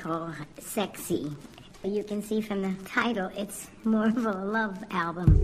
lyrical, sexy. You can see from the title, it's more of a love album.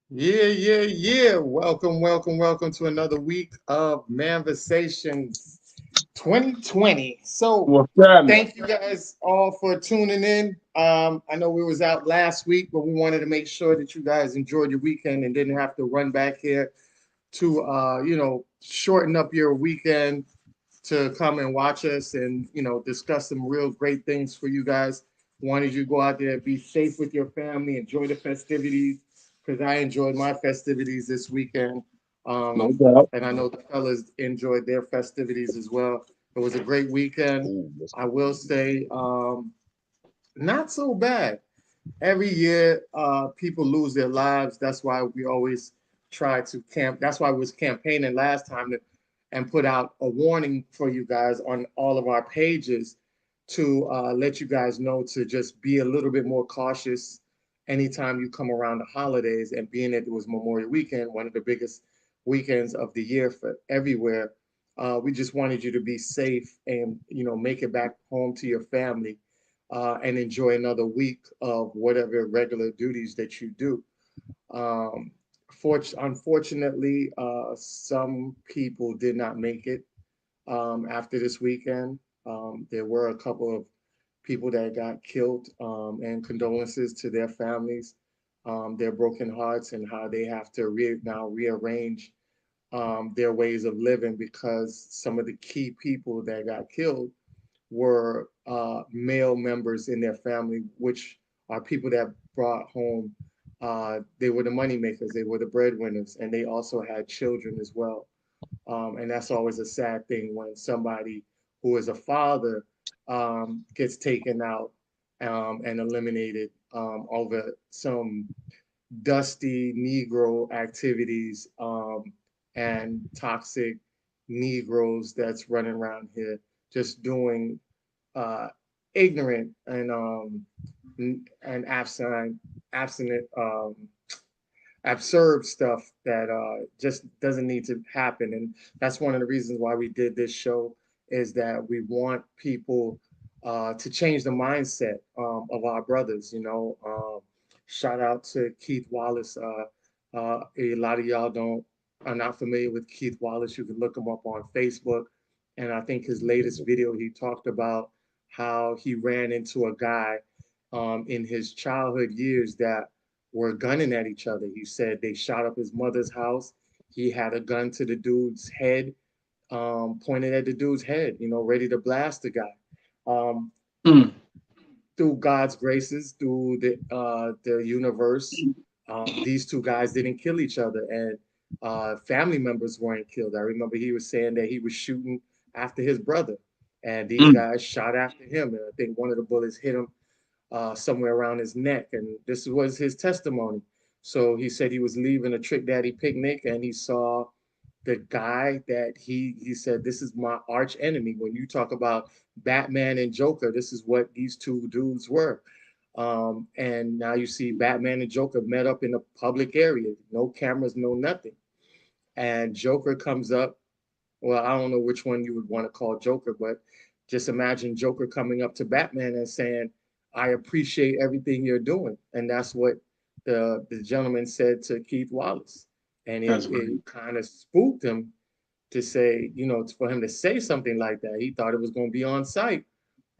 Yeah. Welcome to another week of Manversations 2020. So What's that? thank you guys all for tuning in. I know we was out last week, but we wanted to make sure that you guys enjoyed your weekend and didn't have to run back here to shorten up your weekend to come and watch us and discuss some real great things for you guys. Wanted you to go out there, be safe with your family, enjoy the festivities, because I enjoyed my festivities this weekend. No doubt. And I know the fellas enjoyed their festivities as well. It was a great weekend. I will say, not so bad. Every year, people lose their lives. That's why we always try to camp. That's why we was campaigning last time and put out a warning for you guys on all of our pages to let you guys know to just be a little bit more cautious anytime you come around the holidays. And being that it was Memorial Weekend, one of the biggest weekends of the year for everywhere, we just wanted you to be safe and make it back home to your family and enjoy another week of whatever regular duties that you do. Um, Unfortunately, some people did not make it after this weekend. There were a couple of people that got killed, and condolences to their families, their broken hearts, and how they have to now rearrange their ways of living because some of the key people that got killed were male members in their family, which are people that brought home. They were the money makers, they were the breadwinners, and they also had children as well. And that's always a sad thing when somebody who is a father gets taken out and eliminated over some dusty Negro activities and toxic Negroes that's running around here just doing uh, ignorant and abstinent absurd stuff that just doesn't need to happen. And that's one of the reasons why we did this show is that we want people to change the mindset of our brothers. Shout out to Keith Wallace. A lot of y'all don't are not familiar with Keith Wallace. You can look him up on Facebook. And I think his latest video, he talked about how he ran into a guy in his childhood years that were gunning at each other. He said they shot up his mother's house. He had a gun to the dude's head, pointed at the dude's head, ready to blast the guy. Um, Mm. Through God's graces, through the universe, these two guys didn't kill each other, and family members weren't killed. I remember he was saying that he was shooting after his brother, and these Mm. guys shot after him, and I think one of the bullets hit him somewhere around his neck. And this was his testimony. So he said he was leaving a Trick Daddy picnic and he saw the guy that he said, this is my arch enemy. When you talk about Batman and Joker, this is what these two dudes were. And now you see Batman and Joker met up in a public area, no cameras, no nothing. And Joker comes up. Well, I don't know which one you would want to call Joker, but just imagine Joker coming up to Batman and saying, I appreciate everything you're doing. And that's what the gentleman said to Keith Wallace. And That's it right. kind of spooked him to say, for him to say something like that. He thought it was going to be on site.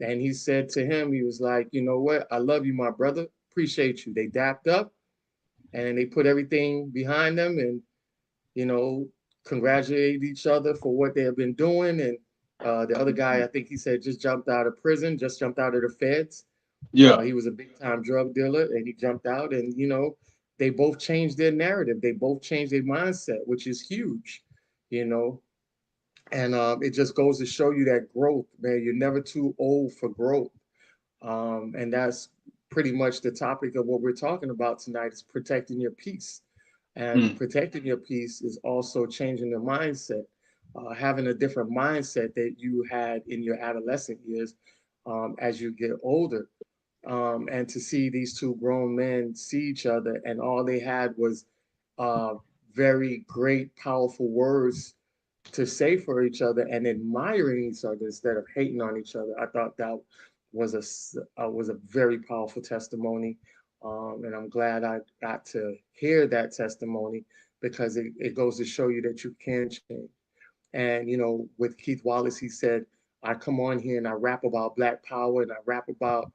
And he said to him, he was like, you know what? I love you, my brother. Appreciate you. They dapped up and they put everything behind them and you know, congratulate each other for what they have been doing. And the other guy, I think he said, just jumped out of prison, just jumped out of the feds. Yeah. He was a big time drug dealer and he jumped out. And, they both changed their narrative. They both changed their mindset, which is huge, you know. And it just goes to show you that growth, man. You're never too old for growth. And that's pretty much the topic of what we're talking about tonight is protecting your peace. And Mm. protecting your peace is also changing the mindset, having a different mindset that you had in your adolescent years as you get older. And to see these two grown men see each other, and all they had was uh, very great, powerful words to say for each other and admiring each other instead of hating on each other. I thought that was a very powerful testimony, and I'm glad I got to hear that testimony because it goes to show you that you can change. And with Keith Wallace, he said, "I come on here and I rap about Black Power and I rap about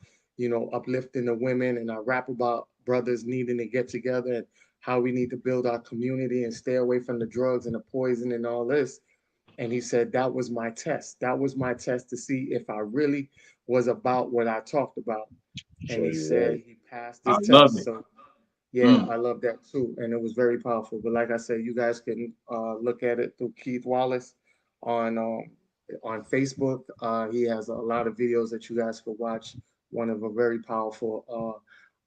uplifting the women and I rap about brothers needing to get together and how we need to build our community and stay away from the drugs and the poison and all this." And he said, that was my test. That was my test to see if I really was about what I talked about. And Sure he you were. said he passed I his love test. it. So, yeah, Mm. I love that too. And it was very powerful. But like I said, you guys can look at it through Keith Wallace on on Facebook. He has a lot of videos that you guys can watch. One of a very powerful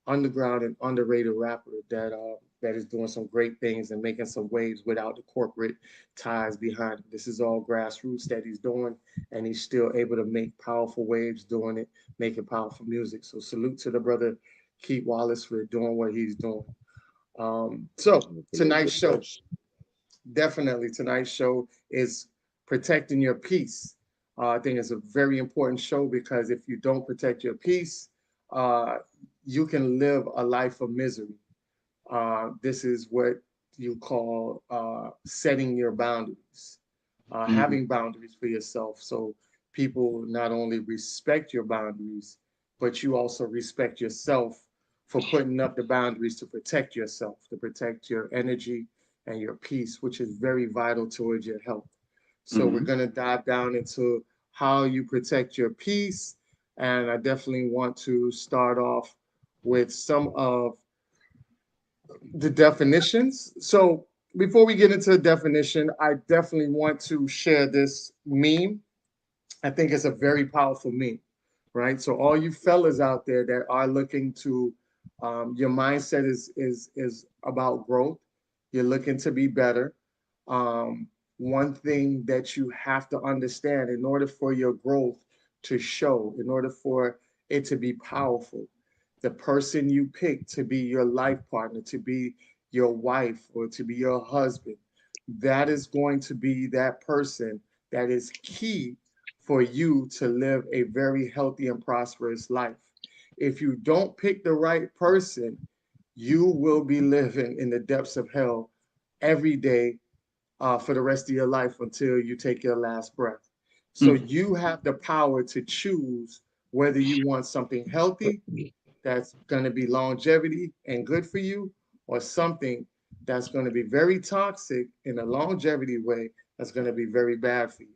underground and underrated rapper that is doing some great things and making some waves without the corporate ties behind it. This is all grassroots that he's doing, and he's still able to make powerful waves doing it, making powerful music. So salute to the brother Keith Wallace for doing what he's doing. So tonight's show, definitely tonight's show is protecting your peace. I think it's a very important show because if you don't protect your peace, uh, you can live a life of misery. This is what you call setting your boundaries, Mhm. having boundaries for yourself. So people not only respect your boundaries, but you also respect yourself for putting up the boundaries to protect yourself, to protect your energy and your peace, which is very vital towards your health. So we're Mhm. going to dive down into how you protect your peace. And I definitely want to start off with some of the definitions. So before we get into the definition, I definitely want to share this meme. I think it's a very powerful meme, right? So all you fellas out there that are looking to, your mindset is about growth. You're looking to be better. Um, One thing that you have to understand in order for your growth to show, in order for it to be powerful, the person you pick to be your life partner, to be your wife, or to be your husband, that is going to be that person that is key for you to live a very healthy and prosperous life. If you don't pick the right person, you will be living in the depths of hell every day for the rest of your life until you take your last breath. So Mhm. you have the power to choose whether you want something healthy that's going to be longevity and good for you, or something that's going to be very toxic in a longevity way that's going to be very bad for you.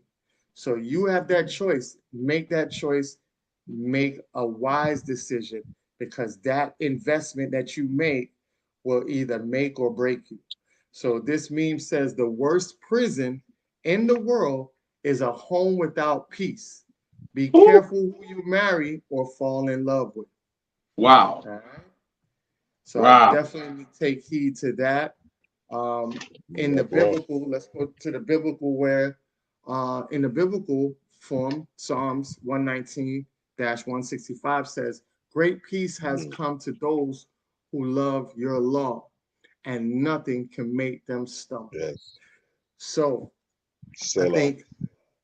So you have that choice. Make that choice. Make a wise decision because that investment that you make will either make or break you. So this meme says the worst prison in the world is a home without peace. Be Ooh. careful who you marry or fall in love with. Wow. All right. So I Wow. definitely take heed to that. Um, in Yeah, the boy. biblical, let's go to the biblical where in the biblical form, Psalms 119-165 says, Great peace has Mm, come to those who love your law, and nothing can make them stumble. yes. So I Selah. think,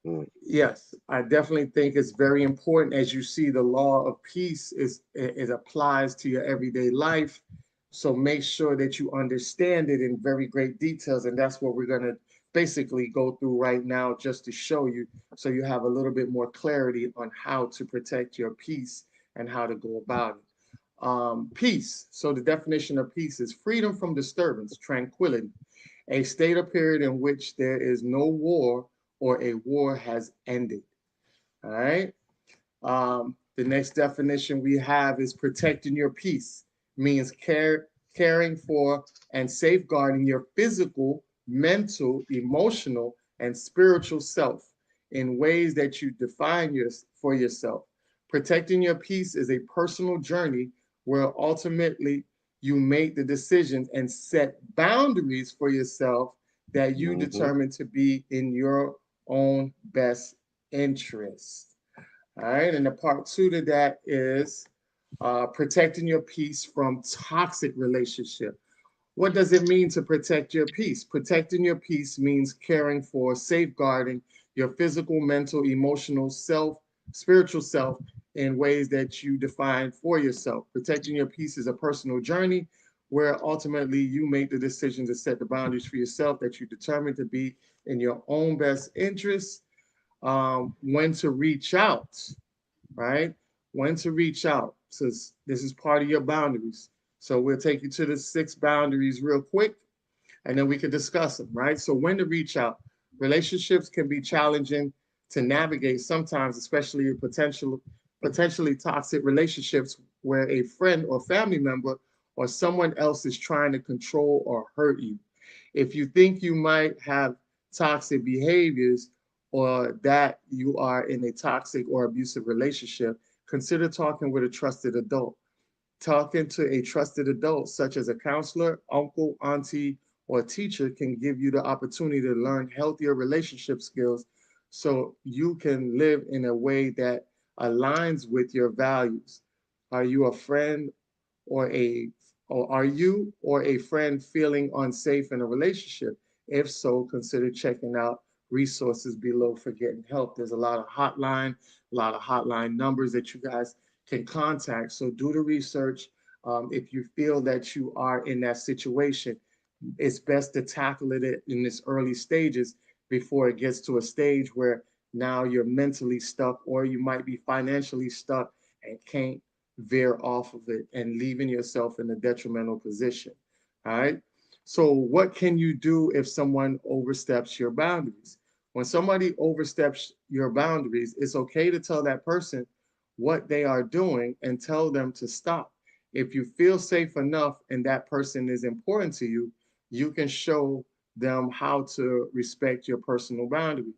Mm, yes, I definitely think it's very important as you see the law of peace is it applies to your everyday life. So make sure that you understand it in very great details. And that's what we're gonna basically go through right now just to show you so you have a little bit more clarity on how to protect your peace and how to go about it. Peace. So the definition of peace is freedom from disturbance, tranquility, a state or period in which there is no war or a war has ended. All right. The next definition we have is protecting your peace, means caring for and safeguarding your physical, mental, emotional, and spiritual self in ways that you define for yourself. Protecting your peace is a personal journey where ultimately you make the decisions and set boundaries for yourself that you mhm. determine to be in your own best interest. All right, and the part two to that is protecting your peace from toxic relationship. What does it mean to protect your peace? Protecting your peace means caring for, safeguarding your physical, mental, emotional self, spiritual self in ways that you define for yourself. Protecting your peace is a personal journey where ultimately you make the decision to set the boundaries for yourself that you determine to be in your own best interest. When to reach out, right? When to reach out. Since this is part of your boundaries. So we'll take you to the 6 boundaries real quick and then we can discuss them, right? So when to reach out. Relationships can be challenging to navigate sometimes, especially potentially toxic relationships where a friend or family member or someone else is trying to control or hurt you. If you think you might have toxic behaviors or that you are in a toxic or abusive relationship, consider talking with a trusted adult. Talking to a trusted adult, such as a counselor, uncle, auntie, or teacher, can give you the opportunity to learn healthier relationship skills so you can live in a way that aligns with your values. Are you a friend or a or are you or a friend feeling unsafe in a relationship? If so, consider checking out resources below for getting help. There's a lot of hotline numbers that you guys can contact. So do the research. If you feel that you are in that situation, it's best to tackle it in this early stages before it gets to a stage where now you're mentally stuck or you might be financially stuck and can't veer off of it and leaving yourself in a detrimental position. All right. So, what can you do if someone oversteps your boundaries? When somebody oversteps your boundaries, it's okay to tell that person what they are doing and tell them to stop. If you feel safe enough and that person is important to you, you can show them how to respect your personal boundary.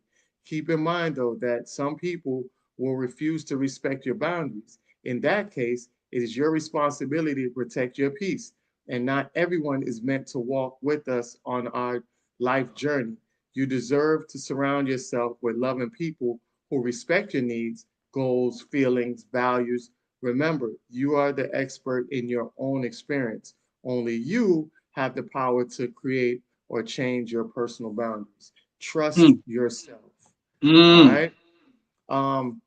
Keep in mind, though, that some people will refuse to respect your boundaries. In that case, it is your responsibility to protect your peace. And not everyone is meant to walk with us on our life journey. You deserve to surround yourself with loving people who respect your needs, goals, feelings, values. Remember, you are the expert in your own experience. Only you have the power to create or change your personal boundaries. Trust Mm, yourself. All mm. right. Um,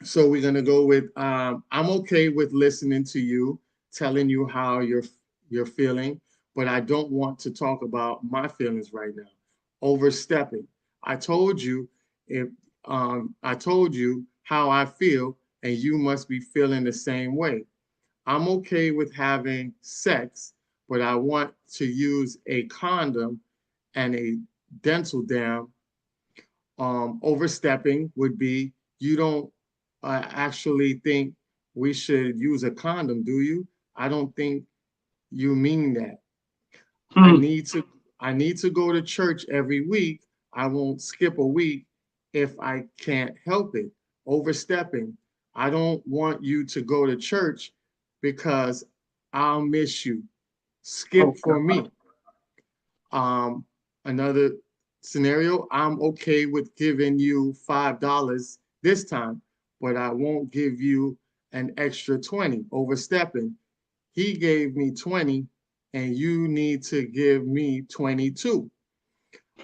so we're gonna go with I'm okay with listening to you, telling you how you're feeling, but I don't want to talk about my feelings right now. Overstepping. I told you if I told you how I feel, and you must be feeling the same way. I'm okay with having sex, but I want to use a condom and a dental dam. Overstepping would be you don't actually think we should use a condom, do you? I don't think you mean that. I Mm. need to I need to go to church every week. I won't skip a week if I can't help it. Overstepping. I don't want you to go to church because I'll miss you. Oh Skip for God. me. Um, Another scenario, I'm okay with giving you $5 this time, but I won't give you an extra 20. Overstepping. He gave me 20 and you need to give me 22.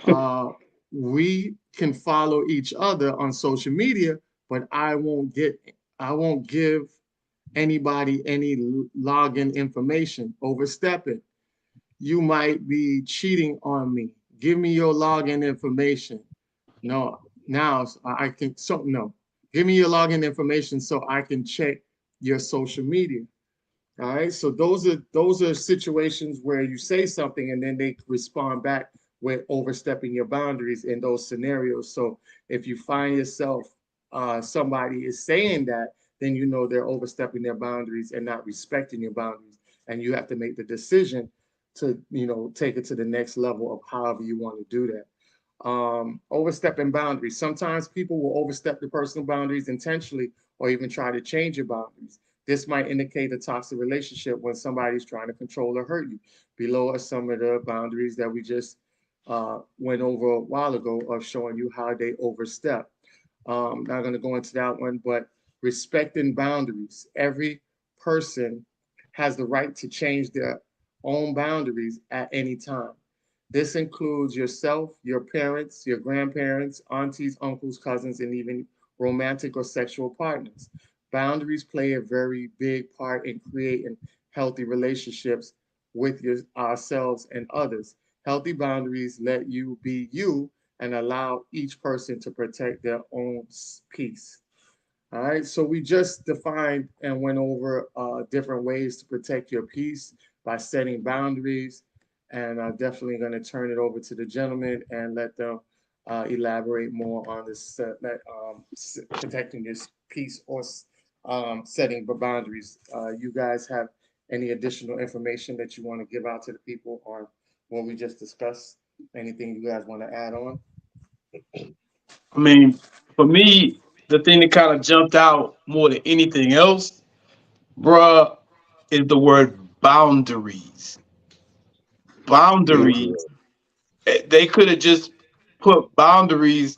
Uh, we can follow each other on social media, but I won't give anybody any login information. Overstepping. You might be cheating on me. Give me your login information. No, now I can, so no. Give me your login information so I can check your social media. All right. So those are situations where you say something and then they respond back with overstepping your boundaries in those scenarios. So if you find yourself somebody is saying that, then you know they're overstepping their boundaries and not respecting your boundaries. And you have to make the decision to, take it to the next level of however you want to do that. Overstepping boundaries. Sometimes people will overstep the personal boundaries intentionally or even try to change your boundaries. This might indicate a toxic relationship when somebody's trying to control or hurt you. Below are some of the boundaries that we just went over a while ago of showing you how they overstep. Not going to go into that one, but respecting boundaries. Every person has the right to change their own boundaries at any time. This includes yourself, your parents, your grandparents, aunties, uncles, cousins, and even romantic or sexual partners. Boundaries play a very big part in creating healthy relationships with ourselves and others. Healthy boundaries let you be you and allow each person to protect their own peace. All right, so we just defined and went over different ways to protect your peace by setting boundaries. And I'm definitely going to turn it over to the gentleman and let them elaborate more on this protecting your peace or setting the boundaries. You guys have any additional information that you want to give out to the people on what we just discussed? Anything you guys want to add on? I mean, for me, the thing that kind of jumped out more than anything else, bruh, is the word boundaries. Yeah. Boundaries. They could have just put boundaries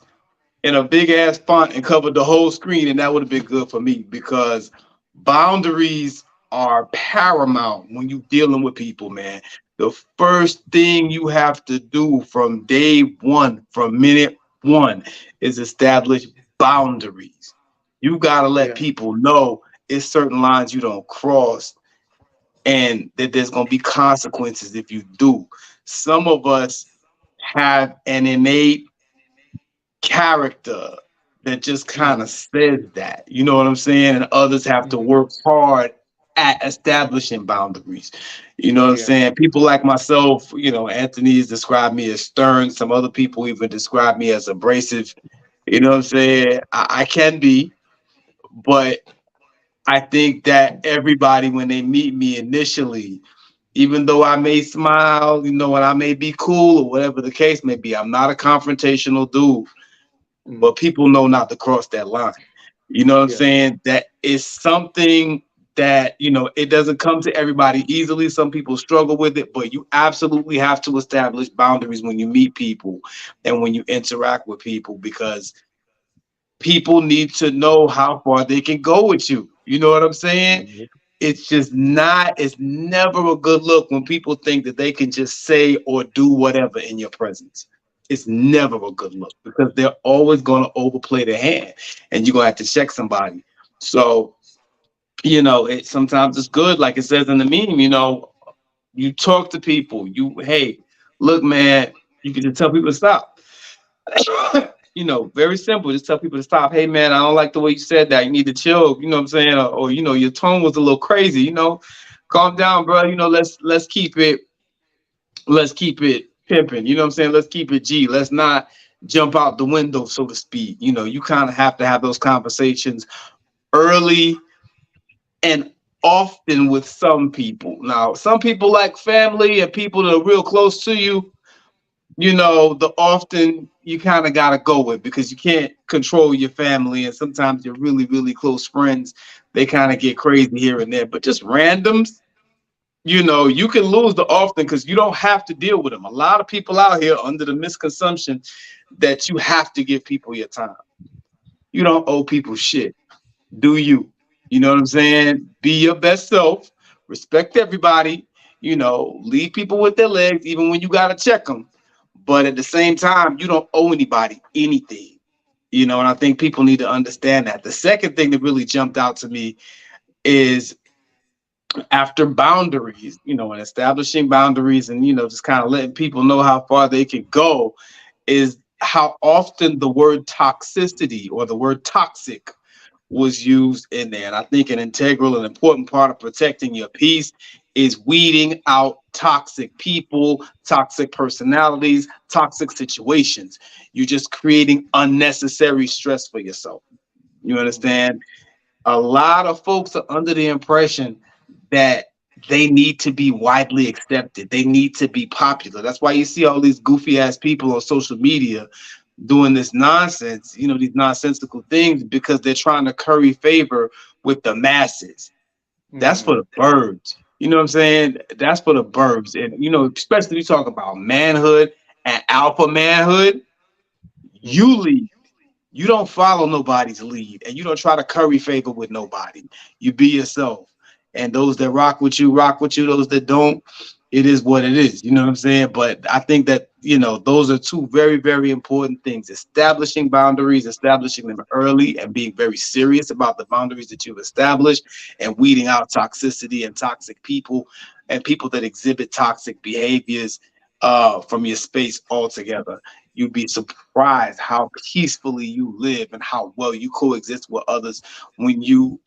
in a big ass font and covered the whole screen, and that would have been good for me because boundaries are paramount when you dealing with people, man. The first thing you have to do from day one, from minute one, is establish boundaries. You got to let Yeah. people know it's certain lines you don't cross and that there's going to be consequences if you do. Some of us have an innate character that just kind of Mhm. says that. You know what I'm saying? And others have to Mhm. work hard at establishing boundaries. You know what I'm Yeah. saying? People like myself, Anthony has described me as stern. Some other people even describe me as abrasive. You know what I'm saying? I can be, but I think that everybody, when they meet me initially, even though I may smile, and I may be cool or whatever the case may be, I'm not a confrontational dude, Mhm. but people know not to cross that line. You know what I'm Yeah. saying? That is something that, it doesn't come to everybody easily. Some people struggle with it, but you absolutely have to establish boundaries when you meet people and when you interact with people because people need to know how far they can go with you. You know what I'm saying? Mhm. It's never a good look when people think that they can just say or do whatever in your presence. It's never a good look because they're always going to overplay their hand and you're going to have to check somebody. So, sometimes it's good, like it says in the meme, you talk to people, hey, look, man, you can just tell people to stop. Very simple. Just tell people to stop. Hey, man, I don't like the way you said that. You need to chill. You know what I'm saying? Or your tone was a little crazy. Calm down, bro. Let's keep it pimping. You know what I'm saying? Let's keep it G. Let's not jump out the window, so to speak. You kind of have to have those conversations early and often with some people. Now, some people like family and people that are real close to you, the often you kind of got to go with because you can't control your family. And sometimes your really, really close friends, they kind of get crazy here and there. But just randoms, you can lose the often because you don't have to deal with them. A lot of people out here under the misconception that you have to give people your time. You don't owe people shit. Do you? You know what I'm saying? Be your best self. Respect everybody. Leave people with their legs even when you got to check them. But at the same time, you don't owe anybody anything. And I think people need to understand that. The second thing that really jumped out to me is after boundaries, and establishing boundaries and, just kind of letting people know how far they can go is how often the word toxicity or the word toxic was used in there. And I think an integral and important part of protecting your peace is weeding out toxic people, toxic personalities, toxic situations. You're just creating unnecessary stress for yourself. You Mhm. understand? A lot of folks are under the impression that they need to be widely accepted. They need to be popular. That's why you see all these goofy ass people on social media doing this nonsense, these nonsensical things because they're trying to curry favor with the masses. That's for Mhm. the birds. You know what I'm saying? That's for the birds. And, especially you talk about manhood and alpha manhood, you Mhm. lead. You don't follow nobody's lead and you don't try to curry favor with nobody. You be yourself. And those that rock with you, rock with you. Those that don't, it is what it is. You know what I'm saying? But I think that, those are two very, very important things. Establishing boundaries, establishing them early and being very serious about the boundaries that you've established and weeding out toxicity and toxic people and people that exhibit toxic behaviors from your space altogether. You'd be surprised how peacefully you live and how well you coexist with others when you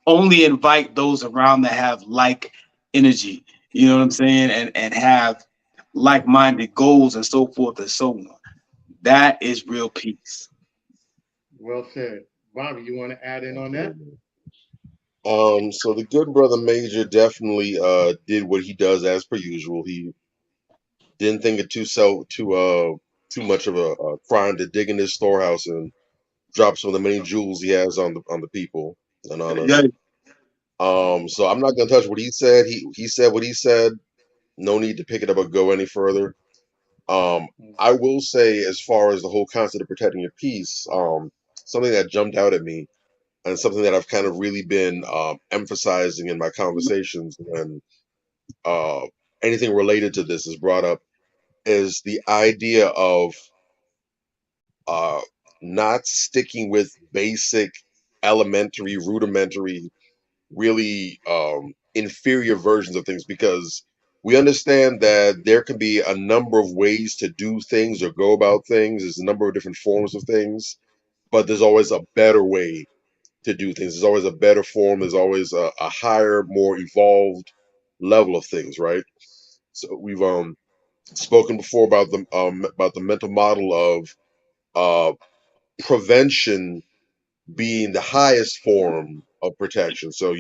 only invite those around that have like energy. You know what I'm saying? And have like-minded goals and so forth and so on. That is real peace. Well said. Bobby, you want to add in on that? So the good brother Major definitely did what he does as per usual. He didn't think it too much of a crime to dig in his storehouse and drop some of the many jewels he has on the people and on Yeah, us. So I'm not gonna touch what he said. He said what he said. No need to pick it up or go any further. Um, I will say, as far as the whole concept of protecting your peace, something that jumped out at me, and something that I've kind of really been emphasizing in my conversations when uh, anything related to this is brought up, is the idea of uh, not sticking with basic, elementary, rudimentary, really inferior versions of things, because we understand that there can be a number of ways to do things or go about things. There's a number of different forms of things, but there's always a better way to do things. There's always a better form. There's always a higher, more evolved level of things, right? So we've spoken before about the mental model of uh, prevention being the highest form of protection. So,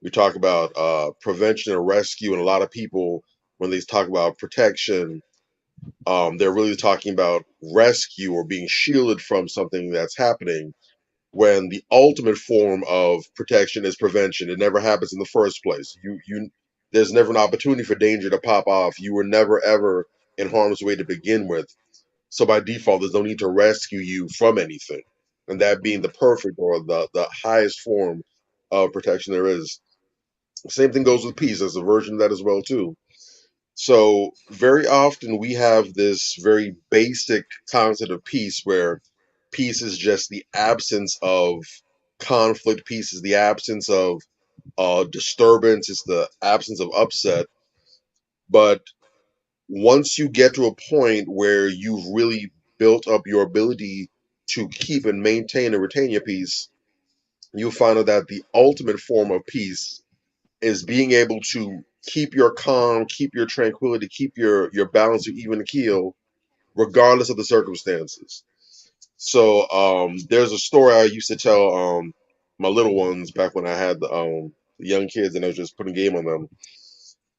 we talk about prevention and rescue, and a lot of people, when they talk about protection, they're really talking about rescue or being shielded from something that's happening. When the ultimate form of protection is prevention, it never happens in the first place. There's never an opportunity for danger to pop off. You were never ever in harm's way to begin with. So by default, there's no need to rescue you from anything. And that being the perfect or the highest form of protection there is. Same thing goes with peace. There's a version of that as well too. So very often we have this very basic concept of peace, where peace is just the absence of conflict. Peace is the absence of disturbance. It's the absence of upset. But once you get to a point where you've really built up your ability to keep and maintain and retain your peace, you'll find out that the ultimate form of peace is being able to keep your calm, keep your tranquility, keep your balance, your even keel, regardless of the circumstances. So there's a story I used to tell my little ones back when I had the young kids and I was just putting game on them.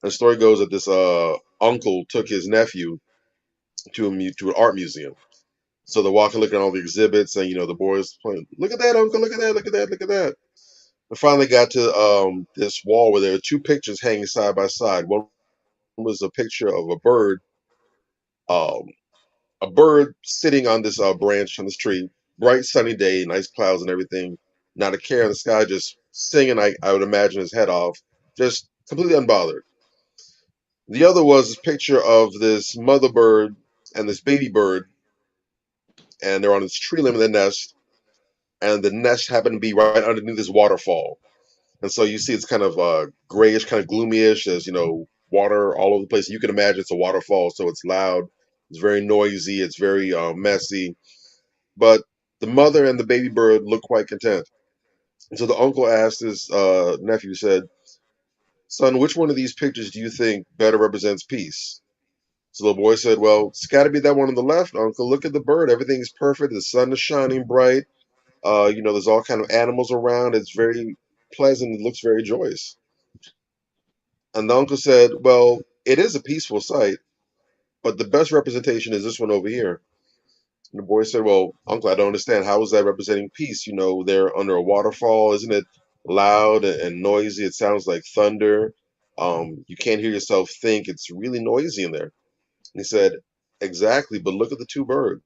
And the story goes that this uncle took his nephew to an art museum. So they're walking, looking at all the exhibits, and the boys playing. Look at that, uncle! Look at that! Look at that! Look at that! We finally got to this wall where there are two pictures hanging side by side. One was a picture of um, a bird sitting on this branch on this tree, bright sunny day, nice clouds and everything, not a care in the sky, just singing. I would imagine his head off, just completely unbothered. The other was this picture of this mother bird and this baby bird, and they're on this tree limb of the nest, and the nest happened to be right underneath this waterfall. And so you see it's kind of grayish, kind of gloomyish. There's water all over the place. You can imagine it's a waterfall, so it's loud, it's very noisy, it's very messy. But the mother and the baby bird look quite content. And so the uncle asked his nephew, said, "Son, which one of these pictures do you think better represents peace?" So the boy said, "Well, it's got to be that one on the left, uncle. Look at the bird. Everything's perfect. The sun is shining bright. There's all kind of animals around. It's very pleasant. It looks very joyous." And the uncle said, "Well, it is a peaceful sight, but the best representation is this one over here." And the boy said, "Well, uncle, I don't understand. How is that representing peace? They're under a waterfall. Isn't it loud and noisy? It sounds like thunder. You can't hear yourself think. It's really noisy in there." And he said, "Exactly, but look at the two birds.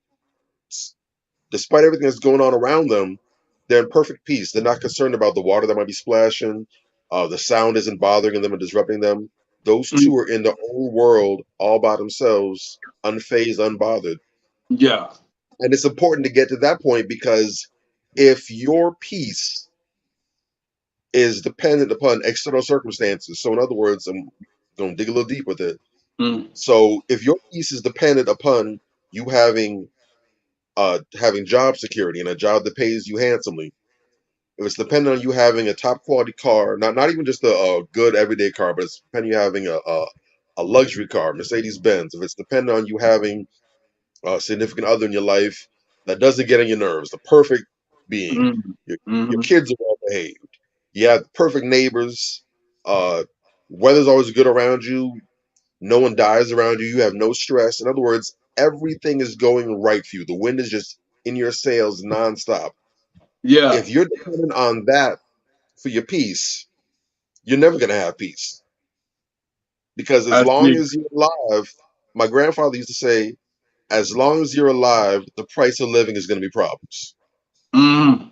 Despite everything that's going on around them, they're in perfect peace. They're not concerned about the water that might be splashing. The sound isn't bothering them and disrupting them. Those Mm, two are in their own world all by themselves, unfazed, unbothered." yeah. And it's important to get to that point, because if your peace is dependent upon external circumstances, so in other words, I'm going to dig a little deep with it. Mm, So if your peace is dependent upon you having job security and a job that pays you handsomely, if it's dependent on you having a top quality car, not even just a good everyday car, but it's dependent on you having a luxury car, Mercedes Benz, if it's dependent on you having a significant other in your life that doesn't get on your nerves, the perfect being, mm, your mm, kids are well behaved, you have perfect neighbors, uh, weather's always good around you, no one dies around you, you have no stress. In other words, everything is going right for you. The wind is just in your sails nonstop. yeah. If you're dependent on that for your peace, you're never going to have peace. Because as I long agree. as you're alive, my grandfather used to say, as long as you're alive, the price of living is going to be problems. Mm.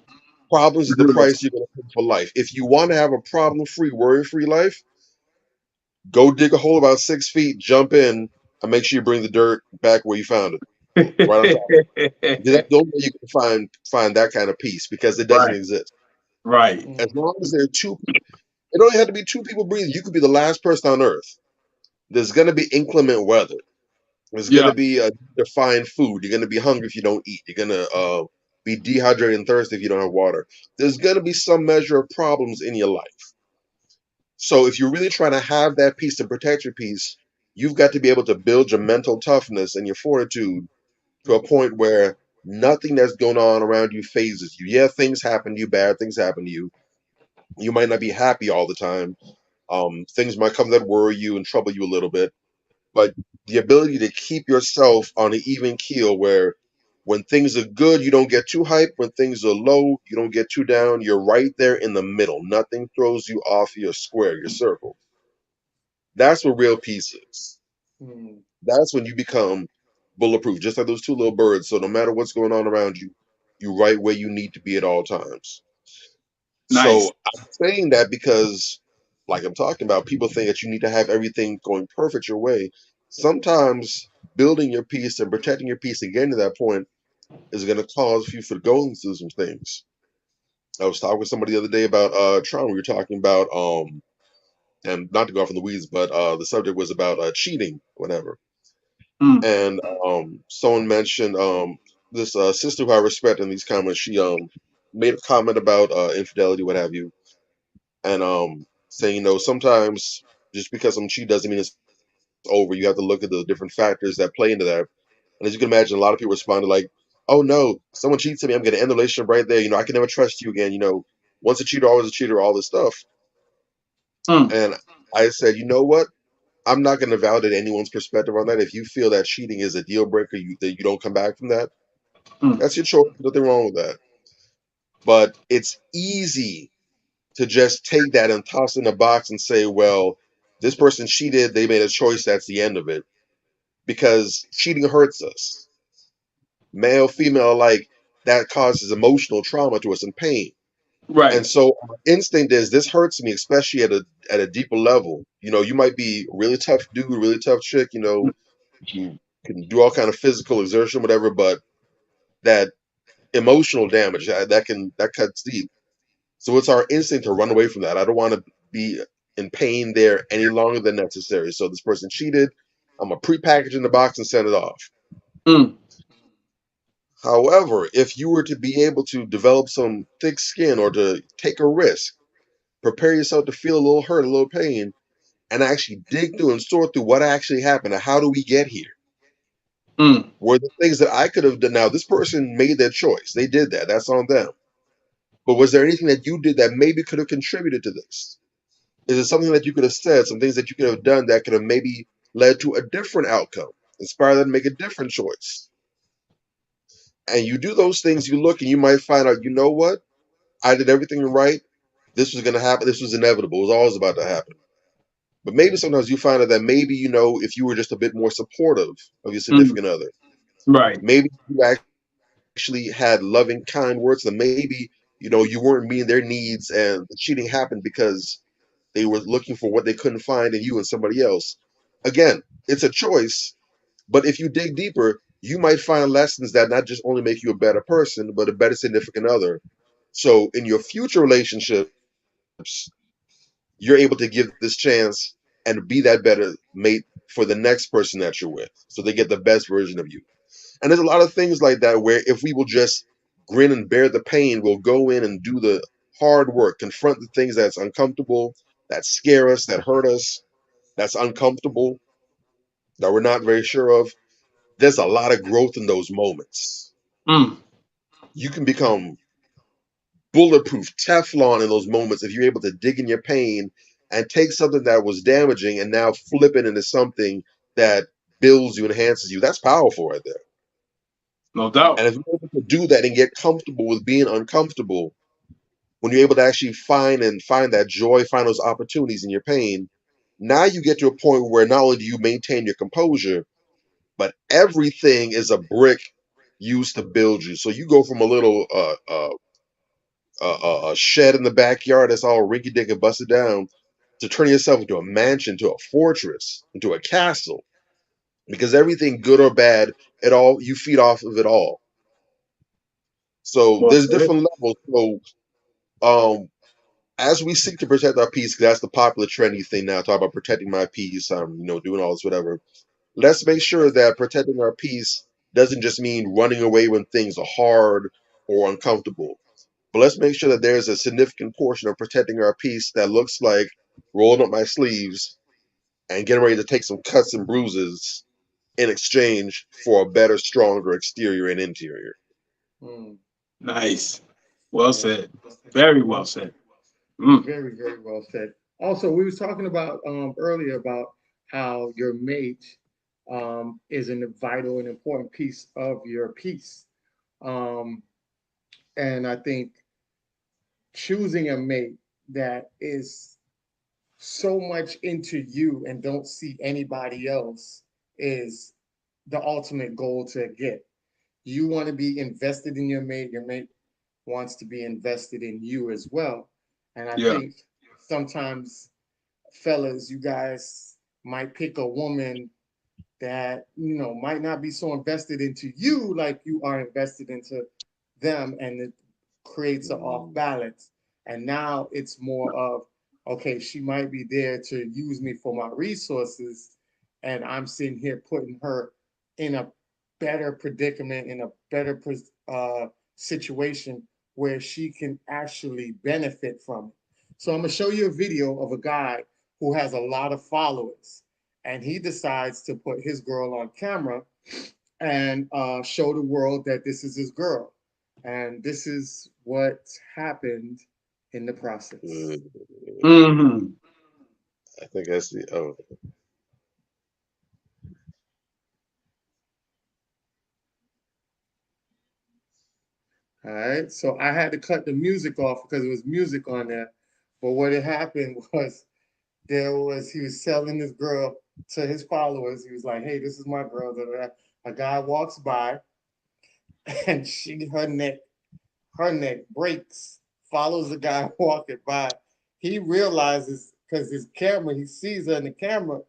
Problems is the price you're going to pay for life. If you want to have a problem-free, worry-free life, go dig a hole about 6 feet, jump in, and make sure you bring the dirt back where you found it, right on top. Because that's the only way you can find that kind of peace, because it doesn't Right. exist. Right. As long as there are two, it only had to be two people breathing. You could be the last person on Earth. There's going to be inclement weather. There's going Yeah. to be a defined food. You're going to be hungry if you don't eat. You're going to be dehydrated and thirsty if you don't have water. There's going to be some measure of problems in your life. So if you're really trying to have that peace to protect your peace, you've got to be able to build your mental toughness and your fortitude to a point where nothing that's going on around you phases you. Yeah, things happen to you, bad things happen to you. You might not be happy all the time. Things might come that worry you and trouble you a little bit, but the ability to keep yourself on an even keel where when things are good, you don't get too hyped. When things are low, you don't get too down. You're right there in the middle. Nothing throws you off your square, your circle. That's what real peace is. Mm. That's when you become bulletproof, just like those two little birds. So no matter what's going on around you, you're right where you need to be at all times. Nice. So I'm saying that because, like I'm talking about, people think that you need to have everything going perfect your way. Sometimes building your peace and protecting your peace and getting to that point is going to cause you for going through some things. I was talking with somebody the other day about trauma. We were talking about and not to go off in the weeds, but the subject was about cheating, whatever. Mm. And someone mentioned this sister who I respect in these comments. She made a comment about infidelity, what have you, and saying, sometimes just because someone cheat doesn't mean it's over. You have to look at the different factors that play into that. And as you can imagine, a lot of people responded like, "Oh no, someone cheats on me, I'm going to end the relationship right there. I can never trust you again. Once a cheater, always a cheater. All this stuff." Mm. And I said, you know what? I'm not going to validate anyone's perspective on that. If you feel that cheating is a deal breaker, that you don't come back from that, Mm. that's your choice. Nothing wrong with that. But it's easy to just take that and toss it in a box and say, well, this person cheated, they made a choice, that's the end of it. Because cheating hurts us. Male, female alike, that causes emotional trauma to us and pain. Right. And so our instinct is this hurts me, especially at a deeper level. You might be a really tough dude, really tough chick, you can do all kind of physical exertion, whatever, but that emotional damage that cuts deep. So it's our instinct to run away from that. I don't want to be in pain there any longer than necessary. So this person cheated. I'm gonna prepackage in the box and send it off. Mm. However, if you were to be able to develop some thick skin or to take a risk, prepare yourself to feel a little hurt, a little pain, and actually dig through and sort through what actually happened and how do we get here? Mm. Were the things that I could have done. Now, this person made their choice. They did that. That's on them. But was there anything that you did that maybe could have contributed to this? Is it something that you could have said, some things that you could have done that could have maybe led to a different outcome, inspire them to make a different choice? And you do those things, you look and you might find out, you know what? I did everything right. This was going to happen. This was inevitable. It was always about to happen. But maybe sometimes you find out that maybe, if you were just a bit more supportive of your Mm. significant other, Right. maybe you actually had loving, kind words, and maybe, you weren't meeting their needs and the cheating happened because they were looking for what they couldn't find in you and somebody else. Again, it's a choice, but if you dig deeper, you might find lessons that not just only make you a better person, but a better significant other. So in your future relationships, you're able to give this chance and be that better mate for the next person that you're with. So they get the best version of you. And there's a lot of things like that where if we will just grin and bear the pain, we'll go in and do the hard work, confront the things that's uncomfortable, that scare us, that hurt us, that's uncomfortable, that we're not very sure of. There's a lot of growth in those moments. Mm. You can become bulletproof, Teflon in those moments if you're able to dig in your pain and take something that was damaging and now flip it into something that builds you, enhances you. That's powerful right there. No doubt. And if you're able to do that and get comfortable with being uncomfortable, when you're able to actually find that joy, find those opportunities in your pain, now you get to a point where not only do you maintain your composure, but everything is a brick used to build you. So you go from a little a shed in the backyard that's all rinky dink and busted down to turning yourself into a mansion, to a fortress, into a castle. Because everything, good or bad, it all you feed off of it all. So Well there's said. different levels. So as we seek to protect our peace, 'cause that's the popular trendy thing now, talk about protecting my peace, doing all this, whatever. Let's make sure that protecting our peace doesn't just mean running away when things are hard or uncomfortable. But let's make sure that there's a significant portion of protecting our peace that looks like rolling up my sleeves and getting ready to take some cuts and bruises in exchange for a better, stronger exterior and interior. Mm, Nice. Well yeah. said. Very well said. Mm. Very, very well said. Also, we was talking about earlier about how your mate is a vital and important piece of your piece. Um, and I think choosing a mate that is so much into you and don't see anybody else is the ultimate goal to get. You want to be invested in your mate wants to be invested in you as well. And I Yeah. think sometimes, fellas, you guys might pick a woman that, might not be so invested into you like you are invested into them, and it creates an off balance. And now it's more of, okay, she might be there to use me for my resources, and I'm sitting here putting her in a better predicament, in a better situation where she can actually benefit from it. So I'm gonna show you a video of a guy who has a lot of followers, and he decides to put his girl on camera and show the world that this is his girl. And this is what happened in the process. Mm-hmm. I think that's the. Oh, All right. So I had to cut the music off because there was music on there. But what had happened was he was selling this girl to his followers. He was like, hey, this is my girl. A guy walks by and her neck breaks, follows the guy walking by. He realizes because he sees her in the camera,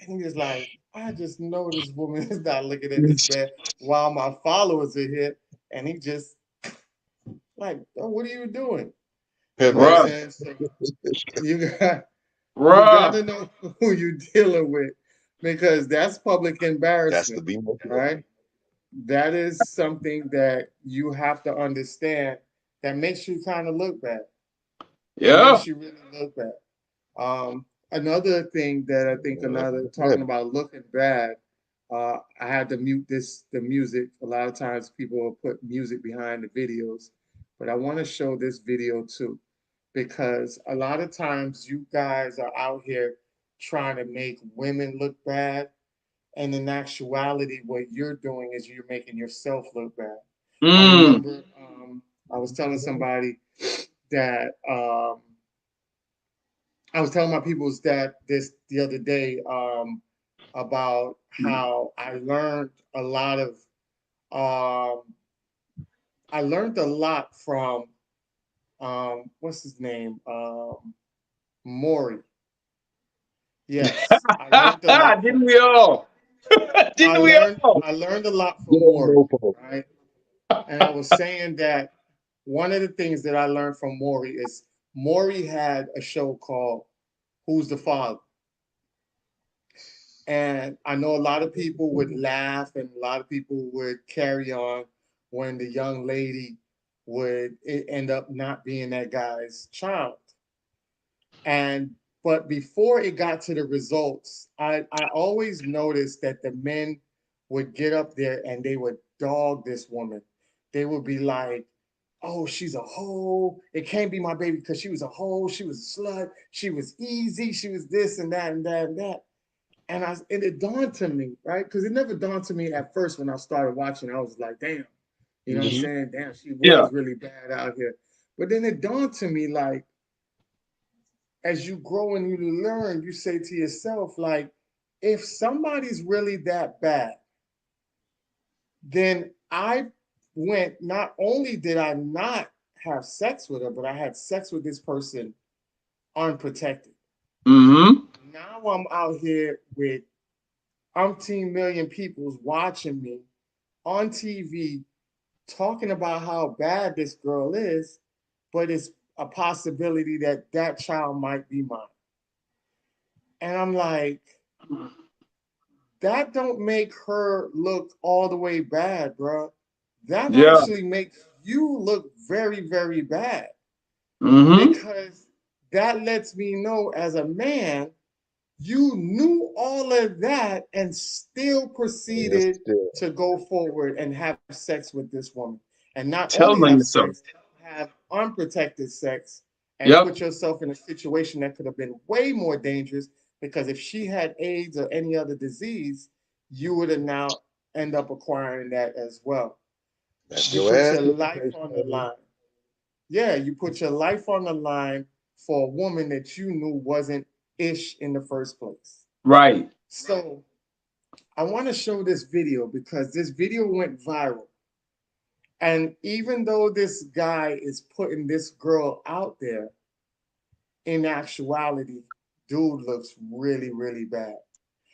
and he's like, I just know this woman is not looking at this man while my followers are here. And he just like, oh, what are you doing? You know what I'm Bruh. saying? So you got you got Bruh. to know who you're dealing with because that's public that's the embarrassment, beam. right? That is something that you have to understand that makes you kind of look bad. It Yeah. makes you really look bad. Another thing that I think talking about looking bad, I had to mute the music. A lot of times people will put music behind the videos, but I want to show this video too, because a lot of times you guys are out here trying to make women look bad, and in actuality, what you're doing is you're making yourself look bad. I Mm. remember I was telling somebody that I was telling my peoples that this the other day about how um, I learned a lot from what's his name, Maury. Yes, I learned a lot from. Didn't we all? I Didn't we learned all? I learned a lot Good from old Maury, mofo. right? And I was saying that one of the things that I learned from Maury is Maury had a show called Who's the Father? And I know a lot of people would laugh and a lot of people would carry on when the young lady would end up not being that guy's child. And but before it got to the results, I always noticed that the men would get up there and they would dog this woman. They would be like, oh, she's a hoe. It can't be my baby because she was a hoe. She was a slut. She was easy. She was this and that and that and that. And it dawned to me, right? Because it never dawned to me at first when I started watching. I was like, damn, you know what I'm Mhm. saying? Damn, she Yeah. was really bad out here. But then it dawned to me, like, as you grow and you learn, you say to yourself, like, if somebody's really that bad, then I went, not only did I not have sex with her, but I had sex with this person unprotected. Mm-hmm. Now I'm out here with umpteen million people watching me on TV talking about how bad this girl is, but it's a possibility that that child might be mine. And I'm like, that don't make her look all the way bad, bro. That Yeah. actually makes you look very, very bad, Mm-hmm. because that lets me know, as a man, you knew all of that and still Yes, proceeded still. to go forward and have sex with this woman. And not only Telling on have yourself. sex, have unprotected sex, and Yep. put yourself in a situation that could have been way more dangerous, because if she had AIDS or any other disease, you would have now end up acquiring that as well. That's You your put ass your life on the whooping. line. Yeah, you put your life on the line for a woman that you knew wasn't ish in the first place. Right. So I want to show this video because this video went viral. And even though this guy is putting this girl out there, in actuality, dude looks really, really bad.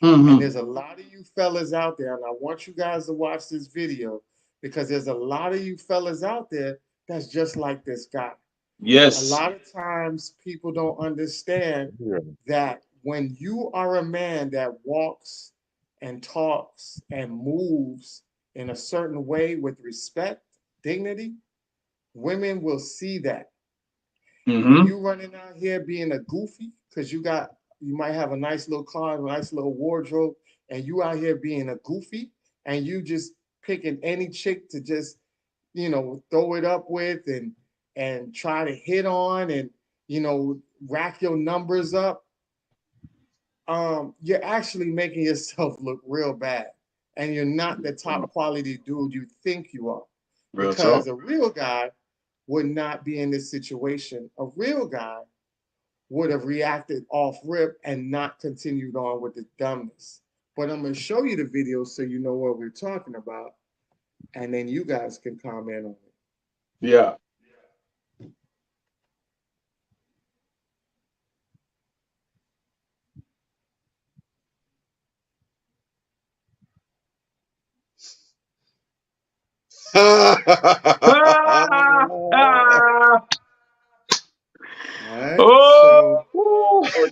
And Mm-hmm. there's a lot of you fellas out there, and I want you guys to watch this video, because there's a lot of you fellas out there that's just like this guy. A Yes. lot of times people don't understand Yeah. that when you are a man that walks and talks and moves in a certain way with respect, dignity, women will see that. When Mm-hmm. you running out here being a goofy, because you might have a nice little car, a nice little wardrobe, and you out here being a goofy, and you just picking any chick to just, throw it up with, and try to hit on, and rack your numbers up, you're actually making yourself look real bad. And you're not the top quality dude you think you are. Real Because talk. a real guy would not be in this situation. A real guy would have reacted off rip and not continued on with the dumbness. But I'm going to show you the video so you know what we're talking about. And then you guys can comment on it. Yeah. Ah, ah. All right. Oh, So,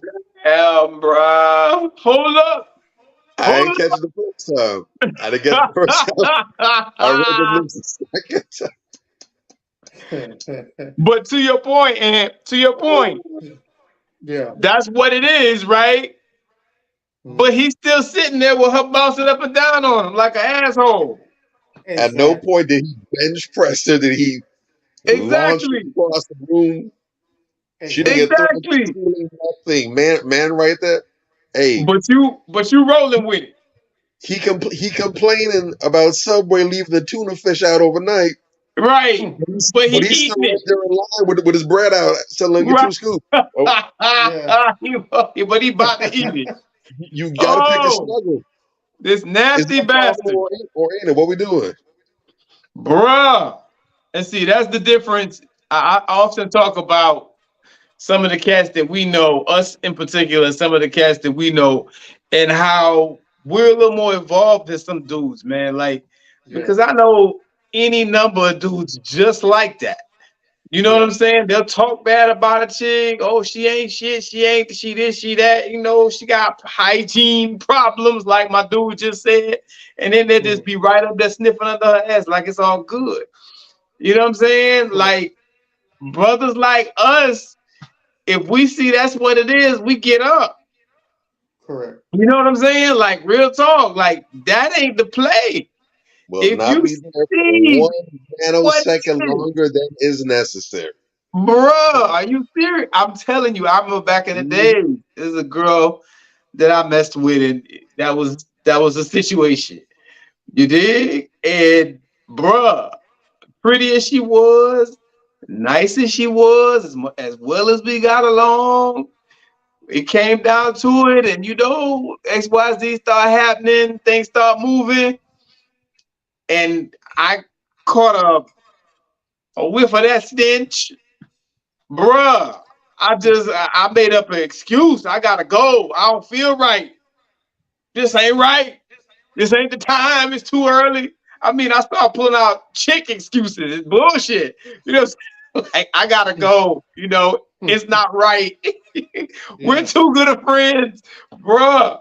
damn, bro. Hold up. I ain't Hold catch it the first time. I didn't get it the first time. I read the up. news the second time. But to your point, and to your point, yeah. that's what it is, right? But he's still sitting there with her bouncing up and down on him like an asshole. At no Exactly. point did he bench press her, did he launch her Exactly. across the room. She didn't Exactly. get thrown to the Exactly. ceiling, nothing. Man right there. Hey, But you rolling with it. he complaining about Subway leaving the tuna fish out overnight, Right. But but he he's still eating right it. there in line with his bread out, selling get Right. two scoops. Oh, Yeah. But he about to eat it. you gotta pick a Oh, snuggle. this Is nasty that problem bastard. or ain't it? What we doing? Bruh. And see, that's the difference. I often talk about some of the cats that we know, us in particular, some of the cats that we know, and how we're a little more involved than some dudes, man. Like, Yeah. because I know any number of dudes just like that. You know what Yeah. I'm saying? They'll talk bad about a chick. Oh, she ain't shit. She ain't she this, she that. You know, she got hygiene problems, like my dude just said. And then they just be right up there sniffing under her ass like it's all good. You know what I'm saying? Correct. Like brothers like us, if we see that's what it is, we get up. Correct. You know what I'm saying? Like real talk. Like that ain't the play. Will If not you be there for see one what nanosecond it is, longer than is necessary. bruh, are you serious? I'm telling you, I remember back in the day, there's a girl that I messed with, and that was a situation. You dig? And bruh, pretty as she was, nice as she was, as well as we got along, it came down to it, and XYZ start happening, things start moving, and I caught a whiff of that stench, bruh. I made up an excuse. I gotta go. I don't feel right. This ain't right. This ain't the time. It's too early. I mean, I start pulling out chick excuses. It's bullshit. You know, like I gotta go. It's not right. We're too good of friends, bruh.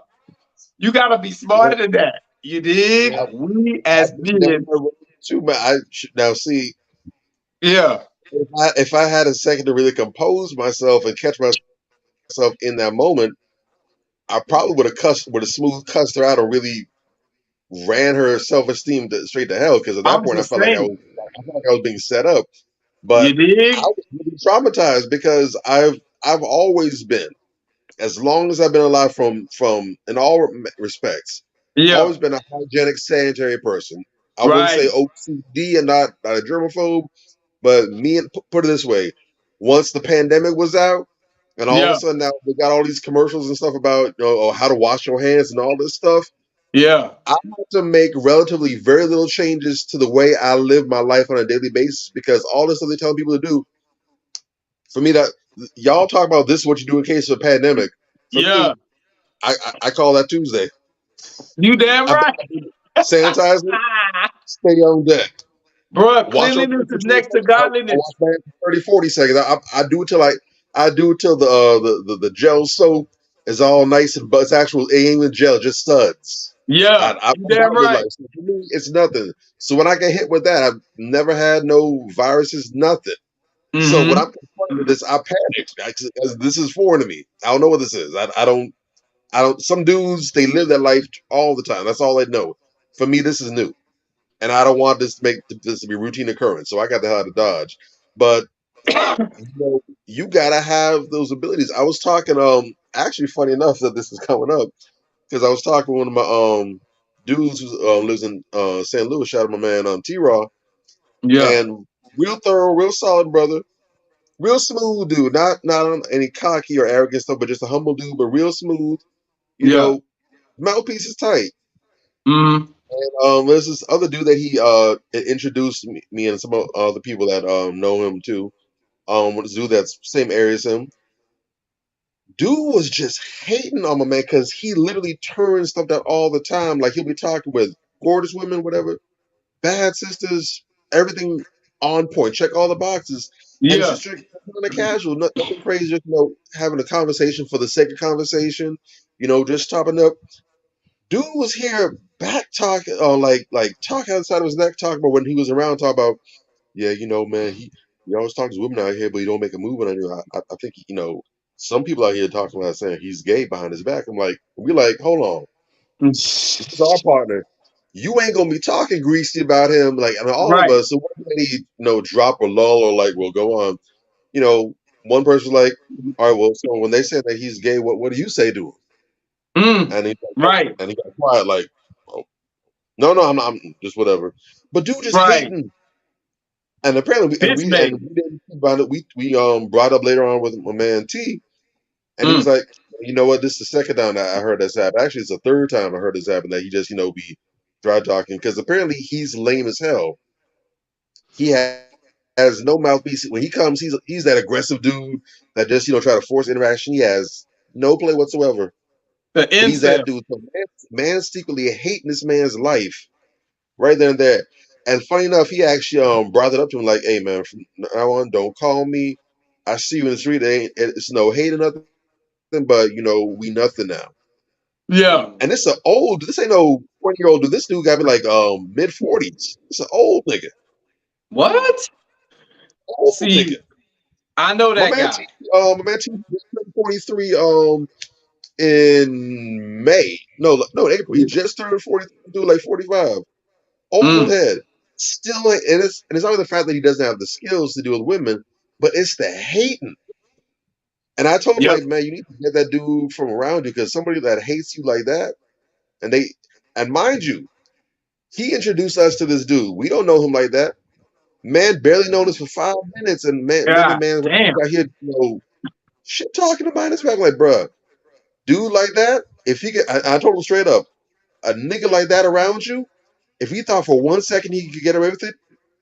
You gotta be smarter than that. You dig? Yeah. We I as do never men, too, man. Now see, yeah, if I had a second to really compose myself and catch myself in that moment, I probably would have smooth cussed her out and really ran her self esteem straight to hell. Because at that I'm point, just saying. I felt like I was being set up. But You I dig? was really traumatized because I've always been, as long as I've been alive, from in all respects, Yeah, always been a hygienic, sanitary person. I wouldn't say right. OCD and not a germaphobe, but me and put it this way: once the pandemic was out, and all of a Yeah, sudden now we got all these commercials and stuff about how to wash your hands and all this stuff. yeah, I had to make relatively very little changes to the way I live my life on a daily basis because all this stuff they're telling people to do, for me, that y'all talk about this is what you do in case of a pandemic. For yeah. me, I call that Tuesday. You damn I, right. sanitizer, stay on deck. Bruh, Watch your cleanliness hands for is 20 next to seconds. I godliness. wash my hands for 30, 40 seconds. I do it till I do it till the gel soap is all nice and but it's actual it ain't even gel, just suds. Yeah, I'm you that damn way right. life. So for me, it's nothing. So when I get hit with that, I've never had no viruses, nothing. So when Mm-hmm. I'm confronted with this, I panic. This is foreign to me. I don't know what this is. I don't. I don't. Some dudes they live that life all the time. That's all they know. For me, this is new, and I don't want this to make this to be routine occurrence. So I got the hell out of Dodge. But you gotta have those abilities. I was talking. Actually, funny enough that this is coming up because I was talking to one of my dudes who lives in St. Louis. Shout out my man T Raw Yeah, and real thorough, real solid brother. Real smooth dude, not on any cocky or arrogant stuff, but just a humble dude, but real smooth. You yeah. know, mouthpiece is tight. Mm-hmm. There's this other dude that he introduced me and some other people that know him too. This dude that's same area as him. Dude was just hating on my man because he literally turns stuff down all the time. Like he'll be talking with gorgeous women, whatever, bad sisters, everything on point, check all the boxes, and Yeah. just kind of casual, nothing crazy, just having a conversation for the sake of conversation, just topping up. Dude was here back talking, like talk outside of his neck, talking about when he was around, talk about, yeah, man, he always talks to women out here, but he don't make a move on anyone. I think some people out here talking about saying he's gay behind his back. I'm like, we like, hold on, this is our partner. You ain't gonna be talking greasy about him, like, I mean, all of Right. us. So what do they need, drop or lull or like, well, go on. One person like, all right, well, so when they say that he's gay, what do you say to him? Mm. And Right. he got quiet, like, oh, no, I'm not, I'm just whatever. But dude just Right. hating. And apparently, Bitch made. we didn't speak about it. We brought up later on with my man T, and he was Mm. like, you know what? This is the second time that I heard this happen. Actually, it's the third time I heard this happen that he just be dry talking because apparently he's lame as hell. He has no mouthpiece. When he comes, he's that aggressive dude that just try to force interaction. He has no play whatsoever. The But he's incel. that dude. So man's secretly hating this man's life right there and there. And funny enough, he actually brought it up to him like, "Hey man, from now on, don't call me. I see you in the street. It's no hate or nothing, but we nothing now." Yeah. And this is an old. This ain't no 20-year-old dude. This dude got me like mid-40s. It's an old nigga. What? Old nigga. See, I know My that man guy. T. My man T. Just turned 43. In May. No, April. He just turned 43. Dude, like 45. Old Mm. head. Still, and it's not the fact that he doesn't have the skills to deal with women, but it's the hating. And I told him Yep. like, man, you need to get that dude from around you because somebody that hates you like that, and and mind you, he introduced us to this dude. We don't know him like that. Man barely noticed for 5 minutes, and God man damn. out here, shit talking about his back. Like, bruh, dude like that, if he get, I told him straight up, a nigga like that around you, if he thought for 1 second he could get away with it,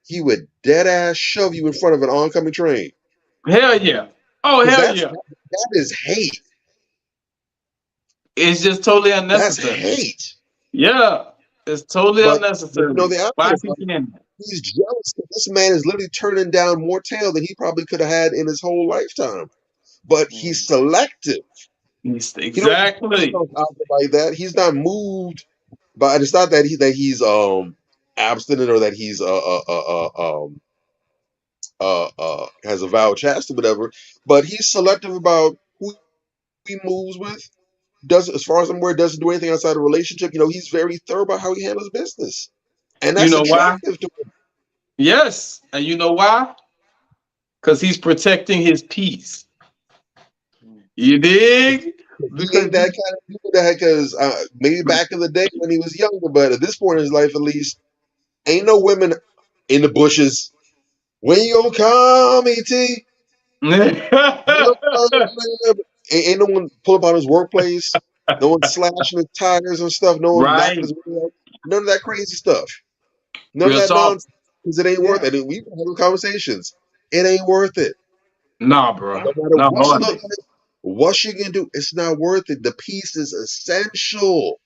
he would dead ass shove you in front of an oncoming train. Hell yeah. Oh, Because hell yeah. that is hate. It's just totally That's unnecessary. hate. Yeah. It's totally But unnecessary. the opposite Why is of he saying that? he's jealous that this man is literally turning down more tail than he probably could have had in his whole lifetime. But he's selective. He don't just put Exactly. himself out there like that. He's not moved by. It's not that he's abstinent or that he's has a vow chastity, whatever. But he's selective about who he moves with. Doesn't, as far as I'm aware, doesn't do anything outside a relationship. He's very thorough about how he handles business, and You that's know why? attractive to him. Yes. And you know why? Because he's protecting his peace. You dig? He Because ain't that kind of dude because maybe back in the day when he was younger, but at this point in his life, at least, ain't no women in the bushes. When you gonna come, E.T.? Ain't no one pull up on his workplace. No one slashing his tires and stuff. No one knocking right. his window. None of that crazy stuff. None Real of that talk. nonsense. Because it ain't worth it. And we've had conversations. It ain't worth it. Nah, bro. No matter Nah, what she boy. look like, what she can do, it's not worth it. The peace is essential.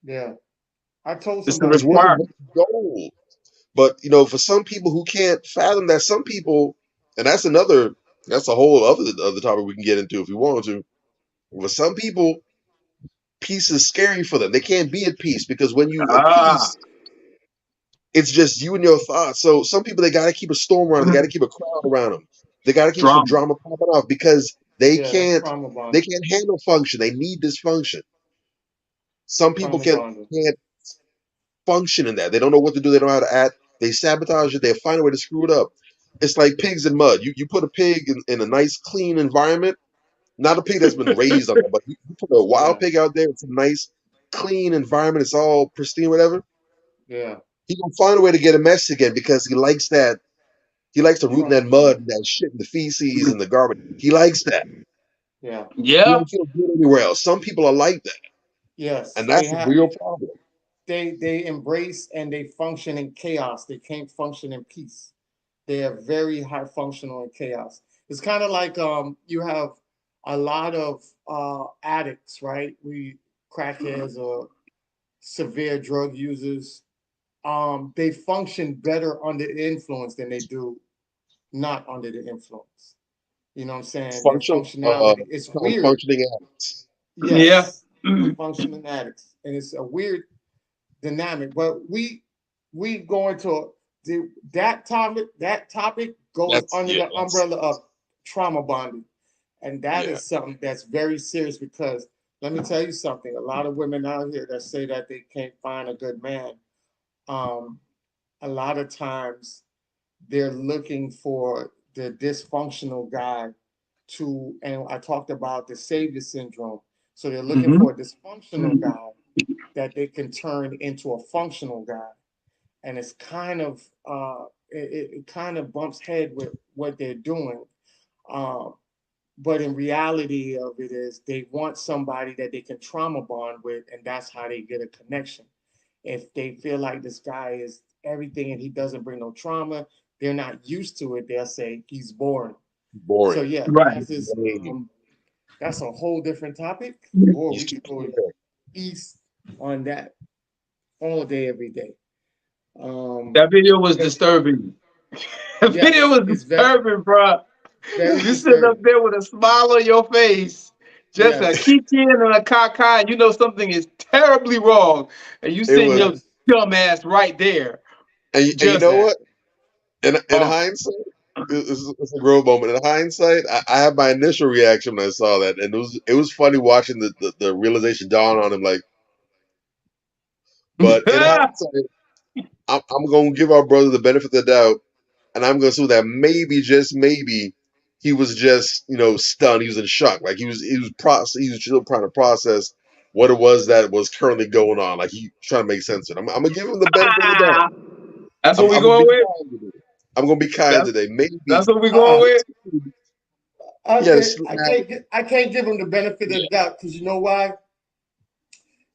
Yeah. I told It's a somebody It's worth requirement. gold. But for some people who can't fathom that, some people, and that's a whole other topic we can get into if we want to. For some people, peace is scary for them. They can't be at peace because when you at Ah. peace, it's just you and your thoughts. So some people, they got to keep a storm around them. They got to keep a crowd around them. They got to keep some Drama. drama popping off because they that's can't trauma bonding. they can't handle function. They need dysfunction. Some people Trauma bonding. can't function in that. They don't know what to do. They don't know how to act. They sabotage it. They find a way to screw it up. It's like pigs in mud. You put a pig in a nice clean environment, not a pig that's been raised on it, but you put a wild pig out there. It's a nice clean environment. It's all pristine, whatever. Yeah. He gonna find a way to get a mess again because he likes that. He likes to root in that mud and that shit, and the feces and the garbage. He likes that. Yeah. He Yeah. don't feel good anywhere else. Some people are like that, Yes. and that's a real problem. They embrace and they function in chaos. They can't function in peace. They are very high functional in chaos. It's kind of like you have a lot of addicts, right? We crackheads or severe drug users. They function better under the influence than they do not under the influence. You know what I'm saying? Their functionality. It's weird. Functioning addicts. Yes. Yeah. Functioning addicts. And it's a weird dynamic. But we go into that topic goes under the umbrella of trauma bonding. And that is something that's very serious because let me tell you something. A lot of women out here that say that they can't find a good man, a lot of times they're looking for the dysfunctional guy to, and I talked about the savior syndrome. So they're looking for a dysfunctional guy that they can turn into a functional guy. And it's kind of, it kind of bumps head with what they're doing. But in reality of it is they want somebody that they can trauma bond with, and that's how they get a connection. If they feel like this guy is everything and he doesn't bring no trauma, they're not used to it. They'll say he's boring. Boring. So yeah, Right. that's a whole different topic. Or we could go east on that all day, every day. That video was disturbing. That video was disturbing, bro. You sitting up there with a smile on your face, just a kiki and a caca, you know something is terribly wrong, and you sitting your dumb ass right there. And you know what? In hindsight, it's a real moment. In hindsight, I had my initial reaction when I saw that, and it was funny watching the realization dawn on him. Like, but in hindsight, I'm gonna give our brother the benefit of the doubt, and I'm gonna assume that maybe, just maybe, he was just stunned. He was in shock. Like he was still trying to process what it was that was currently going on. Like he trying to make sense of it. I'm gonna give him the benefit of the doubt. That's what we're going with. I'm gonna be kind That's, today. Maybe that's what we going Uh-uh. with. yes. I can't give him the benefit of the doubt because you know why?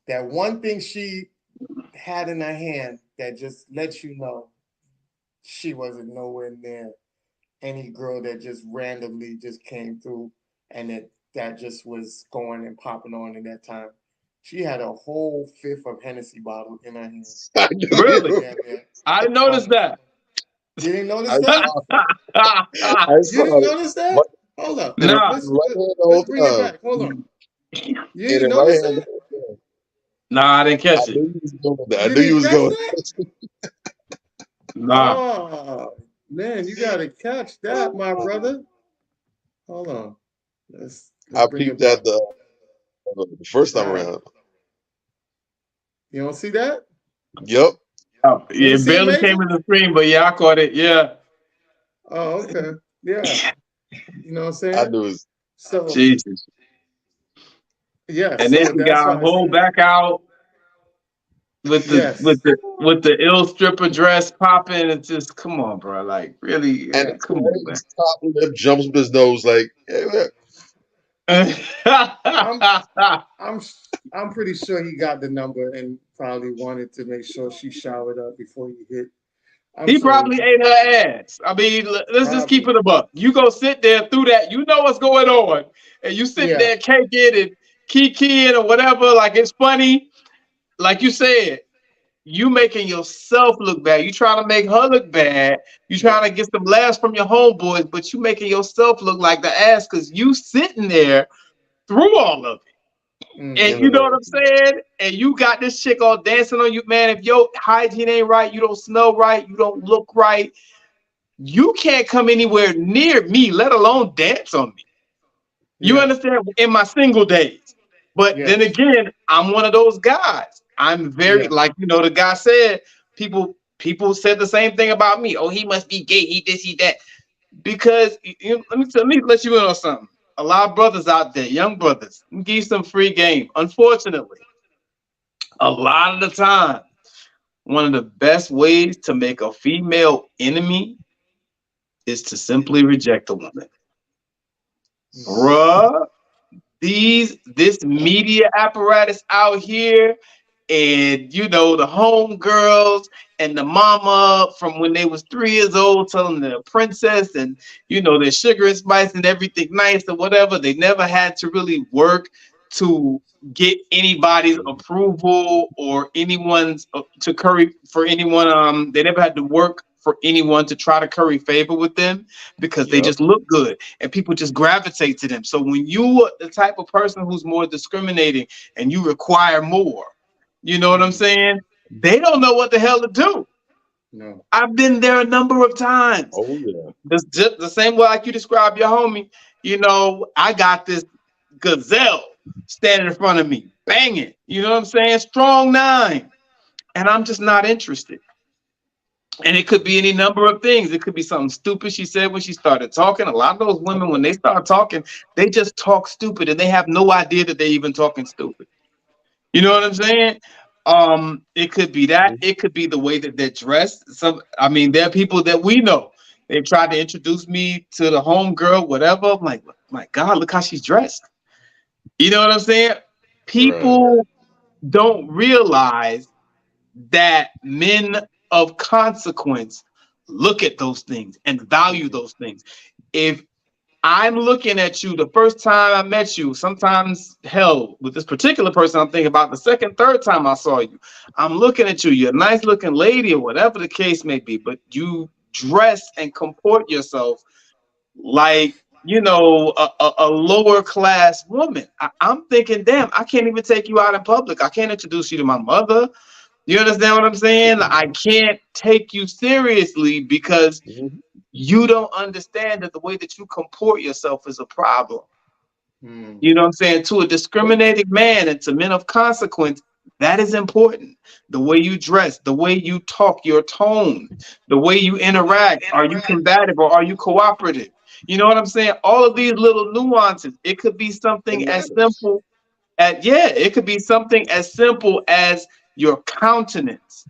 That one thing she had in her hand that just lets you know she wasn't nowhere near any girl that just randomly just came through and that just was going and popping on in that time. She had a whole fifth of Hennessy bottle in her hand. I knew Really? you. Yeah, man. I didn't notice that. You didn't notice I that? saw. I You saw didn't it. notice that? But Hold up. in her Nah, right hand the Let's whole bring it time. back. Hold on. You In didn't her right notice hand the that? whole time. nah, I didn't I catch it. knew you was going there. I You knew you didn't was catch going that? Nah. Oh man, you gotta catch that, my brother. Hold on. Let's I bring peeped it back. that the first time Right. around. You don't see that? Yep. Oh, You yeah, didn't it see it, barely came Major? in the screen, but yeah, I caught it. Yeah. Oh, okay. Yeah. You know what I'm I saying? knew it. So Jesus. yeah, And then so she that's got a why I whole said back out with the yes. with the ill stripper dress popping. It's just come on, bro. Like really, And come on, his top lip jumps up his nose like, hey, look. man. I'm I'm I'm pretty sure he got the number and probably wanted to make sure she showered up before he hit. I'm He sure probably ate her ass. I mean, let's just keep probably. it a buck. You go sit there through that. You know what's going on, and you sit Yeah. there caking and kikiing or whatever. Like it's funny. Like you said, you making yourself look bad. You trying to make her look bad. You trying to get some laughs from your homeboys, but you making yourself look like the ass because you sitting there through all of it. Mm. And you know what I'm saying? And you got this chick all dancing on you, man. If your hygiene ain't right, you don't smell right, you don't look right, you can't come anywhere near me, let alone dance on me. You Yeah. understand? In my single days. But then Yes. again, I'm one of those guys. I'm very Yeah. like the guy said. People said the same thing about me. Oh, he must be gay. He this, he that. Because let me let you in on something. A lot of brothers out there, young brothers, give you some free game. Unfortunately, a lot of the time, one of the best ways to make a female enemy is to simply reject a woman. Bruh, this media apparatus out here, and the homegirls and the mama from when they was 3 years old telling them they're a princess and their sugar and spice and everything nice or whatever. They never had to really work to get anybody's approval or anyone's to curry for anyone. They never had to work for anyone to try to curry favor with them because they Yep. just look good and people just gravitate to them. So when you are the type of person who's more discriminating and you require more, you know what I'm saying? They don't know what the hell to do. No. I've been there a number of times. Oh yeah. The same way like you describe your homie, I got this gazelle standing in front of me, banging, you know what I'm saying? Strong 9. And I'm just not interested. And it could be any number of things. It could be something stupid she said when she started talking. A lot of those women, when they start talking, they just talk stupid and they have no idea that they're even talking stupid. You know what I'm saying? It could be that. It could be the way that they're dressed. There are people that we know. They've tried to introduce me to the homegirl, whatever. I'm like, my God, look how she's dressed. You know what I'm saying? Right. People don't realize that men of consequence look at those things and value those things. If I'm looking at you the first time I met you, sometimes, hell, with this particular person, I'm thinking about the second, third time I saw you. I'm looking at you. You're a nice looking lady or whatever the case may be, but you dress and comport yourself like, a lower class woman. I'm thinking, damn, I can't even take you out in public. I can't introduce you to my mother. You understand what I'm saying? I can't take you seriously because you don't understand that the way that you comport yourself is a problem. You know what I'm saying? To a discriminating man and to men of consequence, that is important. The way you dress, the way you talk, your tone, the way you interact. Are you combative or are you cooperative? You know what I'm saying? All of these little nuances. It could be something It as matters. simple it could be something as simple as your countenance.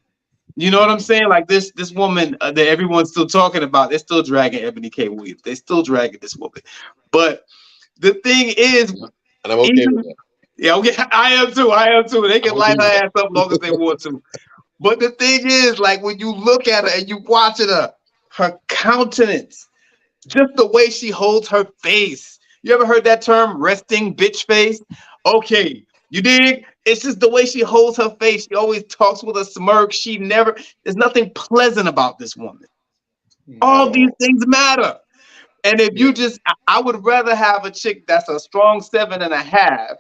You know what I'm saying? Like this woman that everyone's still talking about, they're still dragging Ebony K. Williams. They're still dragging this woman. But the thing is, And I'm okay with even that. yeah, okay, I am too. I am too. They can I'm light okay her with ass up long as they want to. But the thing is, like when you look at her and you watching her countenance, just the way she holds her face. You ever heard that term, resting bitch face? Okay, you dig? It's just the way she holds her face. She always talks with a smirk. There's nothing pleasant about this woman. that. At All these all. things matter. And if you Yeah. just, I would rather have a chick that's a strong 7.5,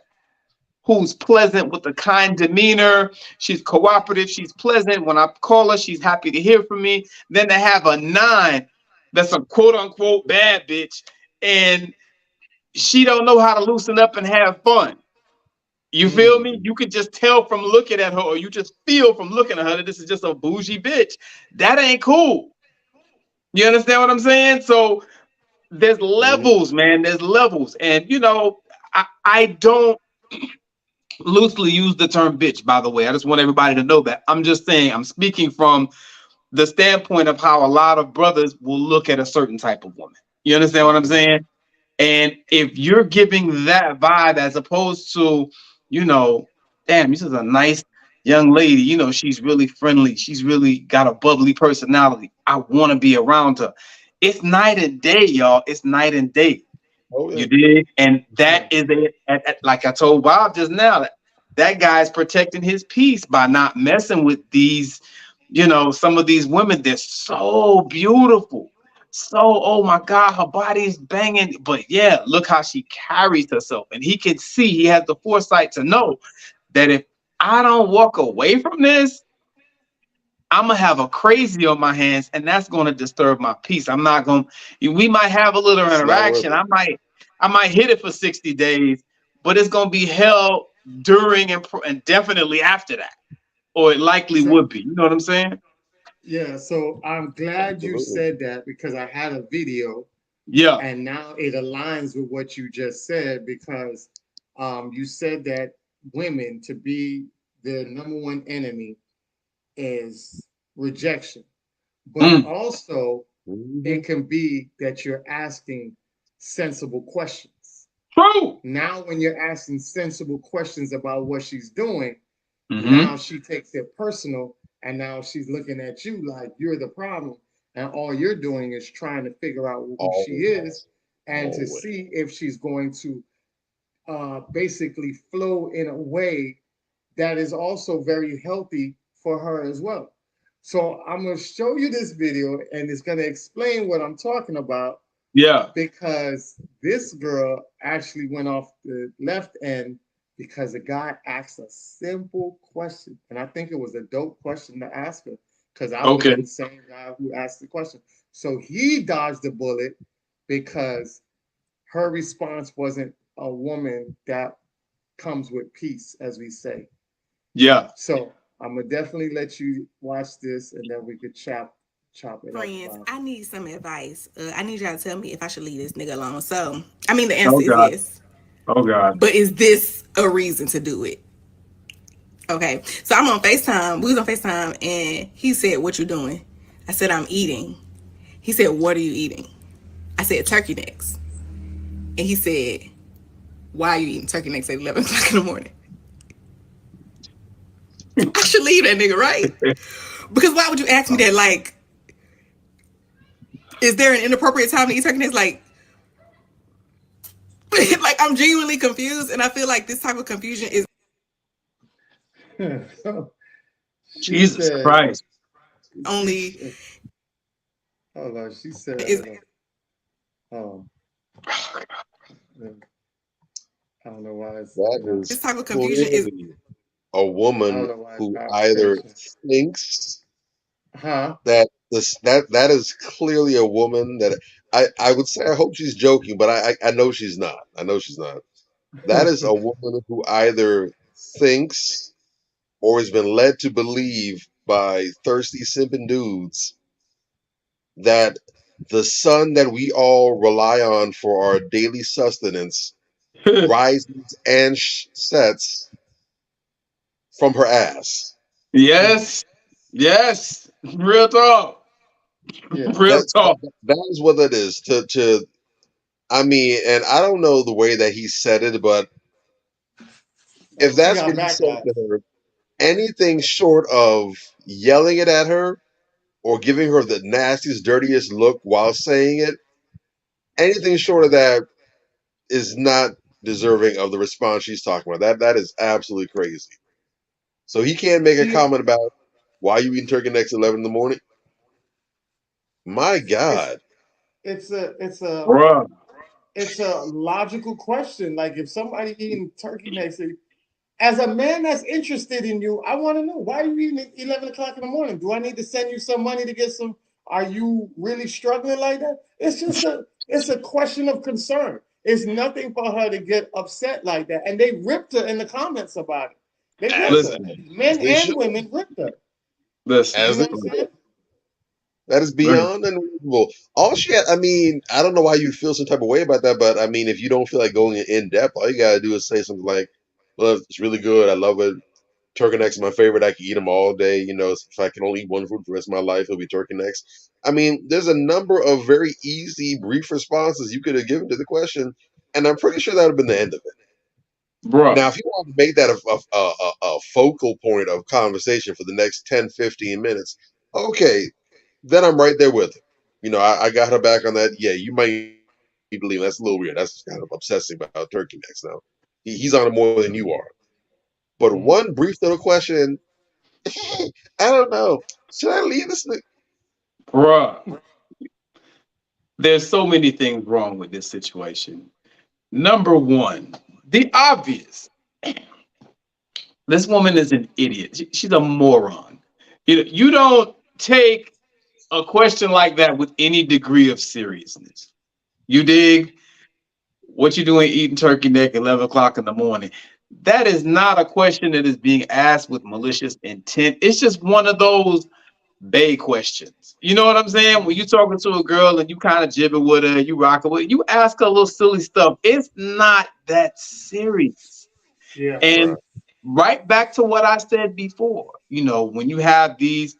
who's pleasant with a kind demeanor. She's cooperative. She's pleasant. When I call her, she's happy to hear from me. Than to have a 9 that's a quote unquote bad bitch and she don't know how to loosen up and have fun. You feel me? Mm. You could just tell from looking at her, or you just feel from looking at her that this is just a bougie bitch. That ain't cool. You understand what I'm saying? So there's Mhm. levels, man. There's levels. And I don't loosely use the term bitch, by the way. I just want everybody to know that. I'm just saying, I'm speaking from the standpoint of how a lot of brothers will look at a certain type of woman. You understand what I'm saying? And if you're giving that vibe as opposed to, you know, damn, this is a nice young lady, she's really friendly, she's really got a bubbly personality, I want to be around her. It's night and day, y'all. It's night and day. Oh yeah. You dig? And that Yeah. is like I told Bob just now, that guy's protecting his peace by not messing with these, some of these women. They're so beautiful. So, oh my God, her body's banging. But yeah, look how she carries herself. And he has the foresight to know that if I don't walk away from this, I'm gonna have a crazy on my hands, and that's gonna disturb my peace. I'm not gonna. We might have a little It's not worth interaction. it. I might hit it for 60 days, but it's gonna be hell during and definitely after that, or it likely So would be. You know what I'm saying? yeah, so I'm glad you Absolutely. said that because I had a video Yeah. and now it aligns with what you just said because you said that women to be the number one enemy is rejection, but Mm. also Mhm. it can be that you're asking sensible questions. True. Now, when you're asking sensible questions about what she's doing, Mm-hmm. now she takes it personal, and now she's looking at you like you're the problem, and all you're doing is trying to figure out who she is Always. and to Always. see if she's going to basically flow in a way that is also very healthy for her as well. So I'm going to show you this video, and it's going to explain what I'm talking about Yeah. because this girl actually went off the left end because a guy asked a simple question. And I think it was a dope question to ask her because I would have Okay. been the same guy who asked the question. So he dodged the bullet because her response wasn't a woman that comes with peace, as we say. Yeah. So I'm gonna definitely let you watch this and then we could chop it up Friends, about I need some advice. I need y'all to tell me if I should leave this nigga alone. So, I mean, the answer Oh is God. yes. Oh God. But is this a reason to do it? Okay. So I'm on FaceTime. We was on FaceTime and he said, "What you doing?" I said, "I'm eating." He said, "What are you eating?" I said, "Turkey necks." And he said, "Why are you eating turkey necks at 11 o'clock in the morning?" I should leave that nigga, right? Because why would you ask me that? Like, is there an inappropriate time to eat turkey necks? Like, like I'm genuinely confused, and I feel like this type of confusion is it. She Jesus said, Christ. she, only hold on, she said, is um, I don't know why it's That not, this is type of confusion is clearly a I don't woman know why it's who not either searching. thinks Huh? that is clearly a woman that I would say I hope she's joking, but I know she's not. I know she's not. That is a woman who either thinks or has been led to believe by thirsty simping dudes that the sun that we all rely on for our daily sustenance rises and sets from her ass. Yes. Yes, real talk, Yeah. real talk. That is what that is. I mean, and I don't know the way that he said it, but if She that's got what he said backlash. to her, anything short of yelling it at her or giving her the nastiest, dirtiest look while saying it, anything short of that is not deserving of the response she's talking about. That is absolutely crazy. So he can't make a See, comment about why you eating turkey necks at 11 in the morning. My it's God. it's a it's a Bruh. it's a logical question. Like if somebody eating turkey necks, as a man that's interested in you, I want to know why are you eating at 11 o'clock in the morning? Do I need to send you some money to get some? Are you really struggling like that? It's a question of concern. It's nothing for her to get upset like that. And they ripped her in the comments about it. They ripped As, her. Listen, Men as they and should. women ripped her. listen. You As know they what I'm should. saying? That is Right. beyond unreasonable. All she had, I mean, I don't know why you feel some type of way about that, but I mean, if you don't feel like going in depth, all you gotta do is say something like, "Well, it's really good. I love it. Turkey necks are my favorite. I can eat them all day. You know, if I can only eat one food for the rest of my life, it'll be turkey necks." I mean, there's a number of very easy, brief responses you could have given to the question, and I'm pretty sure that would have been the end of it. Bruh. Now, if you want to make that a focal point of conversation for the next 10, 15 minutes, okay, then I'm right there with him. You know, I got her back on that. Yeah, you might believe that's a little weird. That's kind of obsessing about turkey necks now. He's on it more than you are. But Mhm. one brief little question, I don't know. Should I leave this? Bruh. There's so many things wrong with this situation. Number one, the obvious. This woman is an idiot. She's a moron. You don't take a question like that with any degree of seriousness. You dig? What you doing eating turkey neck at 11 o'clock in the morning? That is not a question that is being asked with malicious intent. It's just one of those Bay questions. You know what I'm saying? When you talking to a girl and you kind of jibbing with her, you rocking with her, you ask her a little silly stuff. It's not that serious. Yeah. And Right. right back to what I said before, when you have these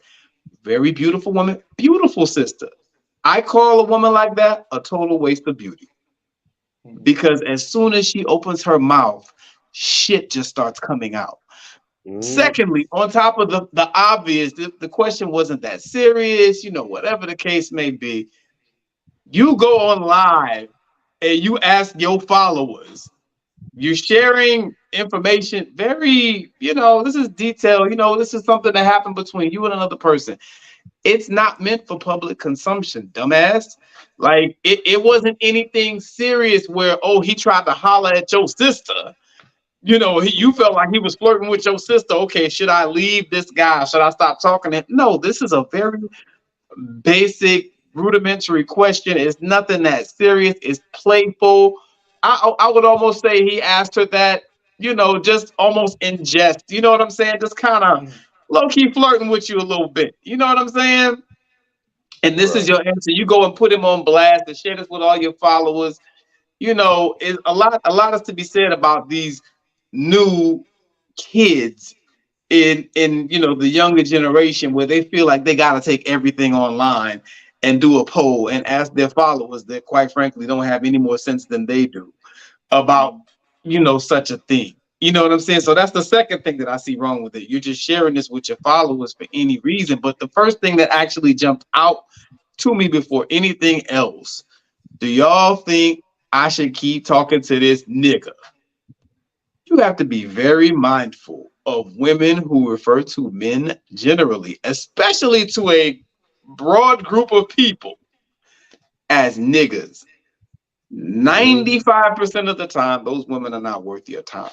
very beautiful women, beautiful sister, I call a woman like that a total waste of beauty. Because as soon as she opens her mouth, shit just starts coming out. Mm, Secondly, on top of the obvious, the question wasn't that serious, whatever the case may be. You go on live and you ask your followers, you're sharing information very, this is detail, this is something that happened between you and another person. It's not meant for public consumption, dumbass. Like it wasn't anything serious where, oh, he tried to holler at your sister. You felt like he was flirting with your sister. Okay, should I leave this guy? Should I stop talking to him? No, this is a very basic, rudimentary question. It's nothing that serious. It's playful. I would almost say he asked her that, just almost in jest. You know what I'm saying? Just kind of Mhm. low key flirting with you a little bit. You know what I'm saying? And this is right. your answer. You go and put him on blast and share this with all your followers. Is a lot is to be said about these new kids in the younger generation where they feel like they got to take everything online and do a poll and ask their followers that quite frankly don't have any more sense than they do about such a thing. You know what I'm saying? So that's the second thing that I see wrong with it. You're just sharing this with your followers for any reason. But the first thing that actually jumped out to me before anything else, do y'all think I should keep talking to this nigga? You have to be very mindful of women who refer to men generally, especially to a broad group of people, as niggas. Mm, 95% of the time, those women are not worth your time.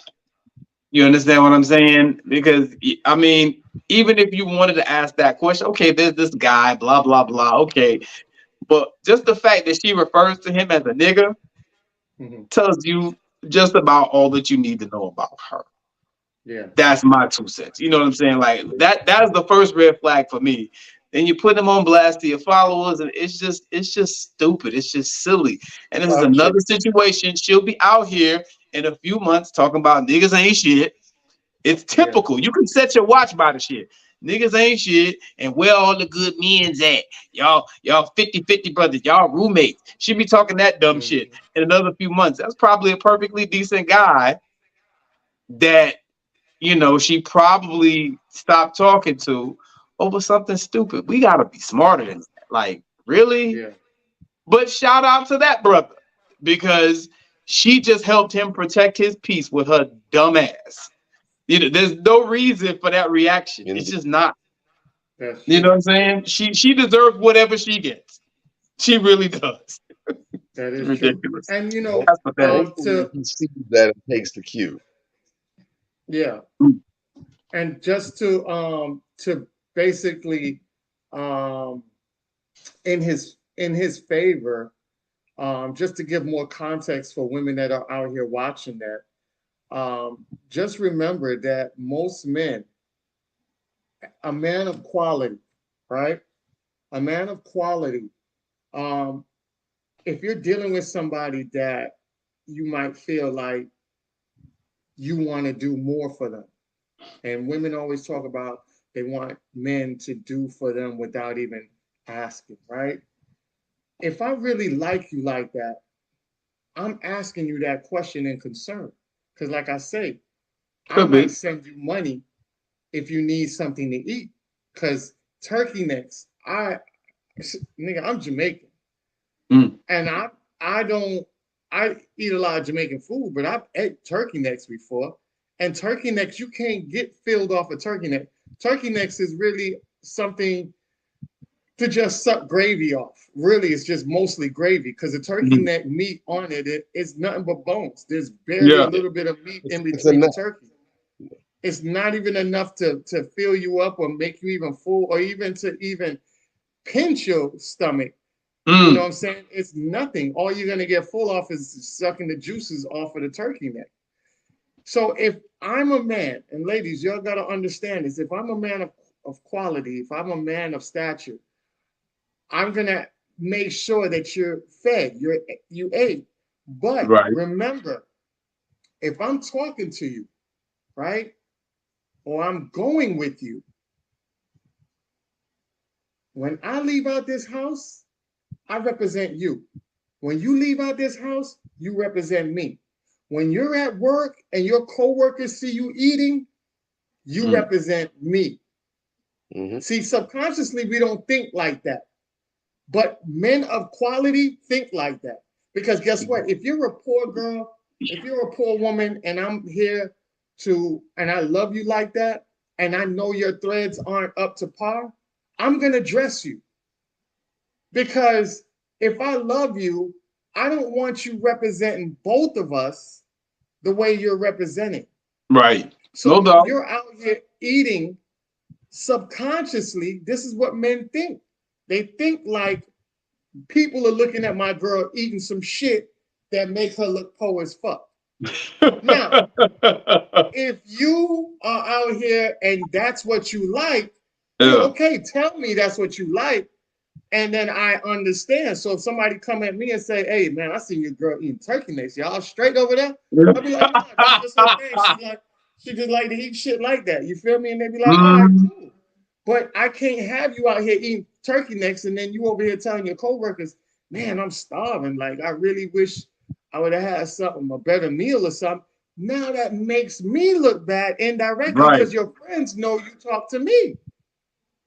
You understand what I'm saying? Because, I mean, even if you wanted to ask that question, okay, there's this guy, blah, blah, blah, okay. But just the fact that she refers to him as a nigga Mhm. tells you just about all that you need to know about her. Yeah. That's my 2 cents. You know what I'm saying? Like that is the first red flag for me. Then you put them on blast to your followers, and it's just stupid. It's just silly. And this is Cloud another chase. situation. She'll be out here in a few months talking about niggas ain't shit. It's Yeah. typical. You can set your watch by the shit. Niggas ain't shit. And where all the good men's at? Y'all 50-50 brothers. Y'all roommates. She be talking that dumb shit. In another few months, that's probably a perfectly decent guy that, she probably stopped talking to over something stupid. We got to be smarter than that. Like, really? Yeah. But shout out to that brother, because she just helped him protect his peace with her dumb ass. There's no reason for that reaction. It's just not. That's You true. know what I'm saying? She deserves whatever she gets. She really does. That It's is true. ridiculous. And That's pathetic. Hopefully he sees that and takes the cue. yeah. And just to basically in his favor, just to give more context for women that are out here watching that, just remember that most men, a man of quality, right? A man of quality, if you're dealing with somebody that you might feel like you want to do more for them, and women always talk about they want men to do for them without even asking, right? If I really like you like that, I'm asking you that question and concern. Because, like I say, I Could might be. send you money if you need something to eat. Because turkey necks, nigga, I'm Jamaican. Mm. And I eat a lot of Jamaican food, but I've ate turkey necks before. And turkey necks, you can't get filled off a turkey neck. Turkey necks is really something to just suck gravy off. Really, it's just mostly gravy because the turkey Mhm. neck meat on it's nothing but bones. There's barely a Yeah. little bit of meat in It's between the enough. turkey. It's not even enough to fill you up or make you even full or even to even pinch your stomach. You know what I'm saying? It's nothing. All you're gonna get full off is sucking the juices off of the turkey neck. So if I'm a man, and ladies, y'all gotta understand this, if I'm a man of quality, if I'm a man of stature, I'm gonna make sure that you're fed, you ate. But Right. remember, if I'm talking to you, right, or I'm going with you, when I leave out this house, I represent you. When you leave out this house, you represent me. When you're at work and your coworkers see you eating, you represent me. Mm-hmm. See, subconsciously, we don't think like that. But men of quality think like that. Because guess what? If you're a poor girl, if you're a poor woman, and I'm here and I love you like that, and I know your threads aren't up to par, I'm going to dress you. Because if I love you, I don't want you representing both of us the way you're representing. Right. So No when doubt. you're out here eating, subconsciously, this is what men think. They think like people are looking at my girl eating some shit that make her look poor as fuck. Now, if you are out here and that's what you like, then Yeah. okay, tell me that's what you like. And then I understand. So if somebody come at me and say, "Hey man, I seen your girl eating turkey necks. Y'all straight over there?" I'll be like, "Nah, that's just her thing. She just like to eat shit like that." You feel me? And they be like, "All right, cool." But I can't have you out here eating turkey necks and then you over here telling your coworkers, "Man, I'm starving. Like I really wish I would have had something, a better meal or something." Now that makes me look bad indirectly Right. because your friends know you talk to me.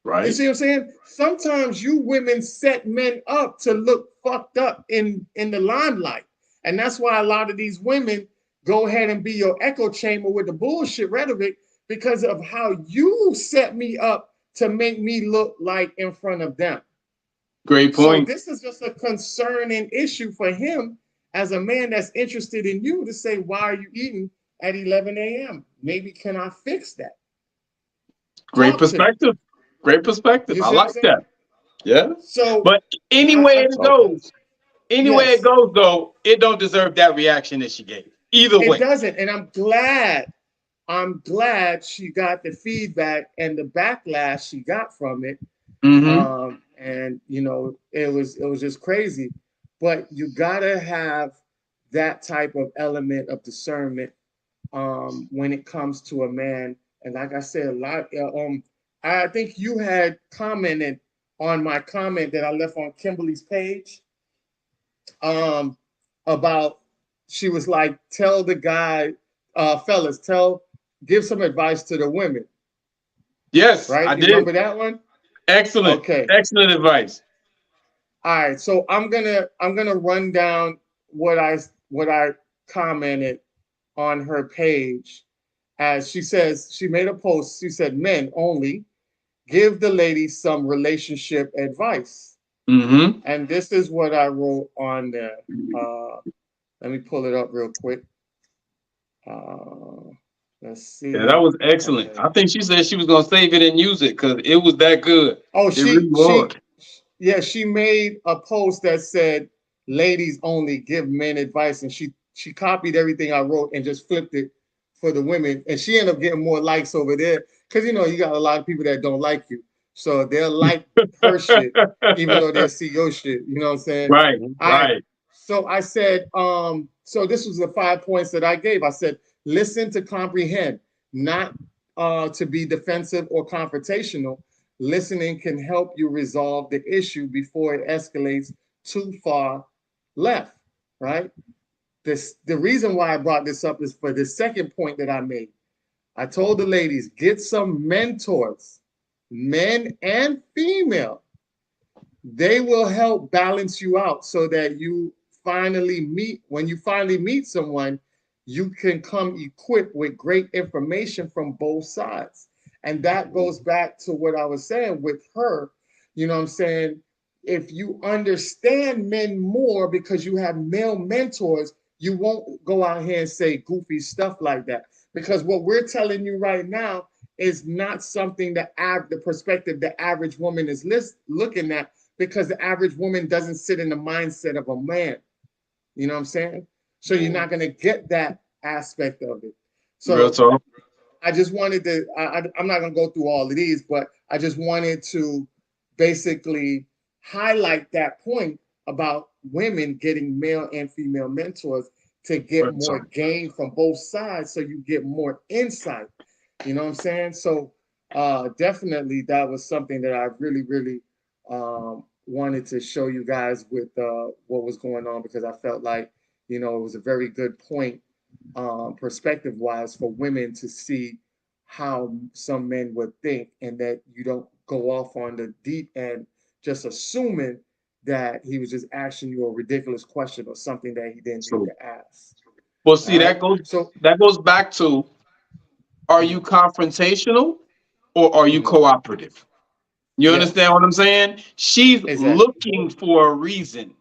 You Right. see what I'm saying? Sometimes you women set men up to look fucked up in the limelight. And that's why a lot of these women go ahead and be your echo chamber with the bullshit rhetoric because of how you set me up to make me look like in front of them. Great So point. this is just a concerning issue for him as a man that's interested in you to say, why are you eating at 11 a.m.? Maybe can I fix that? Great Talk to me. perspective. Great perspective. You I see what I'm like saying? that. Yeah. So But anyway it goes, yes, though, it don't deserve that reaction that she gave. Either it way. doesn't. And I'm glad she got the feedback and the backlash she got from it. Mm-hmm. And it was just crazy. But you gotta have that type of element of discernment when it comes to a man. And like I said, a lot I think you had commented on my comment that I left on Kimberly's page, um, about, she was like, tell the guy, fellas, give some advice to the women, Yes, right? I You did. remember that one? Excellent. Okay. Excellent advice. All right. So I'm gonna run down what I commented on her page. As she says, she made a post. She said, "Men only, give the ladies some relationship advice." Mm-hmm. And this is what I wrote on there. Uh, Let me pull it up real quick. Uh, let's Yeah, that see. was excellent. Okay. I think she said she was gonna save it and use it because it was that good. Oh, It really she was. yeah, she made a post that said, "Ladies only, give men advice," and she copied everything I wrote and just flipped it for the women, and she ended up getting more likes over there because you got a lot of people that don't like you, so they'll like her shit even though they'll see your shit. You know what I'm saying? Right, All right. right. So I said, so this was the 5 points that I gave. I said, listen to comprehend, not to be defensive or confrontational. Listening can help you resolve the issue before it escalates too far left, right? The reason why I brought this up is for the second point that I made. I told the ladies, get some mentors, men and female. They will help balance you out so that when you finally meet someone, you can come equipped with great information from both sides. And that goes back to what I was saying with her. You know what I'm saying? If you understand men more because you have male mentors, you won't go out here and say goofy stuff like that. Because what we're telling you right now is not something the perspective the average woman is looking at, because the average woman doesn't sit in the mindset of a man. You know what I'm saying? So you're not going to get that aspect of it. Real So talk. I just wanted to, I'm not going to go through all of these, but I just wanted to basically highlight that point about women getting male and female mentors to get Real more talk. gain from both sides so you get more insight. You know what I'm saying? So definitely that was something that I really, really wanted to show you guys with what was going on, because I felt like, it was a very good point, perspective wise, for women to see how some men would think, and that you don't go off on the deep end just assuming that he was just asking you a ridiculous question or something that he didn't need So, to ask. well, All see, right. So, that goes back to, are you mhm, confrontational or are you mhm, cooperative? You understand yes, what I'm saying? She's exactly. looking for a reason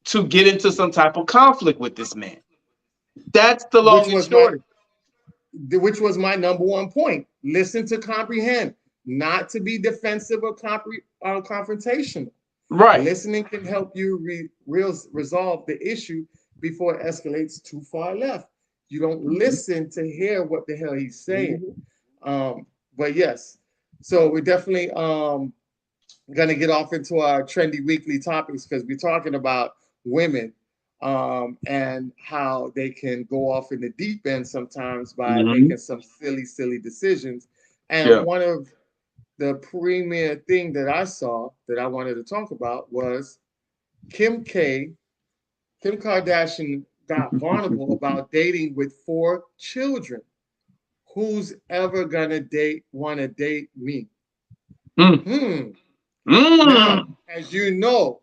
to get into some type of conflict with this man. That's the Which long and was my short. which was my number one point. Listen to comprehend, not to be defensive or confrontational. Right. Listening can help you resolve the issue before it escalates too far left. You don't listen to hear what the hell he's saying. But yes, so we're definitely going to get off into our trendy weekly topics, because we're talking about women, and how they can go off in the deep end sometimes by Hmm. making some silly, silly decisions. And Yeah. one of the premier thing that I saw that I wanted to talk about was Kim K. Kim Kardashian got vulnerable about dating with 4 children. Who's ever gonna want to date me? Mm. Hmm. Now, Mm. as you know,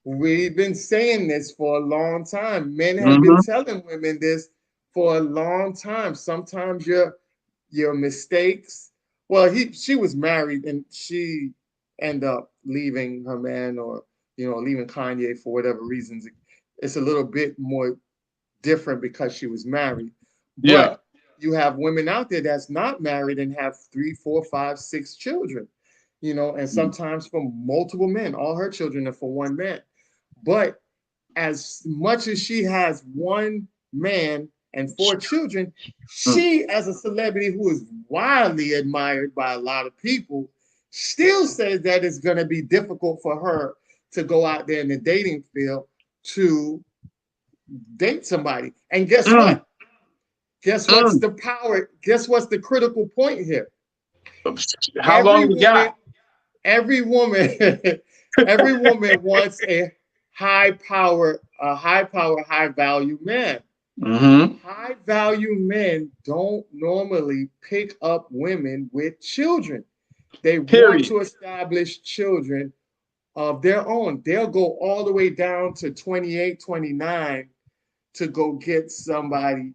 we've been saying this for a long time. Men have been Hmm. telling women this for a long time. Sometimes your mistakes. Well, she was married and she ended up leaving her man, or leaving Kanye for whatever reasons. It's a little bit more different because she was married. Yeah. But you have women out there that's not married and have 3, 4, 5, 6 children, and sometimes from multiple men. All her children are for one man. But as much as she has one man and 4 children, Mm. she, as a celebrity who is widely admired by a lot of people, still says that it's going to be difficult for her to go out there in the dating field to date somebody. And guess Mm. what? Guess what's Mm. the power? Guess what's the critical point here? How long Every we got? woman, every woman, every woman wants high power, high value man. Mm-hmm. High value men don't normally pick up women with children. They want Period. to establish children of their own. They'll go all the way down to 28, 29 to go get somebody,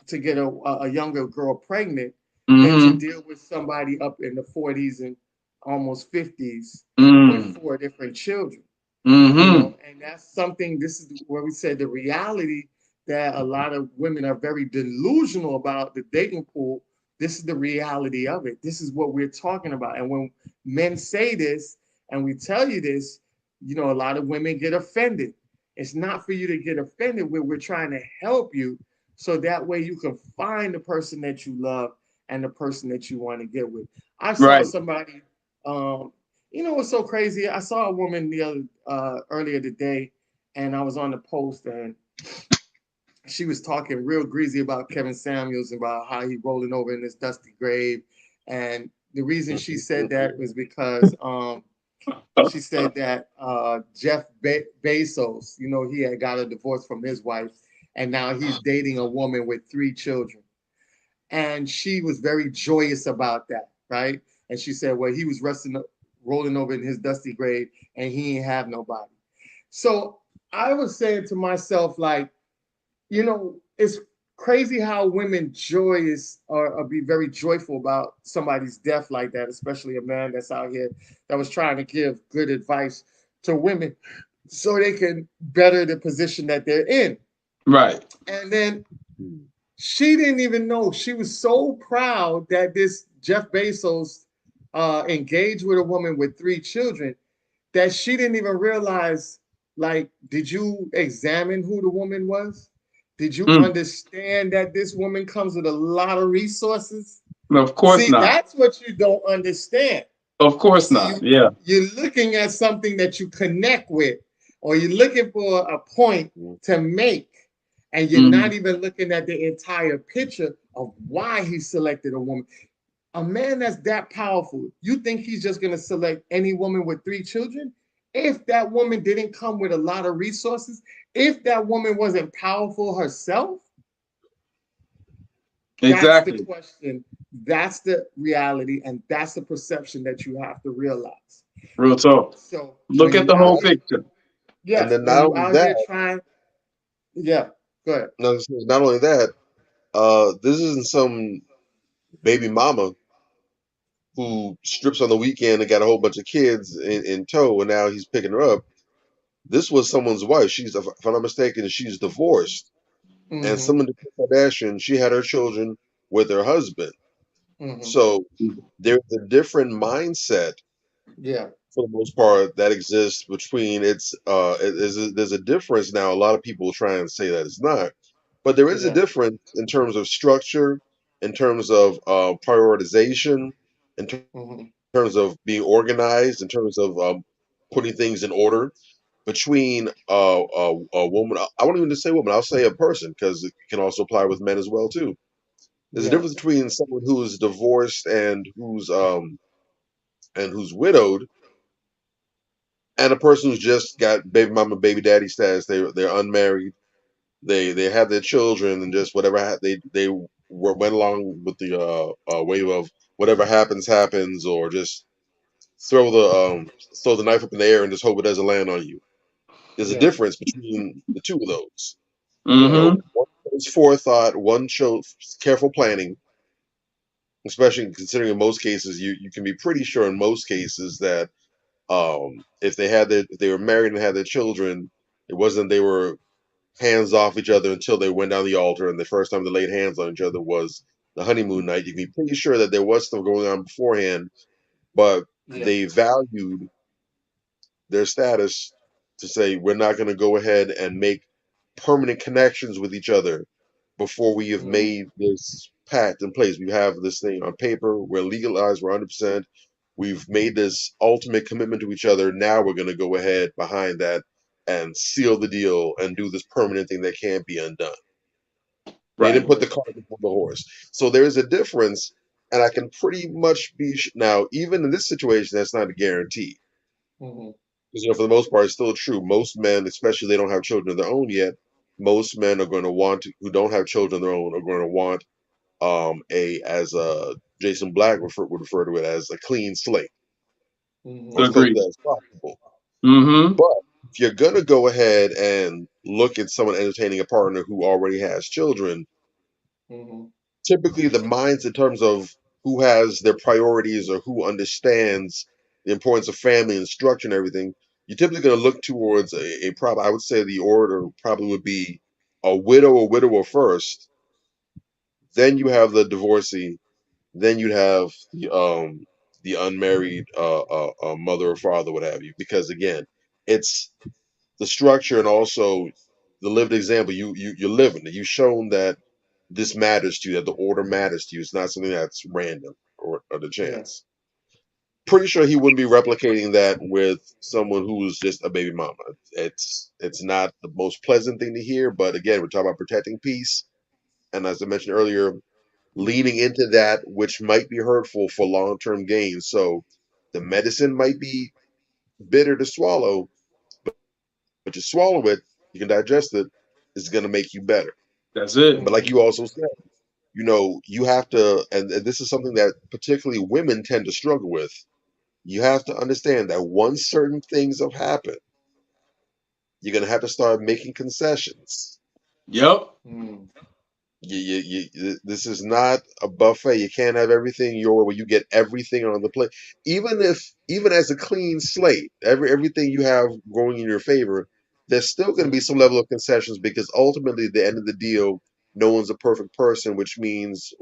to get a younger girl pregnant, than to Mm-hmm. deal with somebody up in the 40s and almost 50s with Mm. 4 different children. Mm-hmm. And that's something, this is where we said the reality that a lot of women are very delusional about the dating pool. This is the reality of it. This is what we're talking about. And when men say this and we tell you this, a lot of women get offended. It's not for you to get offended. We're trying to help you so that way you can find the person that you love and the person that you want to get with. I saw Right. somebody, what's so crazy? I saw a woman earlier today, and I was on the post, and she was talking real greasy about Kevin Samuels and about how he rolling over in this dusty grave. And the reason she said that was because she said that Jeff Bezos, he had got a divorce from his wife, and now he's dating a woman with 3 children. And she was very joyous about that, right? And she said, well, he was rolling over in his dusty grave, and he ain't have nobody. So I was saying to myself, like, it's crazy how women joyous or be very joyful about somebody's death like that, especially a man that's out here that was trying to give good advice to women so they can better the position that they're in. Right. And then she didn't even know. She was so proud that this Jeff Bezos engaged with a woman with 3 children that she didn't even realize, like, did you examine who the woman was? Did you Mm. understand that this woman comes with a lot of resources? No, of course See, not. that's what you don't understand. Of course See, not. Yeah. you're looking at something that you connect with, or you're looking for a point to make, and you're Mm. not even looking at the entire picture of why he selected a woman. A man that's that powerful, you think he's just going to select any woman with 3 children? If that woman didn't come with a lot of resources, if that woman wasn't powerful herself, that's the Exactly. question. That's the reality, and that's the perception that you have to realize. Real talk. So Look when at you the out whole here, picture. And yes, then when not you only out here that, trying, yeah, go ahead. no, not only that, this isn't some baby mama who strips on the weekend and got a whole bunch of kids in tow, and now he's picking her up. This was someone's wife. If I'm not mistaken, she's divorced. And Mm-hmm, someone, Kardashian, she had her children with her husband. mm-hmm, So there's a different mindset yeah, for the most part that exists between there's a difference now. A lot of people try and say that it's not, but there is a yeah, difference in terms of structure, in terms of prioritization, in mm-hmm, terms of being organized, in terms of putting things in order between a woman. I won't even just say woman. I'll say a person because it can also apply with men as well too. There's a yeah, difference between someone who is divorced and who's widowed, and a person who's just got baby mama, baby daddy status. They're unmarried. They have their children and just whatever went along with the wave of whatever happens, or just throw the knife up in the air and just hope it doesn't land on you. There's a yeah, difference between the two of those. Mm-hmm. One shows forethought, one shows careful planning. Especially considering in most cases, you can be pretty sure in most cases that if they were married and had their children, it wasn't they were hands off each other until they went down the altar, and the first time they laid hands on each other was the honeymoon night. You can be pretty sure that there was stuff going on beforehand, but yeah, they valued their status to say we're not going to go ahead and make permanent connections with each other before we have mm-hmm, made this pact in place. We have this thing on paper. We're legalized. We're 100%. We've made this ultimate commitment to each other. Now we're going to go ahead behind that and seal the deal and do this permanent thing that can't be undone. They Right. didn't put the cart before the horse. So there is a difference, and I can pretty much be now. Even in this situation, that's not a guarantee. Mhm. Because for the most part, it's still true. Most men, especially if they don't have children of their own yet, most men are going to want who don't have children of their own are going to want as Jason Black would refer to it as a clean slate Mhm. or as close to Agreed. that as possible. Mm-hmm. But if you're going to go ahead and look at someone entertaining a partner who already has children, Mhm. typically the minds in terms of who has their priorities or who understands the importance of family and structure and everything, you're typically going to look towards a I would say the order probably would be a widow or widower first, then you have the divorcee, then you'd have the unmarried mother or father, what have you. Because again, it's the structure and also the lived example. You're living it. You've shown that this matters to you, that the order matters to you. It's not something that's random or the Yeah. chance. Pretty sure he wouldn't be replicating that with someone who's just a baby mama. It's not the most pleasant thing to hear, but again, we're talking about protecting peace, and as I mentioned earlier, leaning into that which might be hurtful for long-term gain. So the medicine might be bitter to swallow, but you swallow it, you can digest it. It's going to make you better. That's it. But like Mhm. you also said, you have to, and this is something that particularly women tend to struggle with. You have to understand that once certain things have happened, you're going to have to start making concessions. Yep. Mhm. This is not a buffet. You can't have everything your way where you get everything on the plate. Even as a clean slate, everything you have going in your favor, there's still going to be some level of concessions because ultimately, at the end of the deal, no one's a perfect person. Which means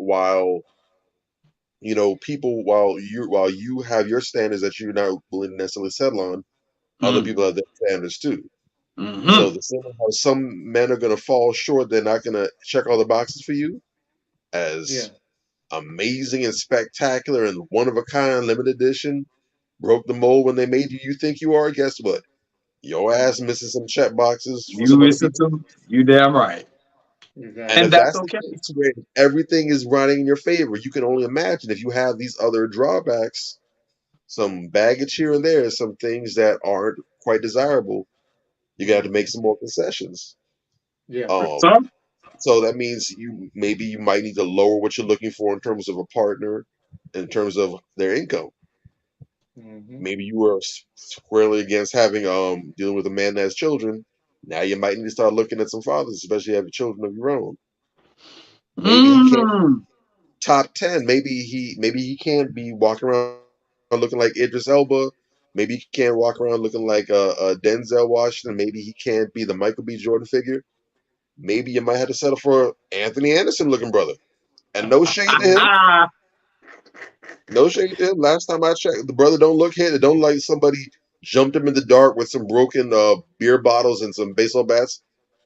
people while you have your standards that you're not willing to necessarily settle on, other Mm. people have their standards too. So Mm-hmm. the same way how some men are going to fall short, they're not going to check all the boxes for you Yeah. as amazing and spectacular and one of a kind limited edition broke the mold when they made you think you are. Guess what? Your ass missing some check boxes for You some other listen people. to you damn right. And And Exactly. if that's that's the okay. case where everything is running in your favor, you can only imagine if you have these other drawbacks, some baggage here and there, some things that aren't quite desirable, you got to Mhm. make some more concessions. Yeah. Um, Some so that means you might need to lower what you're looking for in terms of a partner, in terms of their income. Mhm. Maybe you were squarely against having dealing with a man that has children. Now you might need to start looking at some fathers, especially if you have children of your own. Maybe he can't mm, top 10. Maybe he can't be walking around looking like Idris Elba. Maybe he can't walk around looking like Denzel Washington. Maybe he can't be the Michael B. Jordan figure. Maybe you might have to settle for Anthony Anderson looking brother. And no shade to him. ah, No shade to him. Last time I checked, the brother don't look hit. It don't like somebody jumped him in the dark with some broken beer bottles and some baseball bats.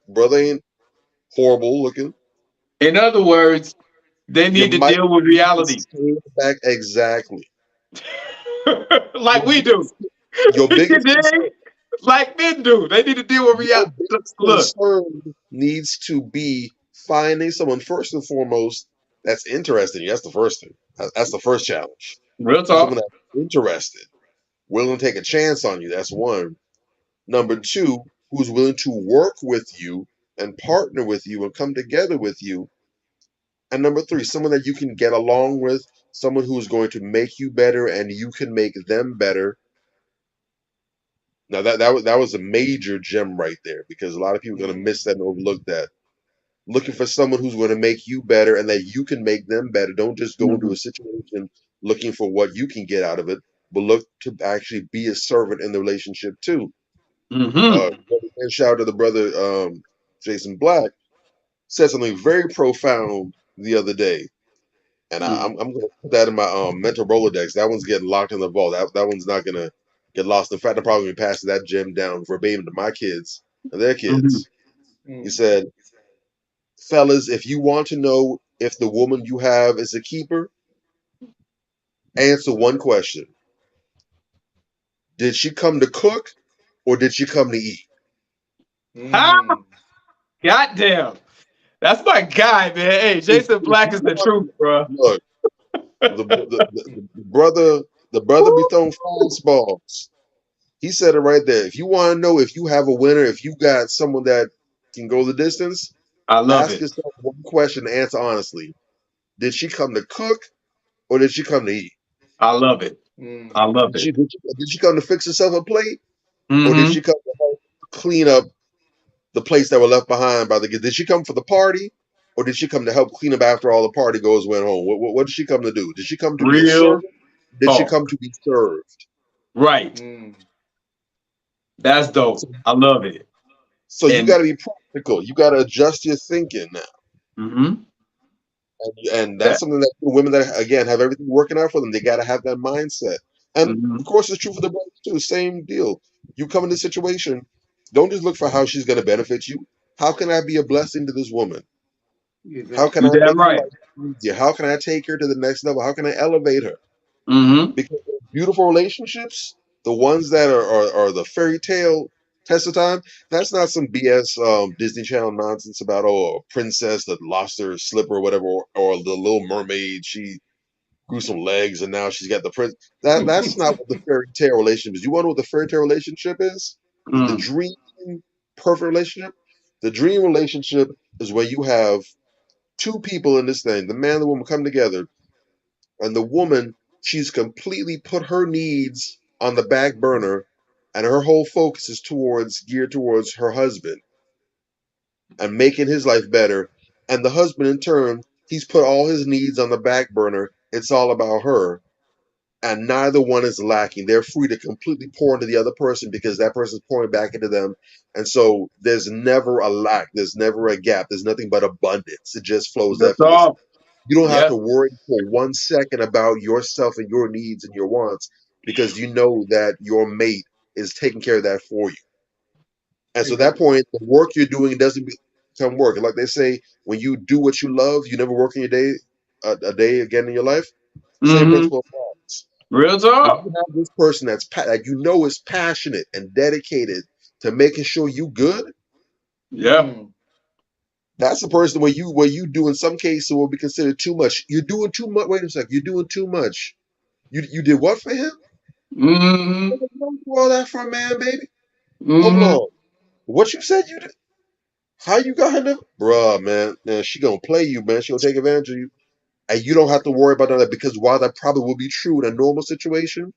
Brother ain't horrible looking. in other words, they You need to might deal with need to reality. scale back exactly. Like Your we do. biggest, your You biggest concern, dig? Like men do. They need to deal with your reality. biggest Look, concern needs to be finding someone first and foremost that's interested in you. That's the first thing. That's the first challenge. real Someone talk. that's interested, willing to take a chance on you. That's one. Number Mhm. two, who's willing to work with you and partner with you and come together with you. And number three, someone that you can get along with, someone who's going to make you better and you can make them better. Now that was a major gem right there because a lot of people are going to Mhm. miss that and overlook that. Looking for someone who's going to make you better and that you can make them better. Don't just go into Mm-hmm. a situation looking for what you can get out of it, but look to actually be a servant in the relationship too. Mm-hmm. And shout out to the brother Jason Black said something very profound the other day, and I'm going to put that in my mental Rolodex. That one's getting locked in the vault. That one's not going to get lost. In fact, I'm probably going to pass that gem down verbatim to my kids and their Mm-hmm. kids. He Mhm. said, "Fellas, if you want to know if the woman you have is a keeper, answer one question: Did she come to cook, or did she come to eat?" Ah, Mhm. goddamn. That's my guy, man. Hey, If, Jason if Black you is the want truth, to bro. look, the brother be throwing fastballs. He said it right there. If you want to know if you have a winner, if you got someone that can go the distance, I love ask it. yourself one question and answer honestly. Did she come to cook or did she come to eat? I love it. Mm. I love it. Did she come to fix herself a plate or did Mm-hmm. she come to help clean up the plates that were left behind by the kids? Did she come for the party or did she come to help clean up after all the party goers went home? What did she come to do? Did she come to be a Real servant? Did she talk. come to be served? Right. Mm. That's So, dope. I love it. so you And got to be practical. You got to adjust your thinking now. mm-hmm. And that's That. something that women that again have everything working out for them, they got to have that mindset. And Mm-hmm. of course, it's true for the brothers too. Same deal. You come in this situation, don't just look for how she's going to benefit you. How can I be a blessing to this woman? How can Exactly. You I damn make her right. life easier? How can I take her to the next level? How can I elevate her? Mm-hmm. Because beautiful relationships, the ones that are the fairy tale test of time, that's not some BS Disney Channel nonsense about a princess that lost her slipper or whatever, or the Little Mermaid, she grew some legs and now she's got the prince. That's not what the fairy tale relationship is. You want to know what the fairy tale relationship is? The Mm. dream perfect relationship. The dream relationship is where you have two people in this thing, the man and the woman come together, and the woman, she's completely put her needs on the back burner, and her whole focus is geared towards her husband and making his life better. And the husband, in turn, he's put all his needs on the back burner. It's all about her. And neither one is lacking. They're free to completely pour into the other person because that person's pouring back into them. And so there's never a lack. There's never a gap. There's nothing but abundance. It just flows That's effortlessly. all. You don't have Yep. to worry for 1 second about yourself and your needs and your wants because you know that your mate is taking care of that for you. And so at that Exactly. point, the work you're doing doesn't become work. Like they say, when you do what you love, you never work in your day a day again in your life. Same Mm-hmm. principle applies. Real When talk. you have this person that you know is passionate and dedicated to making sure you good, Yeah. Mm. that's the person where you do in some cases will be considered too much. You're doing too much. Wait a second, you're doing too much. You did what for him? Mm-hmm. You don't do all that for a man, baby. Hold Mm-hmm. on. What you said you did? How you got her number? Bruh, man, she gonna play you, man. She gonna take advantage of you. And you don't have to worry about that because while that probably will be true in a normal situation,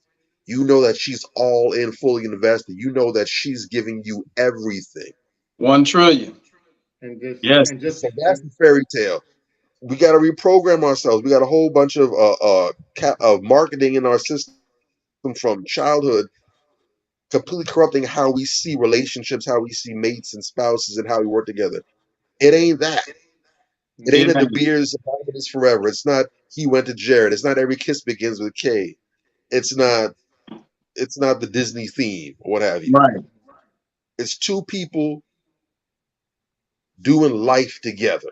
you know that she's all in, fully invested. You know that she's giving you everything. 1 trillion. And just Yes. and just So that's and the fairy tale. We got to reprogram ourselves. We got a whole bunch of marketing in our system from childhood, completely corrupting how we see relationships, how we see mates and spouses, and how we work together. It ain't that. It ain't It that the ain't. beers is forever. It's not he went to Jared. It's not every kiss begins with K. It's not. It's not the Disney theme or what have you. Right. It's two people doing life together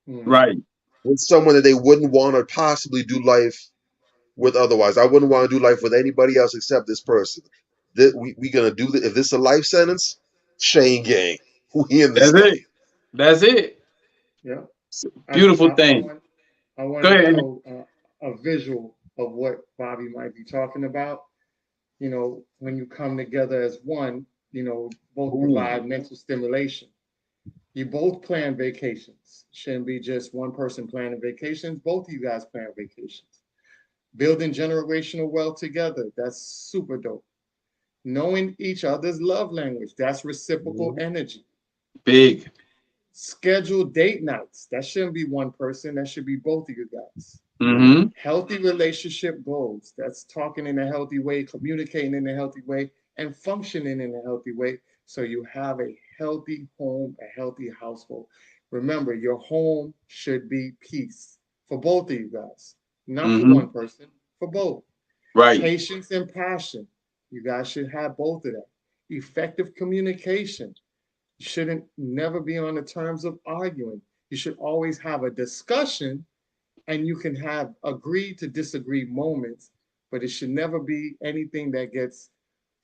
mm. Right. with someone that they wouldn't want to possibly do life with otherwise. I wouldn't want to do life with anybody else except this person. We gonna do that. If this is a life sentence, Shane Gang, we in this That's thing. it. That's it. Yeah. I, Beautiful I thing. want I want Go to ahead. throw a visual of what Bobby might be talking about. When you come together as one, both Ooh, provide mental stimulation. You both plan vacations. Shouldn't be just one person planning vacations. Both of you guys plan vacations. Building generational wealth together. That's super dope. Knowing each other's love language. That's reciprocal mhm. energy. Big. Schedule date nights. That shouldn't be one person. That should be both of you guys. Mm-hmm. Healthy relationship goals. That's talking in a healthy way, communicating in a healthy way, and functioning in a healthy way. So you have a healthy home, a healthy household. Remember, your home should be peace for both of you guys, not for Mm-hmm. one person, for both. Right. Patience and passion. You guys should have both of that. Effective communication. You shouldn't never be on the terms of arguing. You should always have a discussion, and you can have agree to disagree moments, but it should never be anything that gets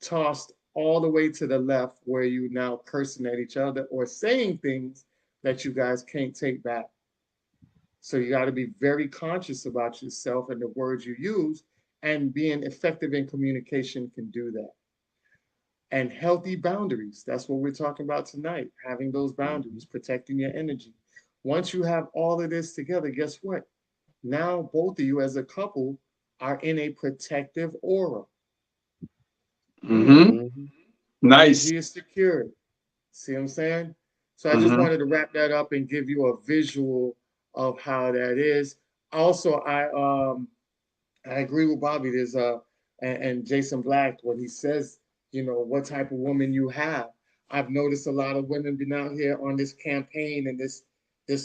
tossed all the way to the left where you now cursing at each other or saying things that you guys can't take back. So you got to be very conscious about yourself and the words you use, and being effective in communication can do that. And healthy boundaries. That's what we're talking about tonight. Having those boundaries, protecting your energy. Once you have all of this together, guess what? Now both of you as a couple are in a protective aura. Mm-hmm. Nice. Energy is secured. See what I'm saying? So I just wanted to wrap that up and give you a visual of how that is. Also, I agree with Bobby. There's and Jason Black when he says, you know, what type of woman you have. I've noticed a lot of women been out here on this campaign and this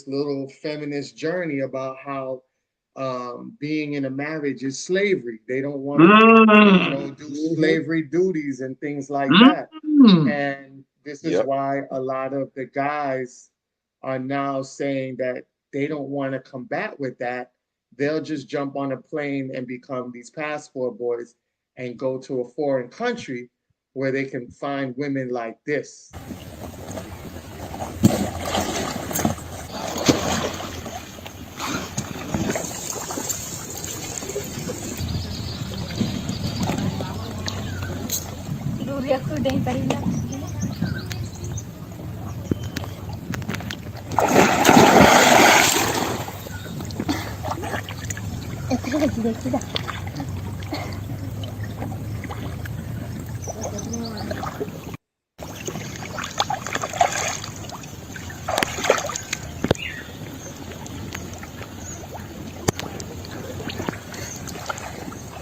little feminist journey about how being in a marriage is slavery. They don't want to, you know, do slavery duties and things like that. And this is why a lot of the guys are now saying that they don't want to combat with that. They'll just jump on a plane and become these passport boys and go to a foreign country where they can find women like this.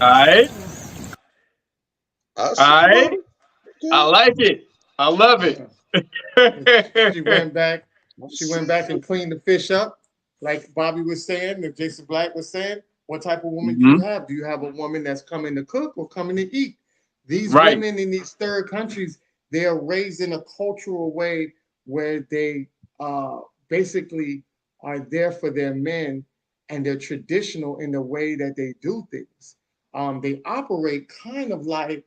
Alright. I like it. I love it. She went back and cleaned the fish up, like Bobby was saying, and Jason Black was saying. What type of woman do you have? Do you have a woman that's coming to cook or coming to eat? These women in these third countries, they are raised in a cultural way where they basically are there for their men, and they're traditional in the way that they do things. They operate kind of like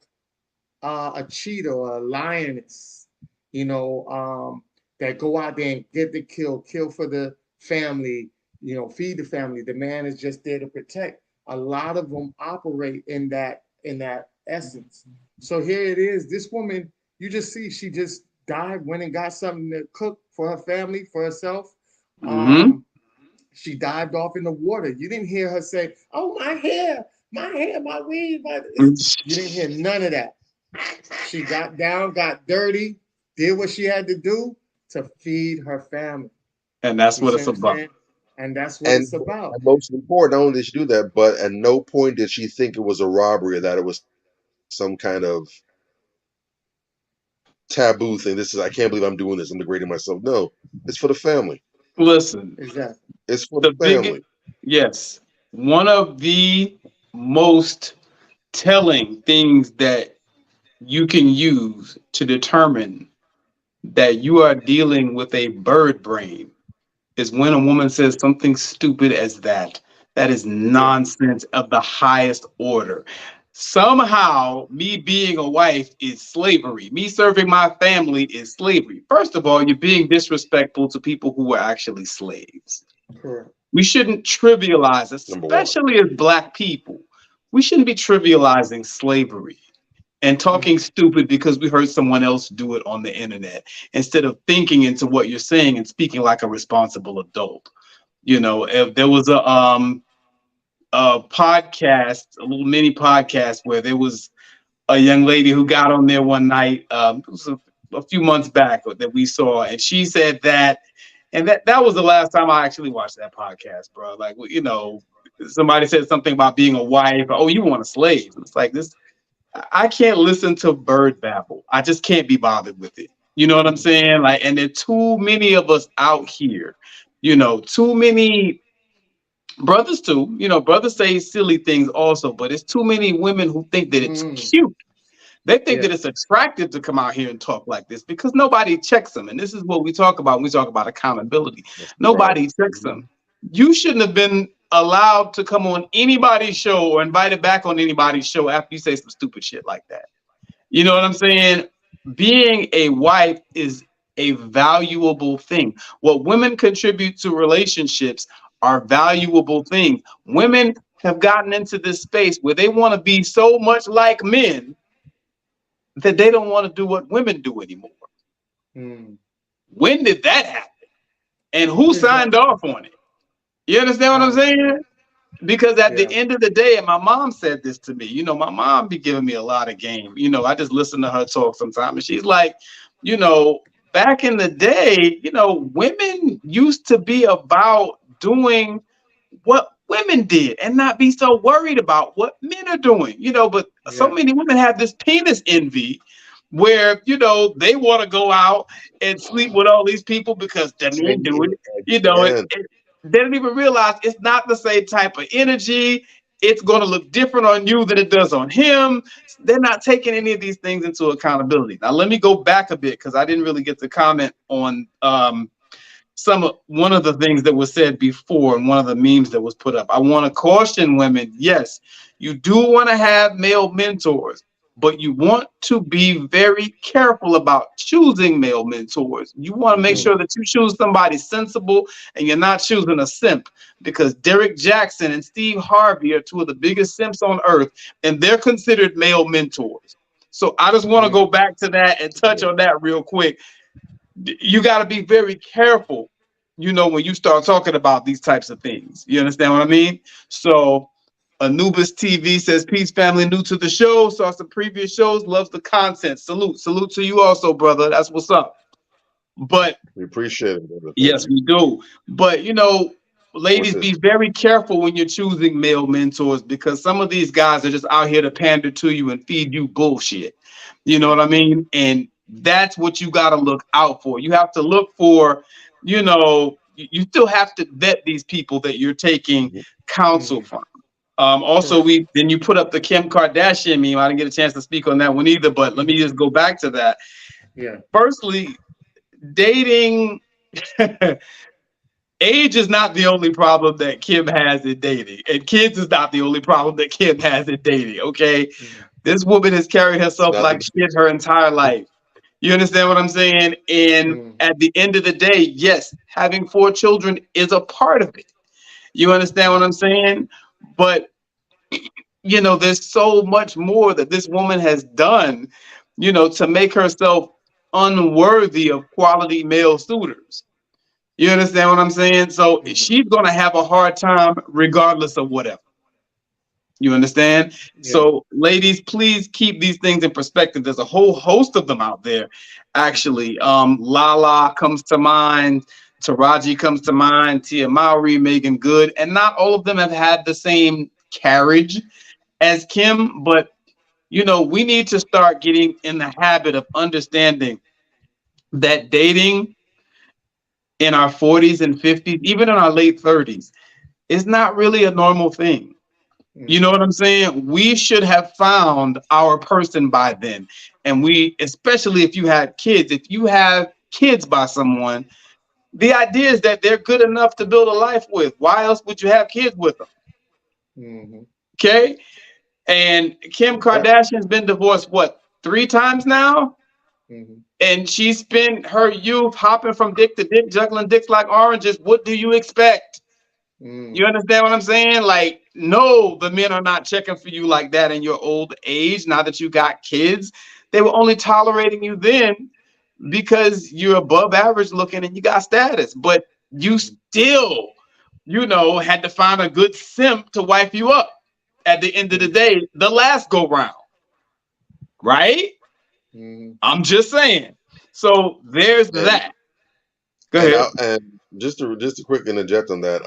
a cheetah or a lioness, you know, that go out there and get the kill for the family, you know, feed the family. The man is just there to protect. A lot of them operate in that essence. So here it is. This woman, you just see, she just died, went and got something to cook for her family, for herself. She dived off in the water. You didn't hear her say, "Oh, my hair, my weave." You didn't hear none of that. She got down, got dirty, did what she had to do to feed her family. And that's what it's about. And that's what it's about. And most important, not only did she do that, but at no point did she think it was a robbery or that it was some kind of taboo thing. I can't believe I'm doing this. I'm degrading myself. No, it's for the family. Listen, exactly. It's for the family. Yes. One of the most telling things that you can use to determine that you are dealing with a bird brain is when a woman says something stupid as that. That is nonsense of the highest order. Somehow, me being a wife is slavery. Me serving my family is slavery. First of all, you're being disrespectful to people who were actually slaves. Correct. We shouldn't trivialize, especially as Black people. We shouldn't be trivializing slavery and talking stupid because we heard someone else do it on the internet, instead of thinking into what you're saying and speaking like a responsible adult. You know, if there was a podcast, a little mini podcast, where there was a young lady who got on there one night, it was a few months back that we saw, and she said that, and that was the last time I actually watched that podcast, bro. Like, you know, somebody said something about being a wife. Oh, you want a slave? It's like this. I can't listen to bird babble. I just can't be bothered with it. You know what I'm saying? Like, and there are too many of us out here, you know, too many brothers too. You know, brothers say silly things also, but it's too many women who think that it's cute. They think that it's attractive to come out here and talk like this because nobody checks them. And this is what we talk about when we talk about accountability. Nobody checks them. You shouldn't have been allowed to come on anybody's show or invited back on anybody's show after you say some stupid shit like that. You know what I'm saying? Being a wife is a valuable thing. What women contribute to relationships are valuable things. Women have gotten into this space where they want to be so much like men that they don't want to do what women do anymore. Mm. When did that happen? And who signed off on it? You understand what I'm saying? Because at the end of the day, and my mom said this to me, you know, my mom be giving me a lot of game. You know, I just listen to her talk sometimes, and she's like, you know, back in the day, you know, women used to be about doing what women did and not be so worried about what men are doing, you know, but so many women have this penis envy where, you know, they want to go out and sleep with all these people because the men do it, you know, they don't even realize it's not the same type of energy. It's going to look different on you than it does on him. They're not taking any of these things into accountability. Now, let me go back a bit because I didn't really get to comment on one of the things that was said before and one of the memes that was put up. I want to caution women. Yes, you do want to have male mentors, but you want to be very careful about choosing male mentors. You want to make sure that you choose somebody sensible and you're not choosing a simp, because Derek Jackson and Steve Harvey are two of the biggest simps on earth, and they're considered male mentors. So I just want to go back to that and touch on that real quick. You got to be very careful, you know, when you start talking about these types of things. You understand what I mean? So Anubis TV says, peace, family, new to the show. Saw some previous shows, loves the content. Salute to you also, brother. That's what's up. But we appreciate it, brother. Yes, we do. But, you know, ladies, be very careful when you're choosing male mentors, because some of these guys are just out here to pander to you and feed you bullshit. You know what I mean? And that's what you got to look out for. You have to look for, you know, you still have to vet these people that you're taking counsel from. Also, then you put up the Kim Kardashian meme. I didn't get a chance to speak on that one either, but let me just go back to that. Yeah. Firstly, dating, age is not the only problem that Kim has in dating, and kids is not the only problem that Kim has in dating. Okay, this woman has carried herself like shit her entire life. You understand what I'm saying? And at the end of the day, yes, having 4 children is a part of it. You understand what I'm saying? But, you know, there's so much more that this woman has done, you know, to make herself unworthy of quality male suitors. You understand what I'm saying? So she's going to have a hard time regardless of whatever. You understand? Yeah. So ladies, please keep these things in perspective. There's a whole host of them out there. Actually, Lala comes to mind. Taraji comes to mind, Tia Mowry, Megan Good, and not all of them have had the same carriage as Kim, but, you know, we need to start getting in the habit of understanding that dating in our 40s and 50s, even in our late 30s, is not really a normal thing. You know what I'm saying? We should have found our person by then. And we, especially if you had kids, if you have kids by someone, the idea is that they're good enough to build a life with. Why else would you have kids with them? Okay. And Kim Kardashian's been divorced, what, 3 times now? And she spent her youth hopping from dick to dick, juggling dicks like oranges. What do you expect? You understand what I'm saying? Like, no, the men are not checking for you like that in your old age. Now that you got kids, they were only tolerating you then because you're above average looking and you got status. But you still, you know, had to find a good simp to wipe you up at the end of the day, the last go round. Right? I'm just saying. So there's that. Go ahead. And just to quick interject on that,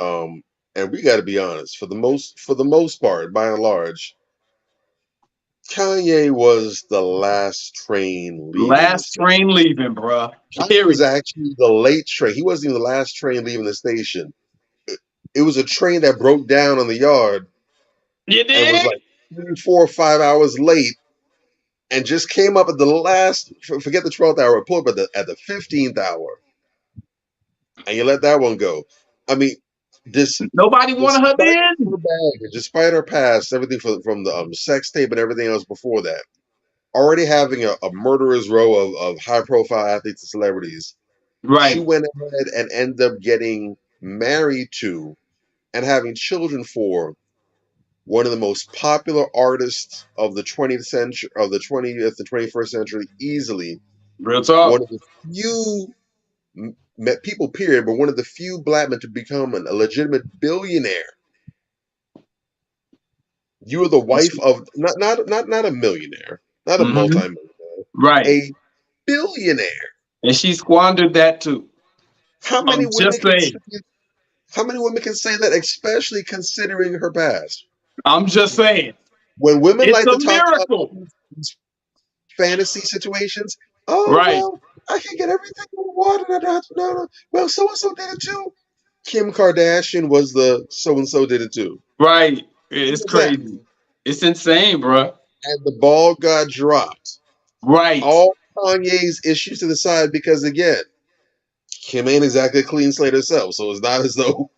and we got to be honest, for the most part, by and large, Kanye was the last train leaving. Last train leaving, bro. He was actually the late train. He wasn't even the last train leaving the station. It was a train that broke down on the yard. You did? And was like 3, 4, or 5 hours late, and just came up at the last. Forget the 12th hour. Pulled up at the 15th hour, and you let that one go. I mean, nobody wanted her then. Despite her past, everything from the sex tape and everything else before that, already having a murderer's row of high-profile athletes and celebrities, right? She went ahead and ended up getting married to and having children for one of the most popular artists of the 20th century, of the 20th and 21st century, easily Real one talk. of the few people, period, but one of the few black men to become a legitimate billionaire. You are the wife of not a millionaire, not a Hmm. multimillionaire, Right. a billionaire. And she squandered that too. How many I'm women just can saying. say, how many women can say that, especially considering her past? I'm just saying. When women It's like a to talk about miracle. these fantasy situations, oh Right. well, I can get everything in water. No. Well, so and so did it too. Kim Kardashian was the so and so did it too. Right. Who It's did that? crazy. It's insane, bruh. And the ball got dropped. Right. All Kanye's issues to the side because again, Kim ain't exactly a clean slate herself, so it's not as though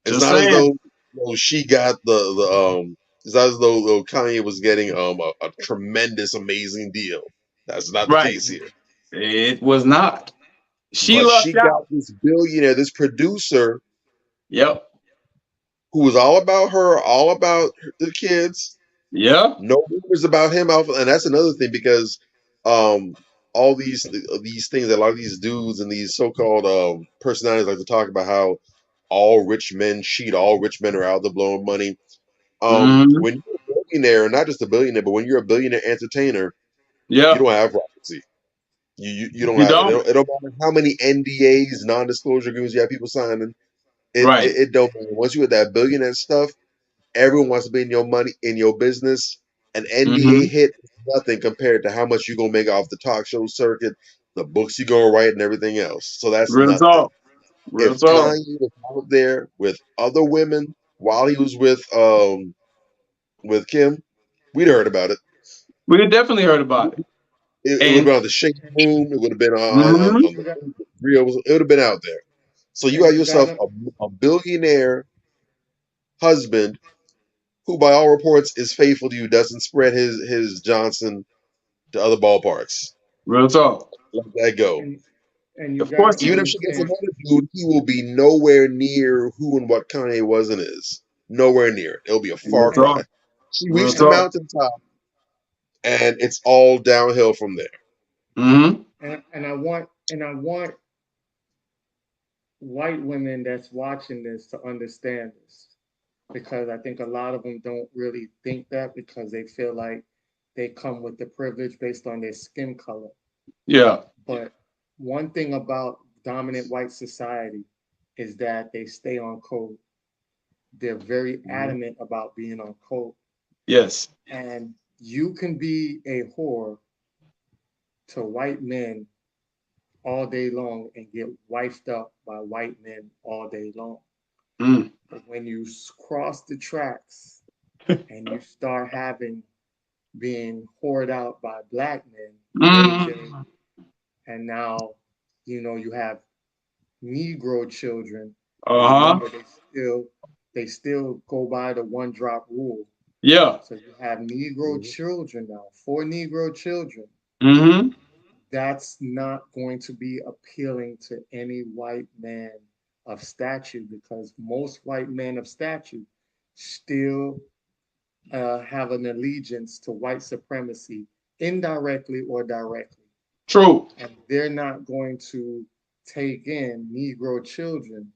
Just saying. she got the. It's not as though Kanye was getting a tremendous, amazing deal. That's not the Right. case here. It was not. She But she lucked got out. this billionaire, this producer Yep. who was all about her, all about the kids. Yeah. No rumors about him out, and that's another thing because um all these things that a lot of these dudes and these so-called personalities like to talk about how all rich men cheat, all rich men are out there blowing money. Hmm. When you're a billionaire, not just a billionaire, but when you're a billionaire entertainer, you Yeah. don't have privacy. You don't You have it. don't. It don't matter how many NDAs, non-disclosure agreements you have people signing. Right. It don't matter. Once you get that billionaire stuff, everyone wants to be in your money, in your business. An NDA Hmm. hit is nothing compared to how much you're gonna make off the talk show circuit, the books you're gonna write, and everything else. So that's Real nothing. talk. Real If talk. Kanye was out there with other women while he was with Kim, we'd heard about it. We definitely heard about it. It would have And been on the Shade Room. It would have been mhm. on You got, the Reels. It would have been out there. So you and got you yourself gotta, a billionaire husband who, by all reports, is faithful to you, doesn't spread his Johnson to other ballparks. Real talk. Let that go. and and you Of course gotta he Even if did. she gets understand. another dude, he will be nowhere near who and what Kanye was and is. Nowhere near. It'll be a Real far And cry. talk. She Real reached the talk. mountaintop, and it's all downhill from there. Hmm. and I want white women that's watching this to understand this, because I think a lot of them don't really think that because they feel like they come with the privilege based on their skin color. Yeah. But one thing about dominant white society is that they stay on code. They're very Mhm. adamant about being on code. Yes. And you can be a whore to white men all day long and get wifed up by white men all day long. Mm. But when you cross the tracks and you start having being whored out by black men, AJ, Mm. and now you have Negro children, and Uh-huh. remember they still go by the one drop rule. Yeah. So you have Negro Mhm. children now, 4 Negro children. Hmm. That's not going to be appealing to any white man of statue, because most white men of statue still have an allegiance to white supremacy, indirectly or directly. True. And they're not going to take in Negro children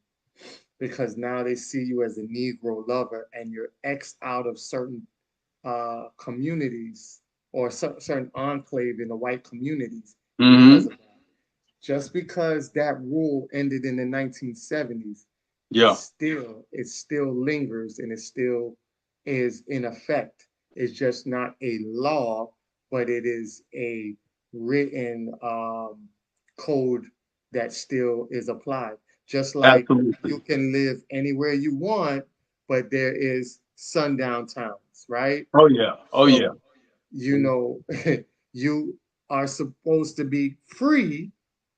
because now they see you as a Negro lover and you're X out of certain communities or certain enclave in the white communities because Hmm. of that. Just because that rule ended in the 1970s, Yeah. it still lingers and it still is in effect. It's just not a law, but it is a written code that still is applied. Just like Absolutely. you can live anywhere you want, but there is sundown towns, right? Oh yeah. Oh yeah. So, you know, you are supposed to be free,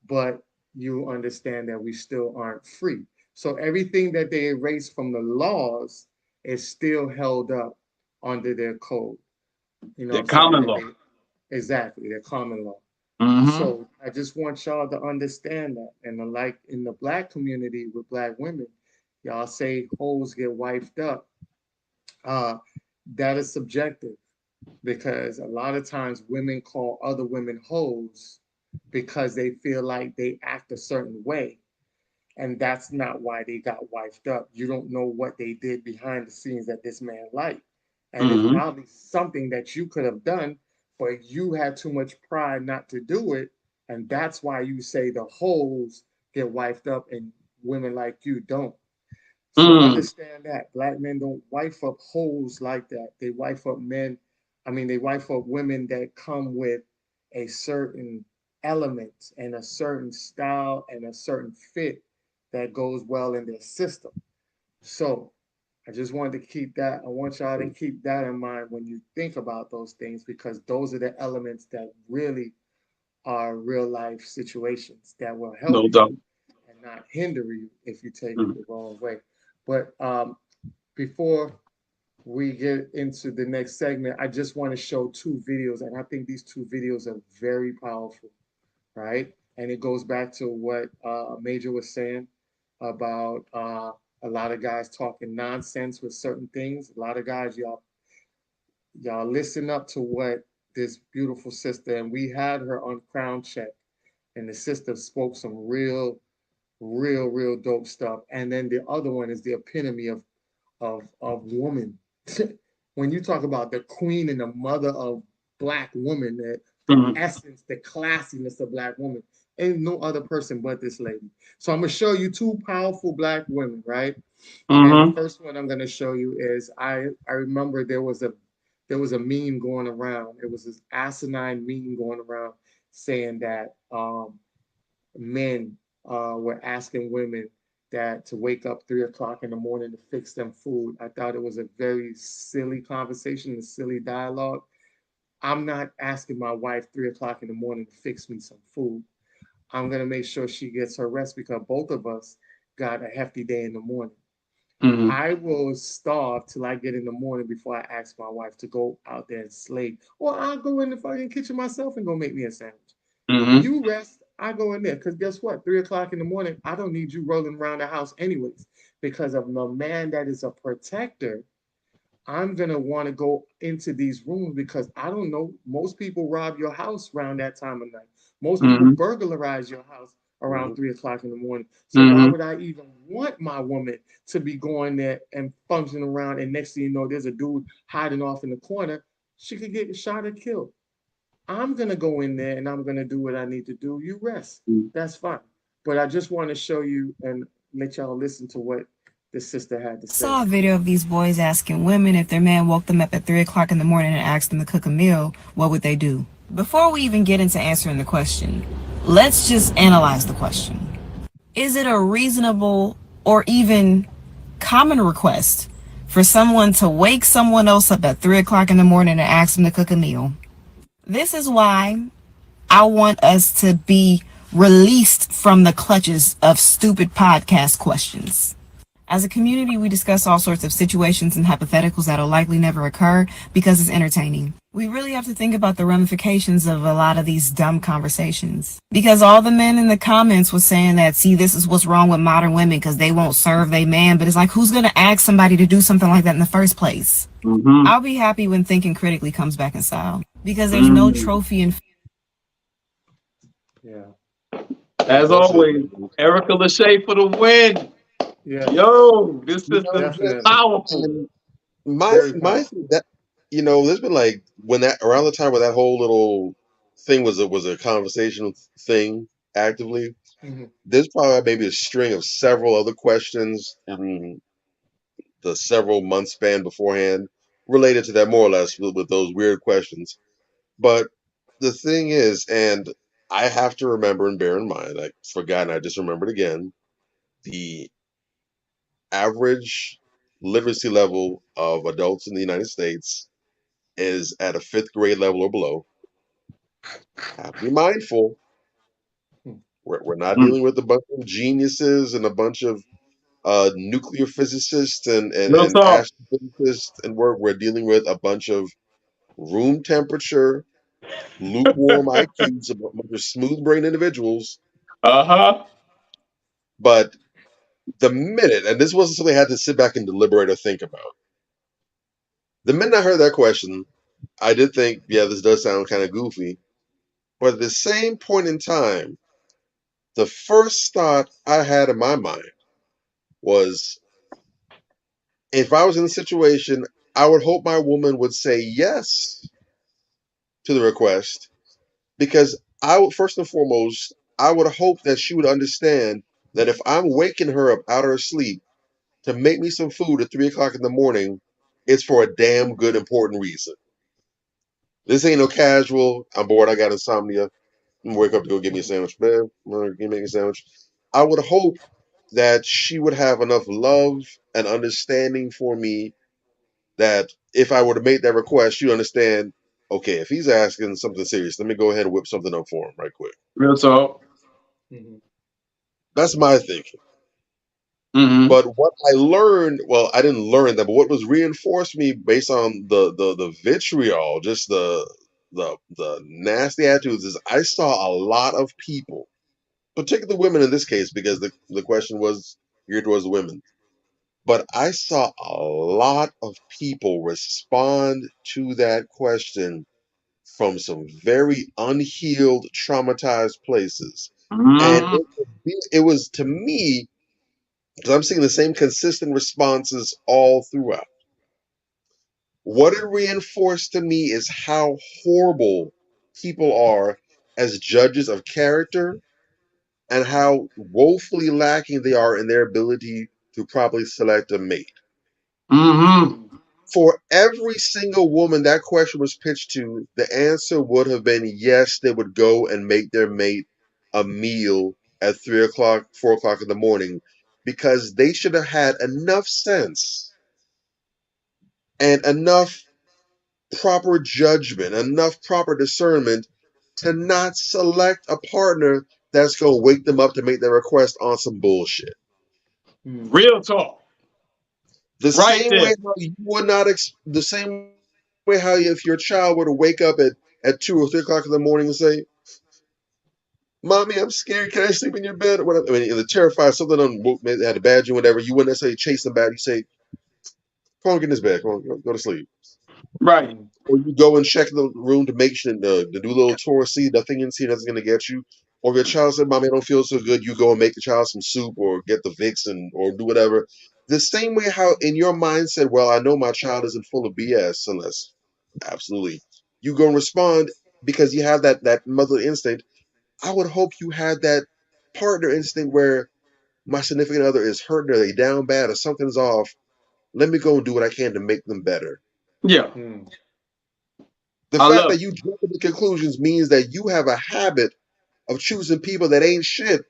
but you understand that we still aren't free. So everything that they erase from the laws is still held up under their code. You know what The I'm saying? common And law. exactly, their common law. Hmm. So I just want y'all to understand that. And like in the black community with black women, y'all say hoes get wifed up. Uh, that is subjective because a lot of times women call other women hoes because they feel like they act a certain way. And that's not why they got wifed up. You don't know what they did behind the scenes that this man liked. And it's Mm-hmm. probably something that you could have done, but you had too much pride not to do it. And that's why you say the hoes get wifed up and women like you don't. So Mm. understand that black men don't wife up hoes like that. They wife up men. I mean, they wife up women that come with a certain element and a certain style and a certain fit that goes well in their system. So I just wanted to keep that. I want y'all to keep that in mind when you think about those things because those are the elements that really are real life situations that will help No you doubt. and not hinder you if you take it Mm. the wrong way. But before we get into the next segment, I just want to show two videos, and I think these two videos are very powerful, right? And it goes back to what Major was saying about a lot of guys talking nonsense with certain things. A lot of guys, y'all listen up to what this beautiful sister, and we had her on Crown Check, and the sister spoke some real dope stuff. And then the other one is the epitome of woman. When you talk about the queen and the mother of black woman, the Mm. essence, the classiness of black woman, ain't no other person but this lady. So I'm gonna show you two powerful black women, right? And the Mm-hmm. first one I'm gonna show you is I remember there was a meme going around. It was this asinine meme going around saying that men were asking women that to wake up 3 o'clock in the morning to fix them food. I thought it was a very silly conversation, a silly dialogue. I'm not asking my wife 3 o'clock in the morning to fix me some food. I'm gonna make sure she gets her rest because both of us got a hefty day in the morning. Mm-hmm. I will starve till I get in the morning before I ask my wife to go out there and slave. Or I'll go in the fucking kitchen myself and go make me a sandwich. Mm-hmm. You rest, I go in there. Because guess what? 3 o'clock in the morning, I don't need you rolling around the house anyways. Because of a man that is a protector, I'm gonna want to go into these rooms because I don't know. Most people rob your house around that time of night. Most people Mm-hmm. burglarize your house around Mhm. 3 o'clock in the morning. So why Mm-hmm. would I even want my woman to be going there and functioning around? And next thing you know, there's a dude hiding off in the corner. She could get shot or killed. I'm gonna go in there and I'm gonna do what I need to do. You rest. That's fine. But I just want to show you and let y'all listen to what the sister had to say. Saw a video of these boys asking women if their man woke them up at 3 o'clock in the morning and asked them to cook a meal, what would they do? Before we even get into answering the question, let's just analyze the question. Is it a reasonable or even common request for someone to wake someone else up at 3 o'clock in the morning and ask them to cook a meal? This is why I want us to be released from the clutches of stupid podcast questions. As a community, we discuss all sorts of situations and hypotheticals that'll likely never occur because it's entertaining. We really have to think about the ramifications of a lot of these dumb conversations. Because all the men in the comments was saying that, see, this is what's wrong with modern women because they won't serve their man. But it's like, who's going to ask somebody to do something like that in the first place? Mm-hmm. I'll be happy when thinking critically comes back in style. Because there's no Mm. trophy in Yeah. As Well said. always, Erica Lachey for the win. Yeah. Yo, this You system know, is Definitely. powerful. and my Very my powerful. that there's been like when that around the time where that whole little thing was a conversational thing actively. Mm-hmm. There's probably maybe a string of several other questions in the several month span beforehand related to that more or less with those weird questions. But the thing is, and I have to remember and bear in mind, I forgot and I just remembered again, the average literacy level of adults in the United States is at a fifth grade level or below. Have to be mindful. We're not Mm. dealing with a bunch of geniuses and a bunch of nuclear physicists Real and talk. astrophysicists, and we're dealing with a bunch of room temperature, lukewarm IQs, a bunch of smooth brain individuals. Uh-huh. But the minute, and this wasn't something I had to sit back and deliberate or think about. The minute I heard that question, I did think, yeah, this does sound kind of goofy. But at the same point in time, the first thought I had in my mind was, if I was in a situation, I would hope my woman would say yes to the request, because I would, first and foremost, I would hope that she would understand that if I'm waking her up out of her sleep to make me some food at 3 o'clock in the morning, it's for a damn good, important reason. This ain't no casual, I'm bored, I got insomnia, I'm gonna wake up to go get me a sandwich. Man, can you make me a sandwich? I would hope that she would have enough love and understanding for me that if I were to make that request, she'd understand, okay, if he's asking something serious, let me go ahead and whip something up for him right quick. Real talk. That's my thinking. Mm-hmm. But what I learned, well, I didn't learn that, but what was reinforced me based on the vitriol, just the nasty attitudes, is I saw a lot of people, particularly women in this case, because the question was geared towards the women. But I saw a lot of people respond to that question from some very unhealed, traumatized places. And Mm-hmm. it was to me, because I'm seeing the same consistent responses all throughout. What it reinforced to me is how horrible people are as judges of character, and how woefully lacking they are in their ability to properly select a mate. Mm-hmm. For every single woman that question was pitched to, the answer would have been yes, they would go and make their mate a meal at 3 o'clock, 4 o'clock in the morning, because they should have had enough sense and enough proper judgment, enough proper discernment to not select a partner that's going to wake them up to make their request on some bullshit. Real talk. The Right same there. way how you would not, the same way how if your child were to wake up at 2 or 3 o'clock in the morning and say, "Mommy, I'm scared. Can I sleep in your bed?" Or whatever. I mean, they're terrified. Something had a bad dream, whatever. You wouldn't necessarily chase them back. You say, "Come on, get in this bed. Come on, go to sleep." Right. Or you go and check the room to make sure to do a little tour, see nothing in see nothing's gonna get you. Or if your child said, "Mommy, I don't feel so good," you go and make the child some soup or get the Vicks or do whatever. The same way how in your mindset, well, I know my child isn't full of BS unless absolutely you go and respond because you have that motherly instinct. I would hope you had that partner instinct where my significant other is hurting or they down bad or something's off. Let me go and do what I can to make them better. Yeah. The I fact love that it. you jump into conclusions means that you have a habit of choosing people that ain't shit.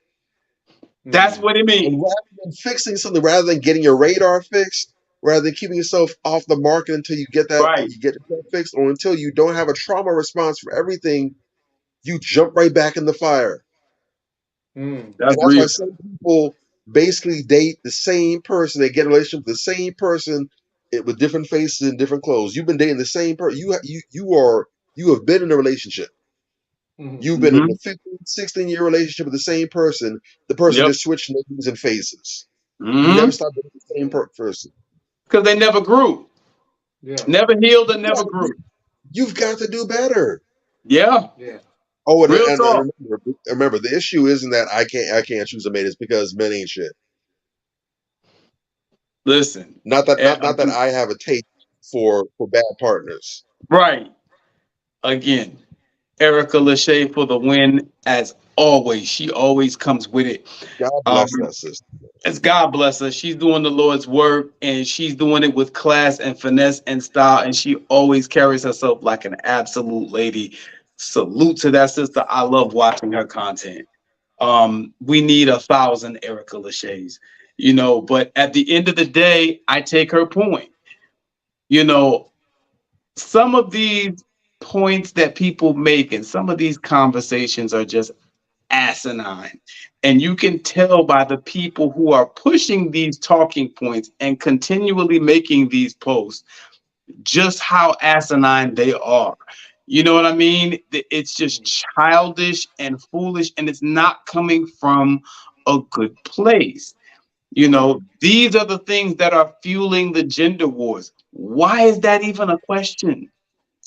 That's what it And means. rather than fixing something, rather than getting your radar fixed, rather than keeping yourself off the market until you get Right. that fixed, or until you don't have a trauma response for everything, you jump right back in the fire. And That's that's why real. some people basically date the same person. They get a relationship with the same person with different faces and different clothes. You've been dating the same person. You have been in a relationship. You've been in Mm-hmm. a 15, 16-year relationship with the same person. The person Yep. just switched names and faces. You never Mm-hmm. stopped being the same person. Because they never grew. Never healed and never You- grew. You've got to do better. Yeah. Oh, Real talk. and remember, the issue isn't that I can't choose a mate. It's because men ain't shit. Listen. Not that I have a taste for bad partners. Right. Again, Erica Lachey for the win, as always. She always comes with it. God Um, bless that sister. as God bless her, she's doing the Lord's work and she's doing it with class and finesse and style, and she always carries herself like an absolute lady. Salute to that sister. I love watching her content. We need 1,000 Erica Lachey's, but at the end of the day, I take her point. You know, some of these points that people make and some of these conversations are just asinine. And you can tell by the people who are pushing these talking points and continually making these posts just how asinine they are. You know what I mean? It's just childish and foolish, and it's not coming from a good place. You know, these are the things that are fueling the gender wars. Why is that even a question?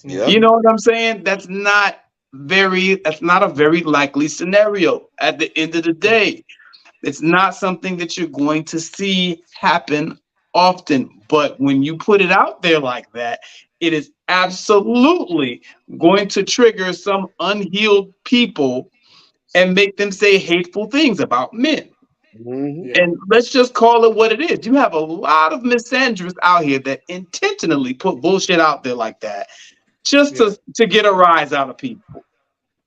Yep. You know what I'm saying? That's not a very likely scenario at the end of the day. It's not something that you're going to see happen often. But when you put it out there like that, it is absolutely going to trigger some unhealed people and make them say hateful things about men. Hmm. Yeah. And let's just call it what it is. You have a lot of misandrists out here that intentionally put bullshit out there like that just Yeah. to get a rise out of people.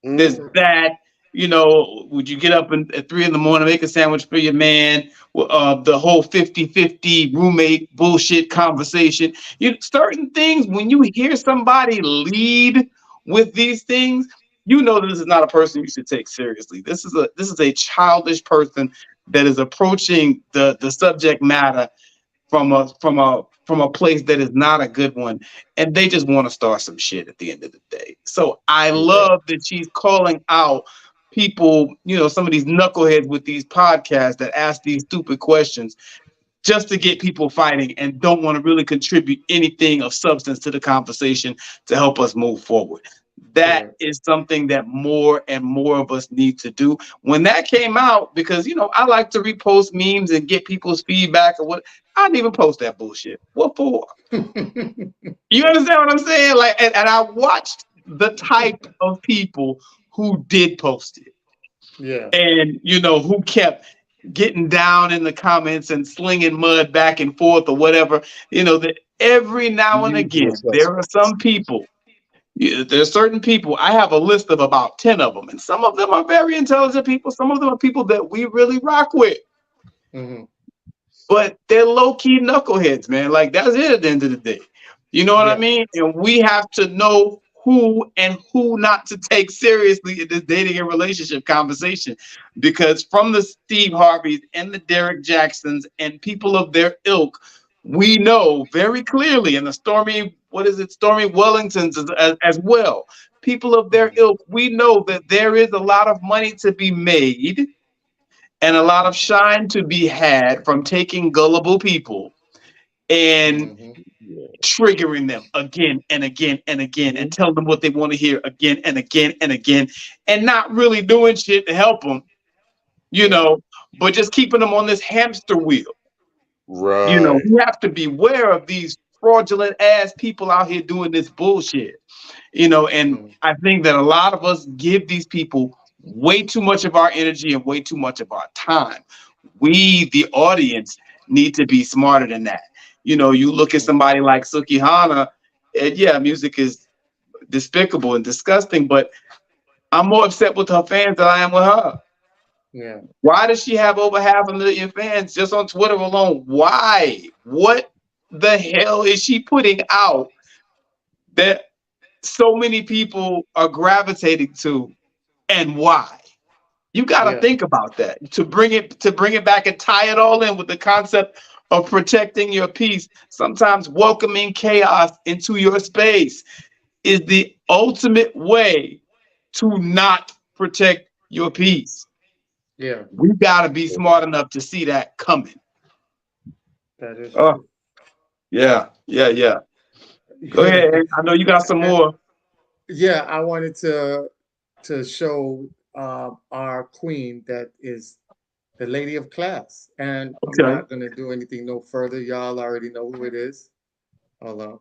There's Hmm. that, would you get up at 3 in the morning, make a sandwich for your man? The whole 50-50 roommate bullshit conversation. Certain things, when you hear somebody lead with these things, you know this is not a person you should take seriously. This is a childish person that is approaching the subject matter from a place that is not a good one, and they just want to start some shit at the end of the day. So I Yeah. love that she's calling out people, some of these knuckleheads with these podcasts that ask these stupid questions just to get people fighting and don't want to really contribute anything of substance to the conversation to help us move forward. That Correct. is something that more and more of us need to do. When that came out, because I like to repost memes and get people's feedback or what, I didn't even post that bullshit. What for? You understand what I'm saying? Like, and I watched the type of people who did post it, Yeah. and who kept getting down in the comments and slinging mud back and forth or whatever. That every The now and usual again there are suspects. some people. There's certain people. I have a list of about 10 of them, and some of them are very intelligent people. Some of them are people that we really rock with, Hmm. but they're low-key knuckleheads, man. Like, that's it at the end of the day. You know what I Yeah. mean? And we have to know who and who not to take seriously in this dating and relationship conversation. Because from the Steve Harveys and the Derek Jacksons and people of their ilk, we know very clearly, and the Stormy Wellingtons as well. People of their Mhm. ilk, we know that there is a lot of money to be made and a lot of shine to be had from taking gullible people and Mhm. Yeah. triggering them again and again and again and Mhm. telling them what they want to hear again and again and again and not really doing shit to help them, you Yeah. know, but just keeping them on this hamster wheel. Right. We have to beware of these fraudulent ass people out here doing this bullshit, and Mhm. I think that a lot of us give these people way too much of our energy and way too much of our time. We, the audience, need to be smarter than that. You look at Mhm. somebody like Suki Hana, and yeah, music is despicable and disgusting, but I'm more upset with her fans than I am with her. Yeah. Why does she have over 500,000 fans just on Twitter alone? Why? What the hell is she putting out that so many people are gravitating to, and why? You got to Yeah. think about that to bring it back and tie it all in with the concept of protecting your peace. Sometimes welcoming chaos into your space is the ultimate way to not protect your peace. Yeah. We got to be smart enough to see that coming. That is Oh, true. yeah, yeah, yeah. Go ahead. I know you got some And, more. yeah, I wanted to show our queen that is the lady of class, and I'm Okay. not gonna do anything no further. Y'all already know who it is. Hold on.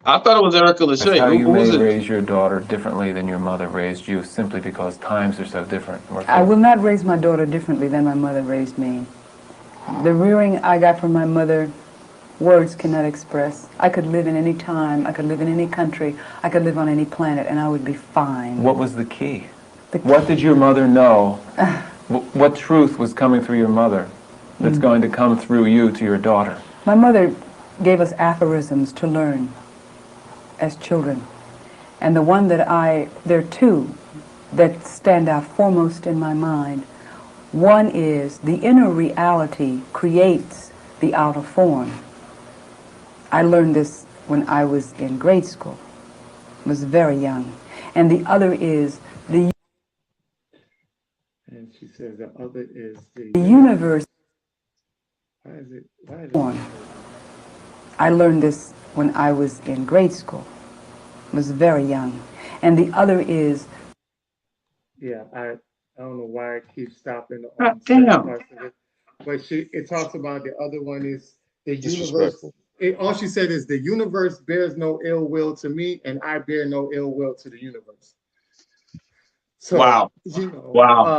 I thought it was Erica That's Lachey. how you Who may is it? raise your daughter differently than your mother raised you, simply because times are so different. I will not raise my daughter differently than my mother raised me. The rearing I got from my mother, words cannot express. I could live in any time, I could live in any country, I could live on any planet, and I would be fine. What was the key? The What did your mother know? What truth was coming through your mother that's going to come through you to your daughter? My mother gave us aphorisms to learn as children. And there are two that stand out foremost in my mind. One is the inner reality creates the outer form. I learned this when I was in grade school, was very young. And the other is the And she says the other is the universe. universe Why is it? born. I learned this when I was in grade school. I was very young. And the other is Yeah, I don't know why it keeps stopping God on certain damn. parts of it. But it talks about the other one is the universe. Disrespectful. All she said is the universe bears no ill will to me, and I bear no ill will to the universe. So, Wow. you know, Wow.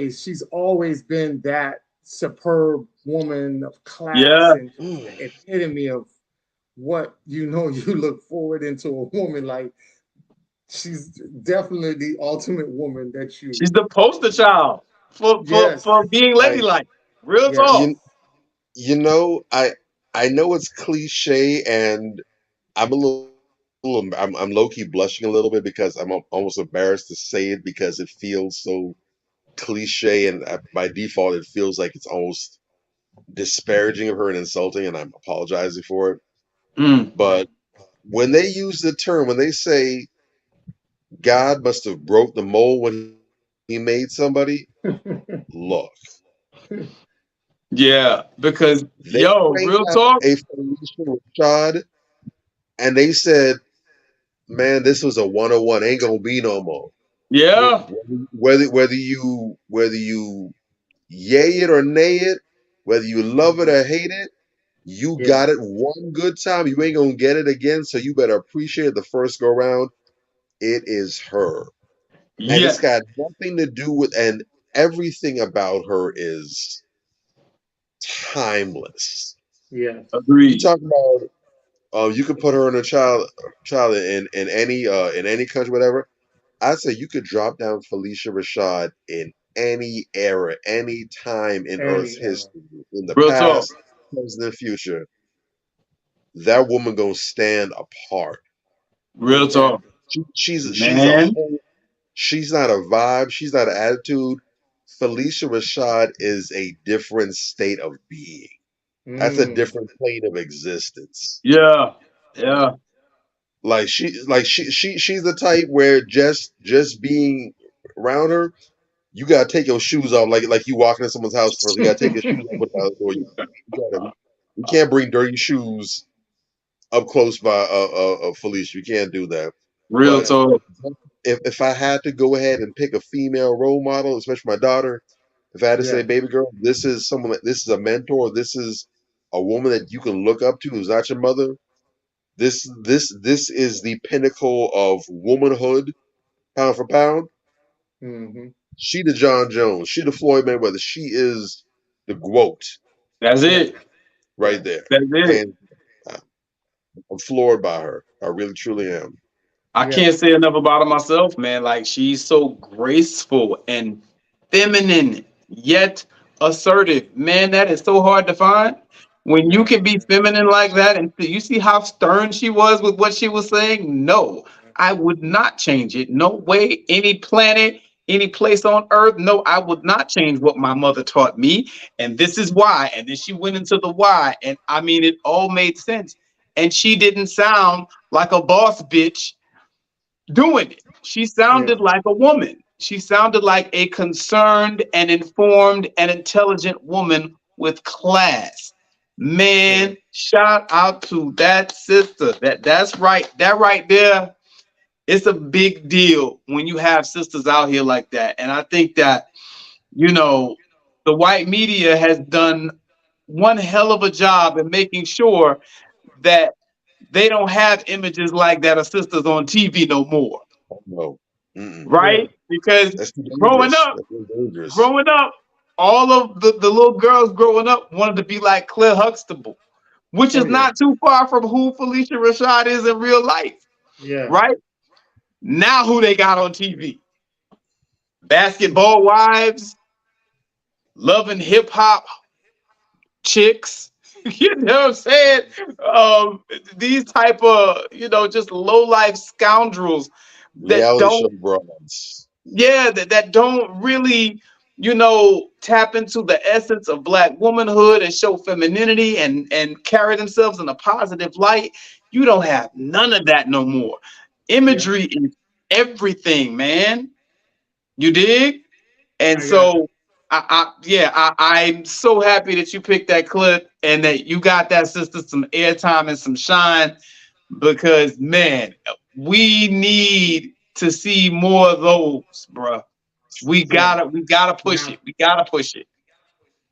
she's always been that superb woman of class Yeah. and the epitome of what you look forward into a woman like. She's definitely the ultimate woman that you. She's the poster child Yes, for being Like ladylike. Real yes, talk. you know, I know it's cliche, and I'm a little I'm low key blushing a little bit because I'm almost embarrassed to say it because it feels so cliche, and by default it feels like it's almost disparaging of her and insulting, and I'm apologizing for it. Mm. But when they use the term, when they say God must have broke the mold when he made somebody, look, Yeah, because they yo, cranked real out talk. a Felicia Rashad, and they said, "Man, this was a 101. Ain't gonna be no more." Yeah, Whether you yay it or nay it, whether you love it or hate it, you yeah, got it one good time. You ain't gonna get it again, so you better appreciate it the first go round. It is her, and it's yes, got nothing to do with, and everything about her is timeless. yes, You agreed. talk about, you could put her in a child in any country, whatever. I'd say you could drop down Felicia Rashad in any era, any time in Earth's any era. history, in the Real talk. past, present, and future. That woman gonna stand apart. Real talk. Exactly. She's a Man. whole. She's not a vibe. She's not an attitude. Felicia Rashad is a different state of being. That's a Mm, different plane of existence. Yeah. Yeah. She's the type where just being around her, you gotta take your shoes off like you walking in someone's house first. You gotta take your shoes off without the door. You can't bring dirty shoes up close by Felicia. You can't do that. Real But yeah, talk. if I had to go ahead and pick a female role model, especially my daughter, if I had to say, yeah, baby girl, this is a mentor, this is a woman that you can look up to who's not your mother. This is the pinnacle of womanhood, pound for pound. hmm, She the John Jones, she the Floyd Mayweather, she is the GOAT That's yeah, it. yeah. right there. That's it. And I'm floored by her. I really truly am. I can't Yes. say enough about her myself, man. Like she's so graceful and feminine, yet assertive. Man, that is so hard to find. When you Yeah. can be feminine like that, and you see how stern she was with what she was saying, no, I would not change it. No way, any planet, any place on earth. No, I would not change what my mother taught me. And this is why. And then she went into the why. And I mean, it all made sense. And she didn't sound like a boss bitch doing it. She Yeah. sounded like a woman. She sounded like a concerned and informed and intelligent woman with class. Yeah. Man, shout out to that sister. That's right. That right there, it's a big deal when you have sisters out here like that. And I think that, you know, the white media has done one hell of a job in making sure that they don't have images like that of sisters on TV no more. No. Mm-mm. Yeah. Right? Because That's too growing dangerous. up, That's too dangerous. growing up, all of the little girls growing up wanted to be like Claire Huxtable, which Oh is yeah. not too far from who Felicia Rashad is in real life, Yeah. right? Now who they got on TV? Basketball wives, loving hip hop chicks. You know what I'm saying? These type of, just low life scoundrels that Reality show don't broads. yeah, that don't really, tap into the essence of black womanhood and show femininity and carry themselves in a positive light. You don't have none of that no more. Yeah. Imagery is everything, man. You dig? And I got it. so I'm so happy that you picked that clip and that you got that sister some airtime and some shine because man, we need to see more of those, bro. We gotta push Now, it. We gotta push it.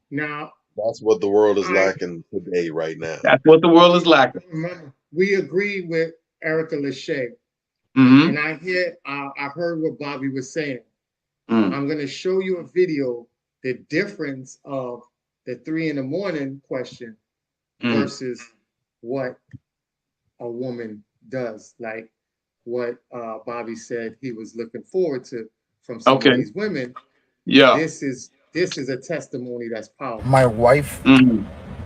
now, That's what the world is I lacking today, right now. That's what the world is lacking. remember we agree with Erica Lachey, Mm-hmm. and I heard what Bobby was saying. Mm. I'm gonna show you a video, the difference of the 3 in the morning question Mm. versus what a woman does, like what Bobby said he was looking forward to from some Okay. of these women. Yeah. This is a testimony that's powerful. My wife Mm.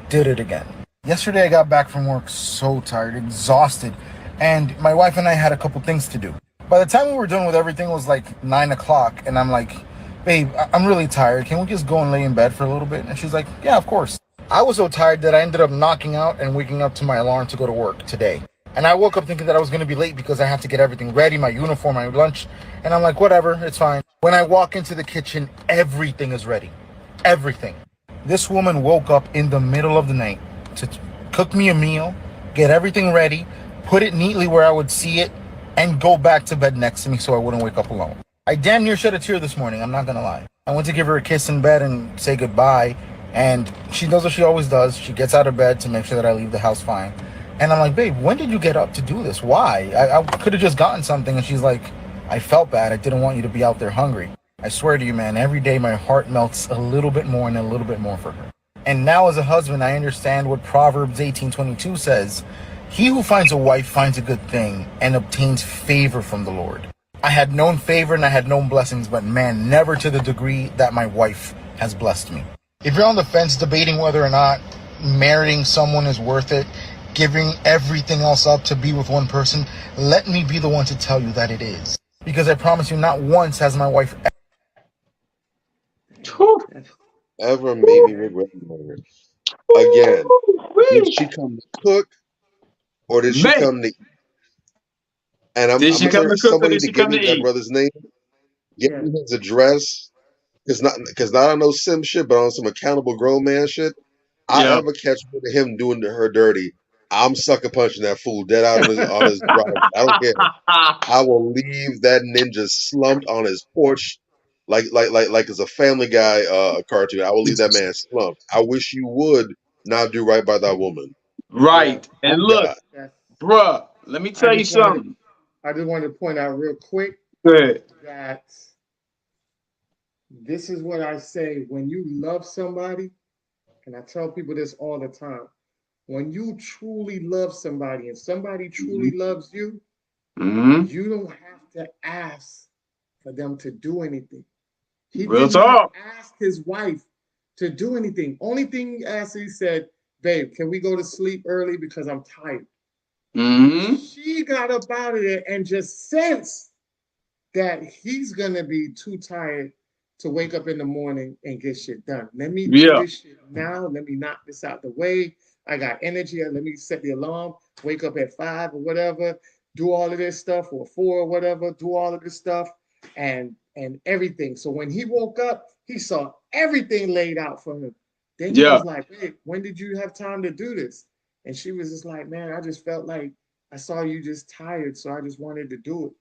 did it again. Yesterday I got back from work so tired, exhausted, and my wife and I had a couple things to do. By the time we were done with everything, it was like 9 o'clock, and I'm like, babe, I'm really tired. Can we just go and lay in bed for a little bit? And she's like, yeah, of course. I was so tired that I ended up knocking out and waking up to my alarm to go to work today. And I woke up thinking that I was going to be late because I have to get everything ready, my uniform, my lunch. And I'm like, whatever, it's fine. When I walk into the kitchen, everything is ready. Everything. This woman woke up in the middle of the night to cook me a meal, get everything ready, put it neatly where I would see it, and go back to bed next to me so I wouldn't wake up alone. I damn near shed a tear this morning, I'm not going to lie. I went to give her a kiss in bed and say goodbye. And she does what she always does. She gets out of bed to make sure that I leave the house fine. And I'm like, babe, when did you get up to do this? Why? I could have just gotten something. And she's like, I felt bad. I didn't want you to be out there hungry. I swear to you, man, every day my heart melts a little bit more and a little bit more for her. And now as a husband, I understand what Proverbs 18:22 says. He who finds a wife finds a good thing and obtains favor from the Lord. I had known favor and I had known blessings, but man, never to the degree that my wife has blessed me. If you're on the fence debating whether or not marrying someone is worth it, giving everything else up to be with one person, let me be the one to tell you that it is. Because I promise you, not once has my wife Ever made me regret marriage. Again, did she come to cook or did she Man, come to eat? And I'm did she come praying to cook or somebody did to she give come me to that eat? brother's name, get Yeah. me his address. Because not on no sim shit, but on some accountable grown man shit. I Yeah. ever catch him doing her dirty, I'm sucker punching that fool dead out on his drive. I don't care. I will leave that ninja slumped on his porch like it's a Family Guy cartoon. I will leave that man slumped. I wish you would not do right by that woman. Right. And Oh look, God. That's, bruh, let me I tell you just wanted something. I just wanted to point out real quick Good. that this is what I say when you love somebody, and I tell people this all the time. When you truly love somebody and somebody truly loves you, Mm-hmm. you don't have to ask for them to do anything. He Real didn't even talk. ask his wife to do anything. Only thing he asked, he said, babe, can we go to sleep early because I'm tired? Mm-hmm. She got up out of there and just sensed that he's gonna be too tired to wake up in the morning and get shit done. Let me do Yeah. this shit now. Let me knock this out the way. I got energy. Let me set the alarm, wake up at 5 or whatever, do all of this stuff, or 4 or whatever, do all of this stuff and everything. So when he woke up, he saw everything laid out for him. Then he Yeah. was like, hey, when did you have time to do this? And she was just like, man, I just felt like I saw you just tired, so I just wanted to do it.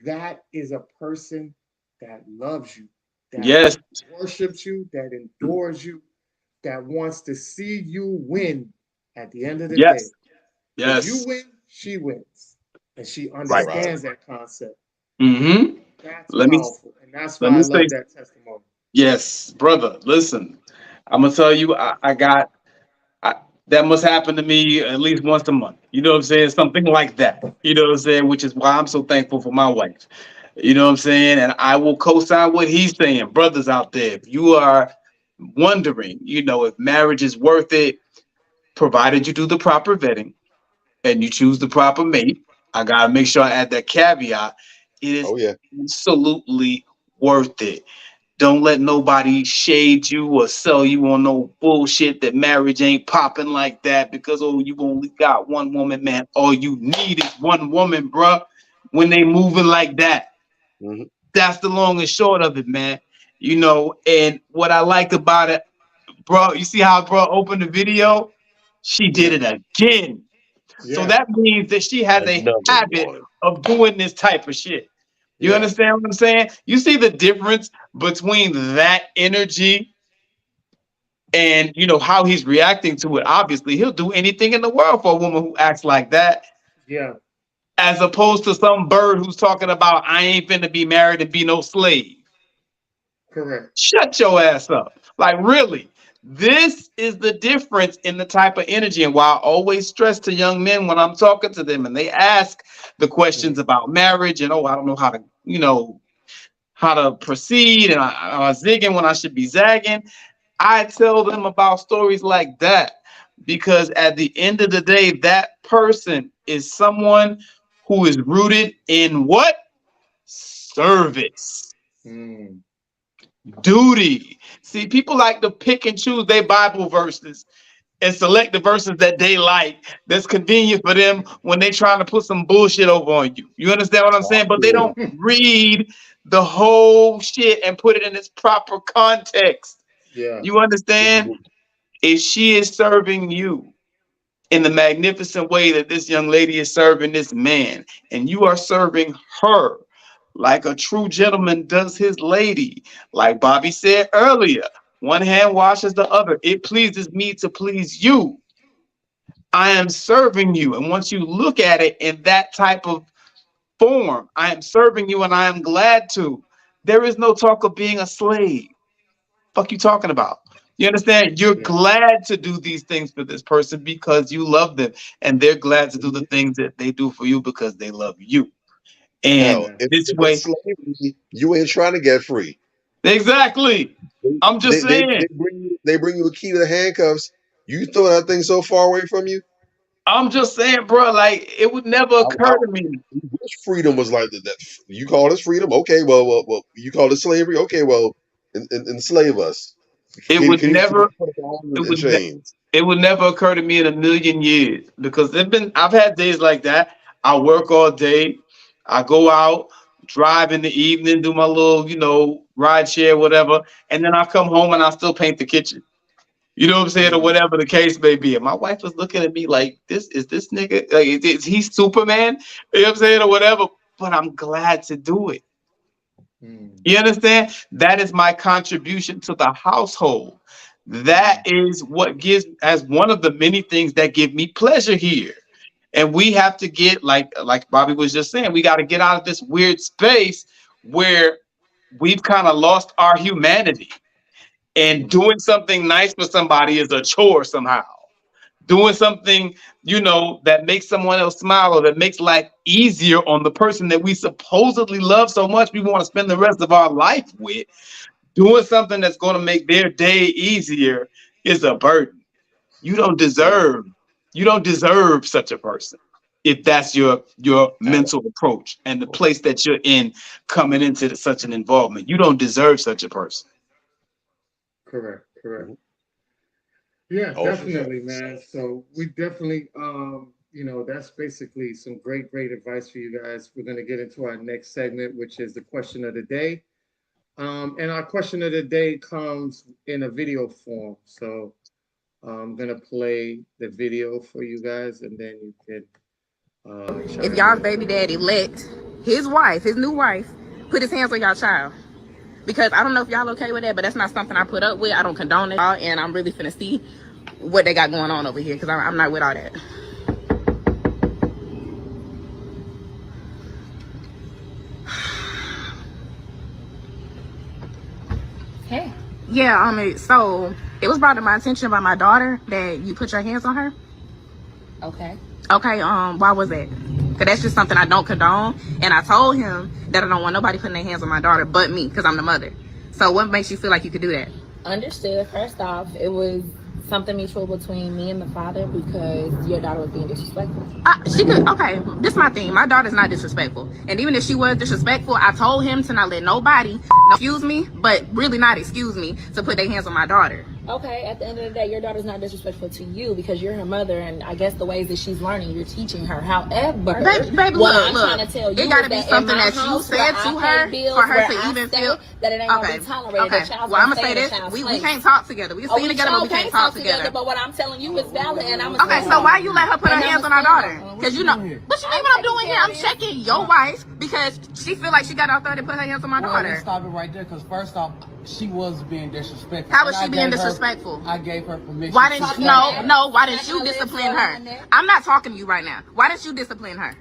That is a person that loves you, that Yes. worships you, that adores you, that wants to see you win at the end of the day. Yes. If you Yes. win, she wins. And she Right. understands that concept. Mm-hmm. That's Let me powerful. And that's let why I me say love that testimony. yes, brother. Listen, I'm gonna tell you, that must happen to me at least once a month. You know what I'm saying? Something like that. You know what I'm saying? Which is why I'm so thankful for my wife. You know what I'm saying? And I will co-sign what he's saying. Brothers out there, if you are wondering, if marriage is worth it, provided you do the proper vetting and you choose the proper mate, I gotta make sure I add that caveat. It is Oh yeah. absolutely worth it. Don't let nobody shade you or sell you on no bullshit that marriage ain't popping like that because you only got one woman, man. All you need is one woman, bruh. When they moving like that, hmm that's the long and short of it, man. you know. And what I like about it, bro, you see how bro opened the video? She did it again. So Yeah. that means that she has a Another habit one. of doing this type of shit. You Yeah. understand what I'm saying? You see the difference between that energy and, you know, how he's reacting to it. Obviously, he'll do anything in the world for a woman who acts like that, Yeah. as opposed to some bird who's talking about, I ain't finna be married and be no slave. Correct. Shut your ass up. Like, really, this is the difference in the type of energy. And why I always stress to young men when I'm talking to them and they ask the questions about marriage and, oh, I don't know how to, you know, how to proceed, and I'm zigging when I should be zagging. I tell them about stories like that because at the end of the day, that person is someone who is rooted in what? Service. Mm. Duty. See, people like to pick and choose their Bible verses and select the verses that they like, that's convenient for them when they're trying to put some bullshit over on you. You understand what I'm saying? But they don't read the whole shit and put it in its proper context. Yeah. You understand? If she is serving you in the magnificent way that this young lady is serving this man, and you are serving her like a true gentleman does his lady, like Bobby said earlier, one hand washes the other. It pleases me to please you. I am serving you. And once you look at it in that type of form, I am serving you and I am glad to. There is no talk of being a slave. Fuck you talking about? You understand? You're glad to do these things for this person because you love them, and they're glad to do the things that they do for you because they love you. And Hell, if this it's way, slavery, you ain't trying to get free. exactly. I'm just saying. They bring you a key to the handcuffs. You throw that thing so far away from you. I'm just saying, bro. Like, it would never occur to me. Wish freedom was like that. You call this freedom? Okay, well, you call it slavery? Okay, well, enslave us. It would never. put us all in It would. chains? It would never occur to me in a million years because I've had days like that. I work all day. I go out, drive in the evening, do my little, you know, ride share, whatever. And then I come home and I still paint the kitchen. You know what I'm saying? Or whatever the case may be. And my wife was looking at me like, this nigga, like, is he Superman? You know what I'm saying? Or whatever. But I'm glad to do it. You understand? That is my contribution to the household. That is what gives, as one of the many things that give me pleasure here. And we have to get, like Bobby was just saying, we got to get out of this weird space where we've kind of lost our humanity. And doing something nice for somebody is a chore somehow. Doing something, you know, that makes someone else smile or that makes life easier on the person that we supposedly love so much we want to spend the rest of our life with. Doing something that's going to make their day easier is a burden. You don't deserve such a person if that's your mental approach and the place that you're in coming into such an involvement. You don't deserve such a person. Correct. Yeah, definitely, man. So we definitely, you know, that's basically some great advice for you guys. We're going to get into our next segment, which is the question of the day. And our question of the day comes in a video form. So I'm going to play the video for you guys, and then you can... if y'all's baby daddy let his new wife, put his hands on y'all child. Because I don't know if y'all okay with that, but that's not something I put up with. I don't condone it. And I'm really finna see what they got going on over here because I'm not with all that. Hey. Yeah, so it was brought to my attention by my daughter that you put your hands on her. Okay. Okay, why was that? Because that's just something I don't condone. And I told him that I don't want nobody putting their hands on my daughter but me because I'm the mother. So what makes you feel like you could do that? Understood. First off, it was something mutual between me and the father because your daughter was being disrespectful. She could, okay, this is my thing. My daughter's not disrespectful. And even if she was disrespectful, I told him to not let nobody excuse me, but really not excuse me, to put their hands on my daughter. Okay, at the end of the day, your daughter's not disrespectful to you because you're her mother, and I guess the ways that she's learning, you're teaching her. However, baby, what look, I'm trying to tell you it got to is be that in something my that you house, said where to I her pay bills, for her where to I even stay, feel. that it ain't gonna be tolerated. Okay. That child's Well, I'm gonna gonna stay say in a this: child's we place. can't talk together. We can stay together, but we can't talk together. But what I'm telling you is valid, and I'm Okay, so why you let her put her hands on our daughter? Because you know, what you mean what I'm doing here? I'm checking your wife because she feel like she got authority to put her hands on my daughter. Let's stop it right there, because first off, she was being disrespectful. How was she being disrespectful? I gave her permission. Why didn't you? No. Why didn't you discipline her? I'm not talking to you right now. Why didn't you discipline her?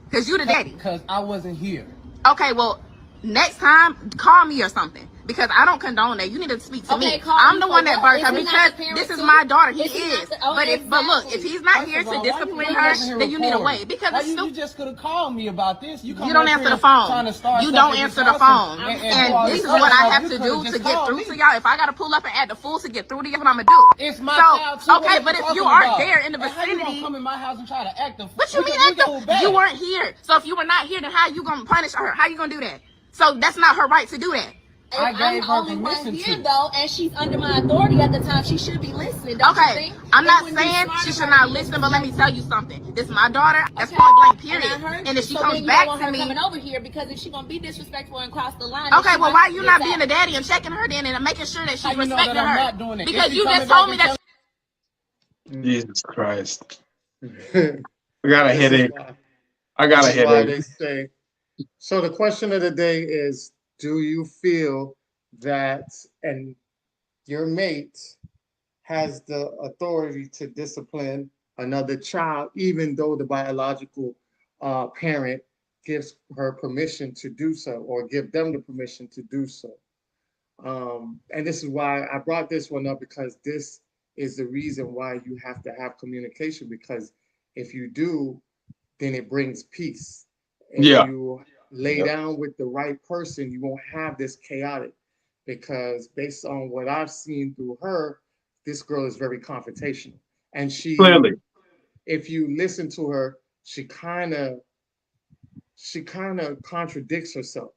Because you the daddy. Because I wasn't here. Okay, well, next time call me or something. Because I don't condone that. You need to speak to me. I'm the one that birthed her because this is my daughter. He is. But look, if he's not here to discipline her, then you need to wait. Because you just could have called me about this. You don't answer the phone. You don't answer the phone. And this is what I have to do to get through to y'all. If I got to pull up and act the fool to get through to you, what I'm going to do. It's my child too. Okay, but if you aren't there in the vicinity. How you come in my house and try to act the fool? What you mean act the? You weren't here. So if you were not here, then how you going to punish her? How you going to do that? So that's not her right to do that. I gave her permission to. Though, and she's under my authority at the time. She should be listening. Don't you think? I'm not saying she should not listen, but let me tell you something. This is my daughter. That's point blank, period. And if she comes back to me, coming over here because if she's gonna be disrespectful and cross the line. Okay, well, why are you not being a daddy and checking her then and making sure that she's respecting her? Not doing it? Because you just told me that. Jesus Christ. I got a headache. I got a headache. So the question of the day is, do you feel that and your mate has the authority to discipline another child, even though the biological parent gives her permission to do so, or give them the permission to do so? And this is why I brought this one up, because this is the reason why you have to have communication, because if you do, then it brings peace. If you lay down with the right person, you won't have this chaotic, because based on what I've seen through her, this girl is very confrontational. And she, clearly, if you listen to her, she kind of contradicts herself.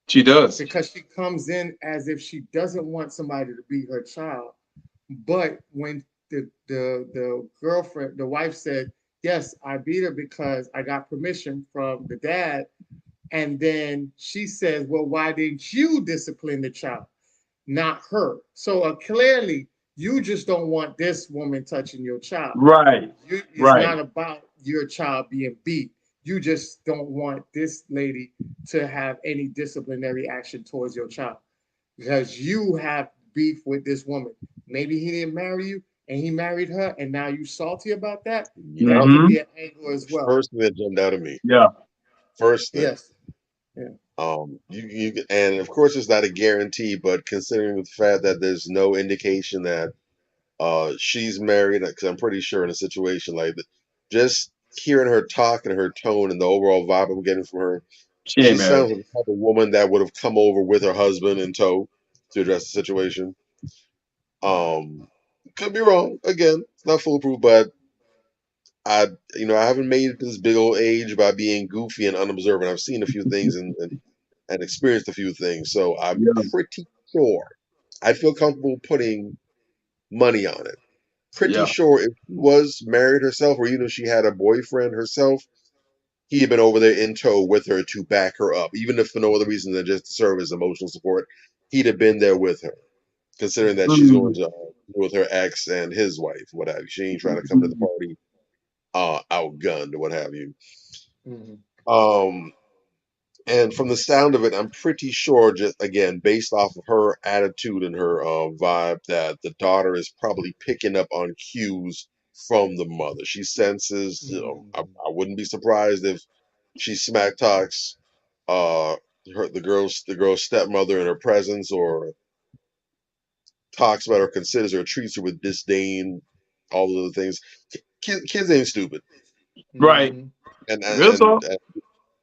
She does. Because she comes in as if she doesn't want somebody to beat her child. But when the girlfriend, the wife said, yes, I beat her because I got permission from the dad. And then she says, well, why didn't you discipline the child? Not her. So clearly, you just don't want this woman touching your child. Right. It's not about your child being beat. You just don't want this lady to have any disciplinary action towards your child, because you have beef with this woman. Maybe he didn't marry you and he married her, and now you salty about that. Yeah. That could be an angle as well. First thing that jumped out at me. Yeah. First thing. Yes. Yeah. You and of course it's not a guarantee, but considering the fact that there's no indication that she's married, because I'm pretty sure in a situation like that, just hearing her talk and her tone and the overall vibe I'm getting from her, she sounds like the type of woman that would have come over with her husband in tow to address the situation. Could be wrong. Again, it's not foolproof, but I haven't made this big old age by being goofy and unobservant. I've seen a few things and experienced a few things, so I'm pretty sure I'd feel comfortable putting money on it. Pretty sure if she was married herself, or even if she had a boyfriend herself, he had been over there in tow with her to back her up, even if for no other reason than just to serve as emotional support. He'd have been there with her, considering that she's going to with her ex and his wife, what have you. She ain't trying to come to the party outgunned or what have you. And from the sound of it, I'm pretty sure, just again, based off of her attitude and her vibe, that the daughter is probably picking up on cues from the mother. She senses, I wouldn't be surprised if she smack talks the girl's stepmother in her presence, or talks about her, considers her, treats her with disdain, all of the things. Kids ain't stupid. Right. And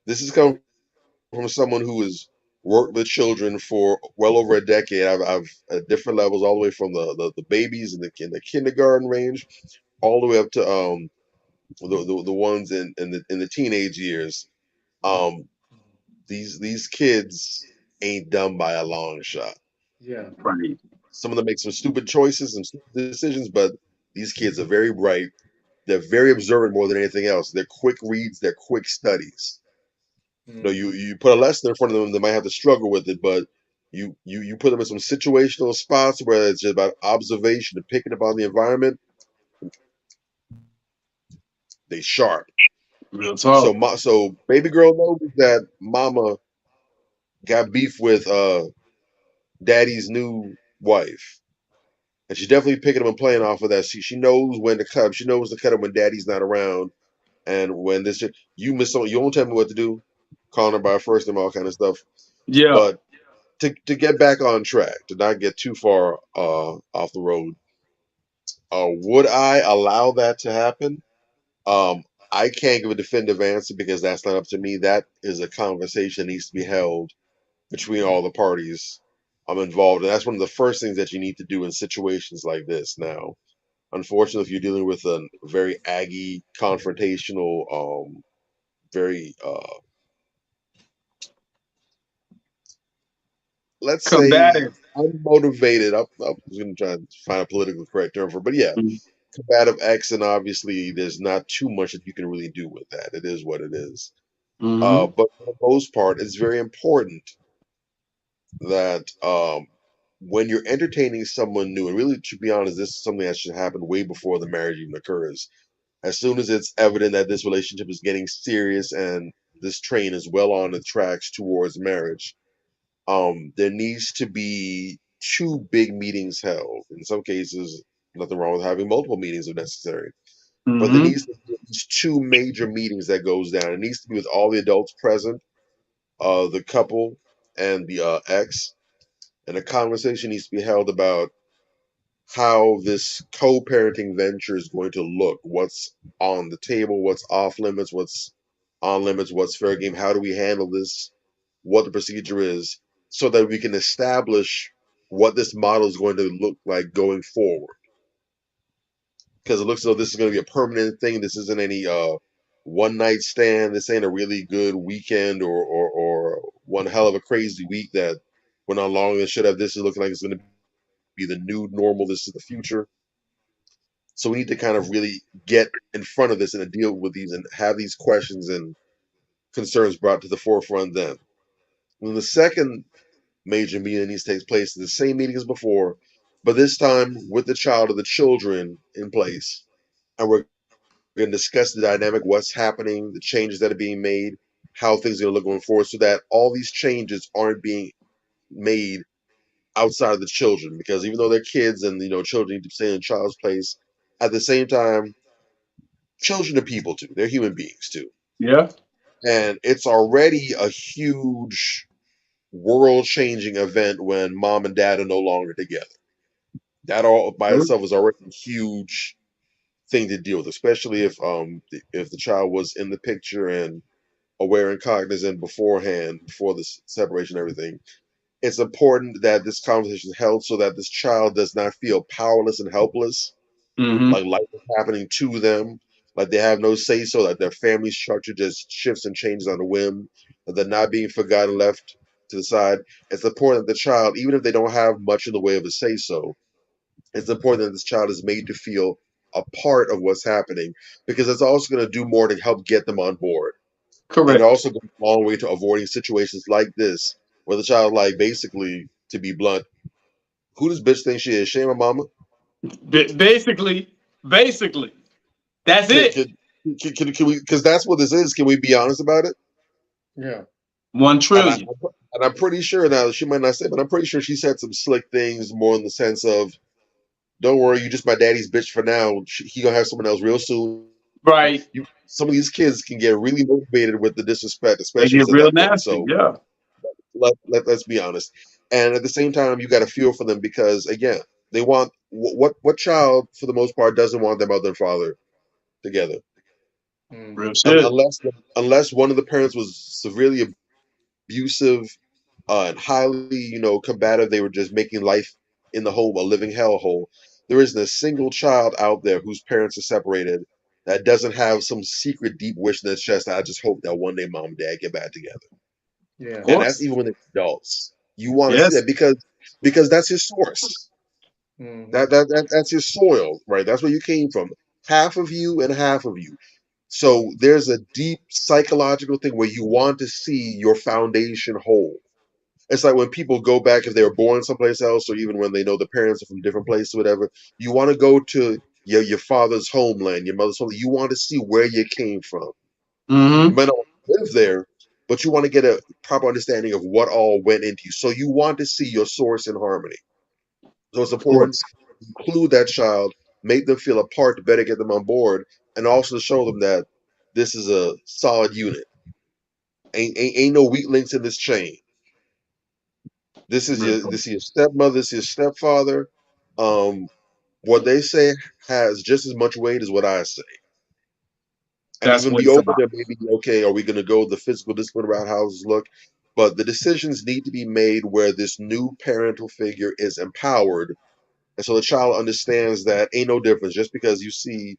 this is coming from someone who has worked with children for well over a decade. I've at different levels, all the way from the babies in the kindergarten range, all the way up to the ones in the teenage years. These kids ain't dumb by a long shot. Yeah. Right. Some of them make some stupid choices and stupid decisions, but these kids are very bright. They're very observant more than anything else. They're quick reads. They're quick studies. You know, you put a lesson in front of them, they might have to struggle with it, but you put them in some situational spots where it's just about observation and picking up on the environment. They sharp. Real talk. So baby girl knows that mama got beef with daddy's new wife, and she's definitely picking up and playing off of that. She knows when to cut. She knows to cut him when daddy's not around, and when this shit, you miss something, you won't tell me what to do, calling her by her first name, all kind of stuff. Yeah. But to get back on track, to not get too far off the road, would I allow that to happen? I can't give a definitive answer because that's not up to me. That is a conversation that needs to be held between all the parties involved. And that's one of the first things that you need to do in situations like this. Now, unfortunately, if you're dealing with a very aggy, confrontational, very, let's say, Combative. unmotivated, I was going to try and find a politically correct term for it, but yeah, combative X, and obviously there's not too much that you can really do with that. It is what it is. Mm-hmm. But for the most part, it's very important that when you're entertaining someone new, and really, to be honest, this is something that should happen way before the marriage even occurs. As soon as it's evident that this relationship is getting serious and this train is well on the tracks towards marriage, there needs to be 2 big meetings held. In some cases, nothing wrong with having multiple meetings if necessary. But there Mm-hmm. needs to be at least 2 major meetings that goes down. It needs to be with all the adults present, the couple and the ex, and a conversation needs to be held about how this co-parenting venture is going to look. What's on the table? What's off limits? What's on limits? What's fair game? How do we handle this? What the procedure is, so that we can establish what this model is going to look like going forward. Because it looks as though this is going to be a permanent thing. This isn't any one night stand. This ain't a really good weekend or one hell of a crazy week that went on longer than it should have. This is looking like it's going to be the new normal. This is the future. So we need to kind of really get in front of this and deal with these and have these questions and concerns brought to the forefront then. And the second major meeting that needs to take place is the same meeting as before, but this time with the child or the children in place. And we're going to discuss the dynamic, what's happening, the changes that are being made, how things are going to look going forward, so that all these changes aren't being made outside of the children. Because even though they're kids and children need to stay in a child's place, at the same time, children are people too. They're human beings too. Yeah. And it's already a huge world-changing event when mom and dad are no longer together. That all by itself is already a huge thing to deal with, especially if the child was in the picture and aware and cognizant beforehand, before the separation and everything. It's important that this conversation is held so that this child does not feel powerless and helpless, Mm-hmm. like life is happening to them, like they have no say so, that their family structure just shifts and changes on a whim, that they're not being forgotten, left to the side. It's important that the child, even if they don't have much in the way of a say so, it's important that this child is made to feel a part of what's happening, because it's also going to do more to help get them on board. And it Correct. also goes a long way to avoiding situations like this, where the child, like, basically, to be blunt, who does bitch think she is? Shame her mama? Basically, that's Can, it. can we, because that's what this is, can we be honest about it? Yeah. 1 And, trillion. I'm pretty sure, now she might not say, but I'm pretty sure she said some slick things more in the sense of, don't worry, you just my daddy's bitch for now. He gonna have someone else real soon. Right. Some of these kids can get really motivated with the disrespect, They especially get at real that point. nasty. So Yeah. let's be honest. And at the same time, you got to feel for them, because again, they want what child for the most part doesn't want their mother and father together, Real shit. unless one of the parents was severely abusive and highly combative. They were just making life in the home a living hellhole. There isn't a single child out there whose parents are separated that doesn't have some secret deep wish in their chest. I just hope that one day mom and dad get back together. Yeah. Of And that's course. even when they're adults. You want to see Yes. that because that's his source. That's your soil, right? That's where you came from. Half of you and half of you. So there's a deep psychological thing where you want to see your foundation whole. It's like when people go back, if they were born someplace else, or even when they know the parents are from different places, whatever. You want to go to your father's homeland, your mother's homeland. You want to see where you came from. You might not live there, but you want to get a proper understanding of what all went into you. So you want to see your source in harmony. So it's Of important course. to include that child, make them feel a part to better get them on board, and also to show them that this is a solid unit. Ain't no weak links in this chain. This is your stepmother, this is your stepfather. What they say has just as much weight as what I say. And That's even what be it's open about. to maybe, okay, are we going to go the physical discipline around how houses look? But the decisions need to be made where this new parental figure is empowered. And so the child understands that ain't no difference. Just because you see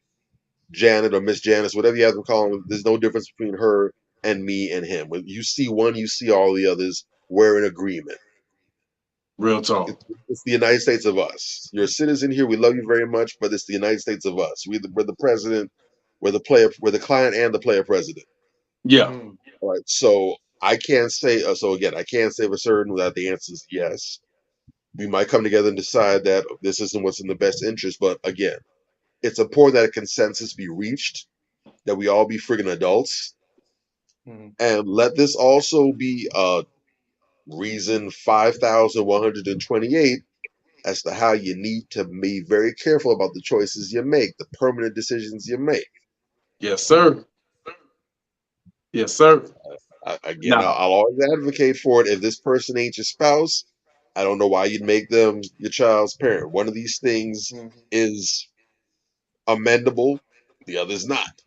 Janet or Miss Janice, whatever you have to call them, there's no difference between her and me and him. When you see one, you see all the others. We're in agreement. Real talk. It's the United States of us. You're a citizen here. We love you very much, but it's the United States of us. We're the president. We're the player. We're the client and the player president. Yeah. All right. So I can't say. So again, I can't say for certain without the answer is yes. We might come together and decide that this isn't what's in the best interest. But again, it's important that a consensus be reached, that we all be friggin' adults, and let this also be reason 5,128 as to how you need to be very careful about the choices you make, the permanent decisions you make. Yes, sir. Yes, sir. Again, Now, I'll always advocate for it. If this person ain't your spouse, I don't know why you'd make them your child's parent. One of these things is amendable, the other's not.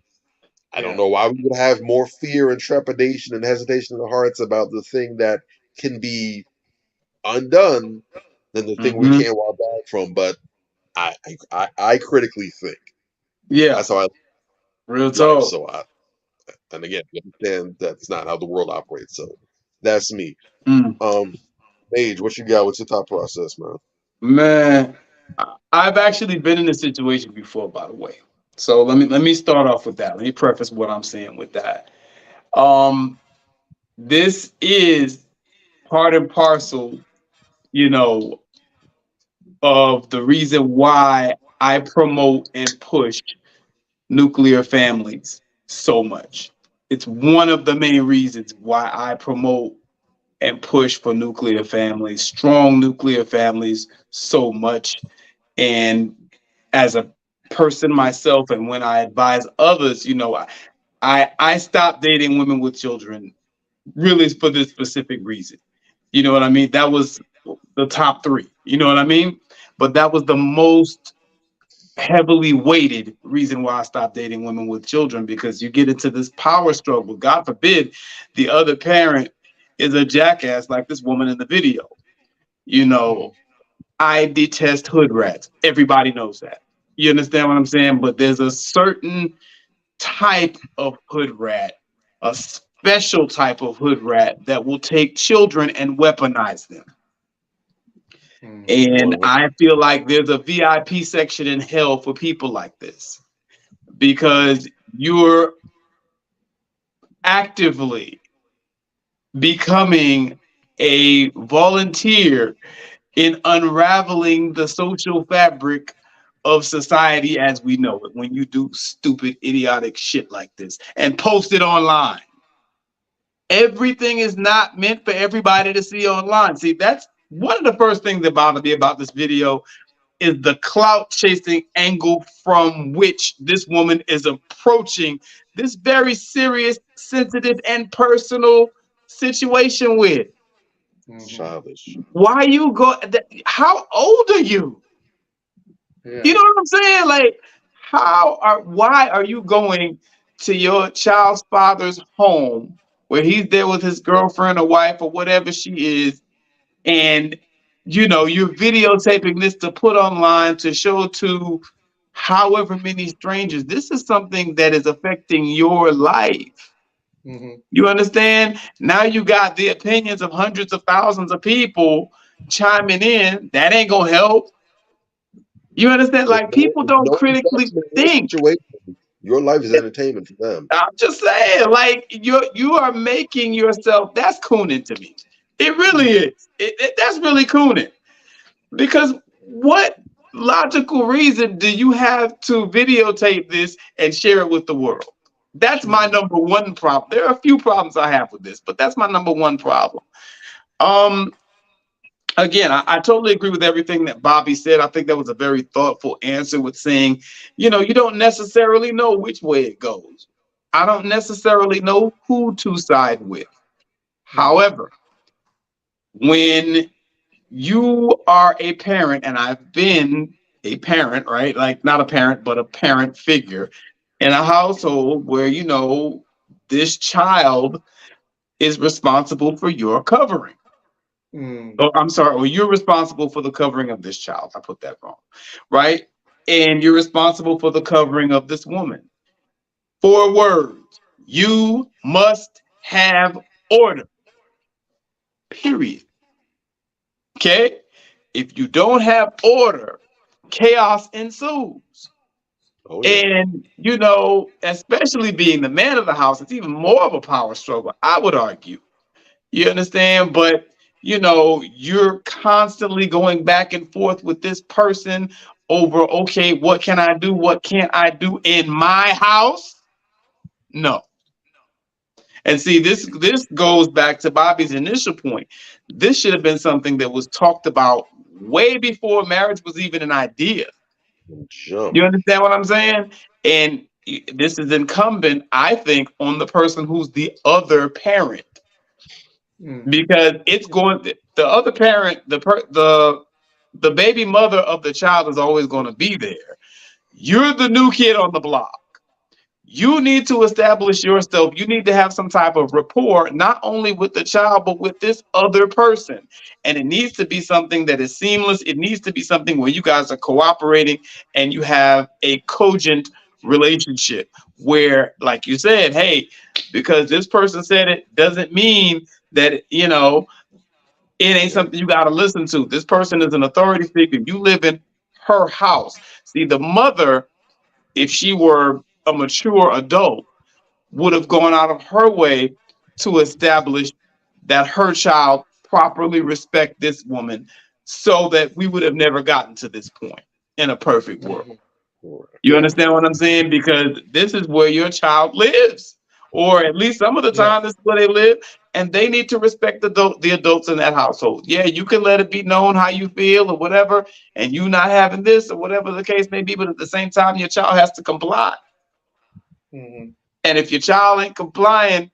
I don't know why we would have more fear and trepidation and hesitation in the hearts about the thing that can be undone than the thing we can't walk back from. But I critically think yeah, that's how I real life. talk. So and again, you understand that's not how the world operates. So that's me. Mm. Mage, what you got? What's your thought process, man? Man, I've actually been in this situation before, by the way. So let me start off with that. Let me preface what I'm saying with that. This is part and parcel, you know, of the reason why I promote and push nuclear families so much. It's one of the main reasons why I promote and push for nuclear families, strong nuclear families so much. And as a person myself, and when I advise others, I stopped dating women with children really for this specific reason. You know what I mean? That was the top three. You know what I mean? But that was the most heavily weighted reason why I stopped dating women with children, because you get into this power struggle. God forbid the other parent is a jackass like this woman in the video. I detest hood rats. Everybody knows that. You understand what I'm saying? But there's a certain type of hood rat, a special type of hood rat that will take children and weaponize them. And I feel like there's a VIP section in hell for people like this, because you're actively becoming a volunteer in unraveling the social fabric of society as we know it when you do stupid, idiotic shit like this and post it online. Everything is not meant for everybody to see online. See, that's one of the first things that bothered me about this video, is the clout chasing angle from which this woman is approaching this very serious, sensitive, and personal situation with. Childish. Why you go? How old are you? You know what I'm saying? Like, why are you going to your child's father's home where he's there with his girlfriend or wife or whatever she is, and you're videotaping this to put online to show to however many strangers? This is something that is affecting your life. You understand? Now you got the opinions of hundreds of thousands of people chiming in. That ain't gonna help. You understand? There's Like no, people there's don't no critically investment in this think. situation. Your life is entertainment for them. I'm just saying, like you are making yourself. That's cooning to me. It really is. That's really cooning. Because what logical reason do you have to videotape this and share it with the world? That's my number one problem. There are a few problems I have with this, but that's my number one problem. Um, Again, I totally agree with everything that Bobby said. I think that was a very thoughtful answer with saying, you don't necessarily know which way it goes. I don't necessarily know who to side with. However, when you are a parent, and I've been a parent, right? Like not a parent, but a parent figure in a household where, this child is responsible for your covering. Oh, I'm sorry. Well, you're responsible for the covering of this child. I put that wrong, right? And you're responsible for the covering of this woman. 4 words. You must have order. Period. Okay? If you don't have order, chaos ensues. Oh, yeah. And, especially being the man of the house, it's even more of a power struggle, I would argue. You understand? But, you're constantly going back and forth with this person over, okay, what can I do? What can't I do in my house? No. And see, this goes back to Bobby's initial point. This should have been something that was talked about way before marriage was even an idea. Jump. You understand what I'm saying? And this is incumbent, I think, on the person who's the other parent. Because it's the other parent, the baby mother of the child is always going to be there. You're the new kid on the block. You need to establish yourself. You need to have some type of rapport, not only with the child, but with this other person. And it needs to be something that is seamless. It needs to be something where you guys are cooperating and you have a cogent relationship where, like you said, hey, because this person said it doesn't mean that, it ain't something you got to listen to. This person is an authority figure. You live in her house. See, the mother, if she were a mature adult, would have gone out of her way to establish that her child properly respect this woman so that we would have never gotten to this point in a perfect world. You understand what I'm saying? Because this is where your child lives, or at least some of the time this is where they live, and they need to respect the adults in that household. Yeah, you can let it be known how you feel or whatever, and you not having this or whatever the case may be, but at the same time, your child has to comply. And if your child ain't complying,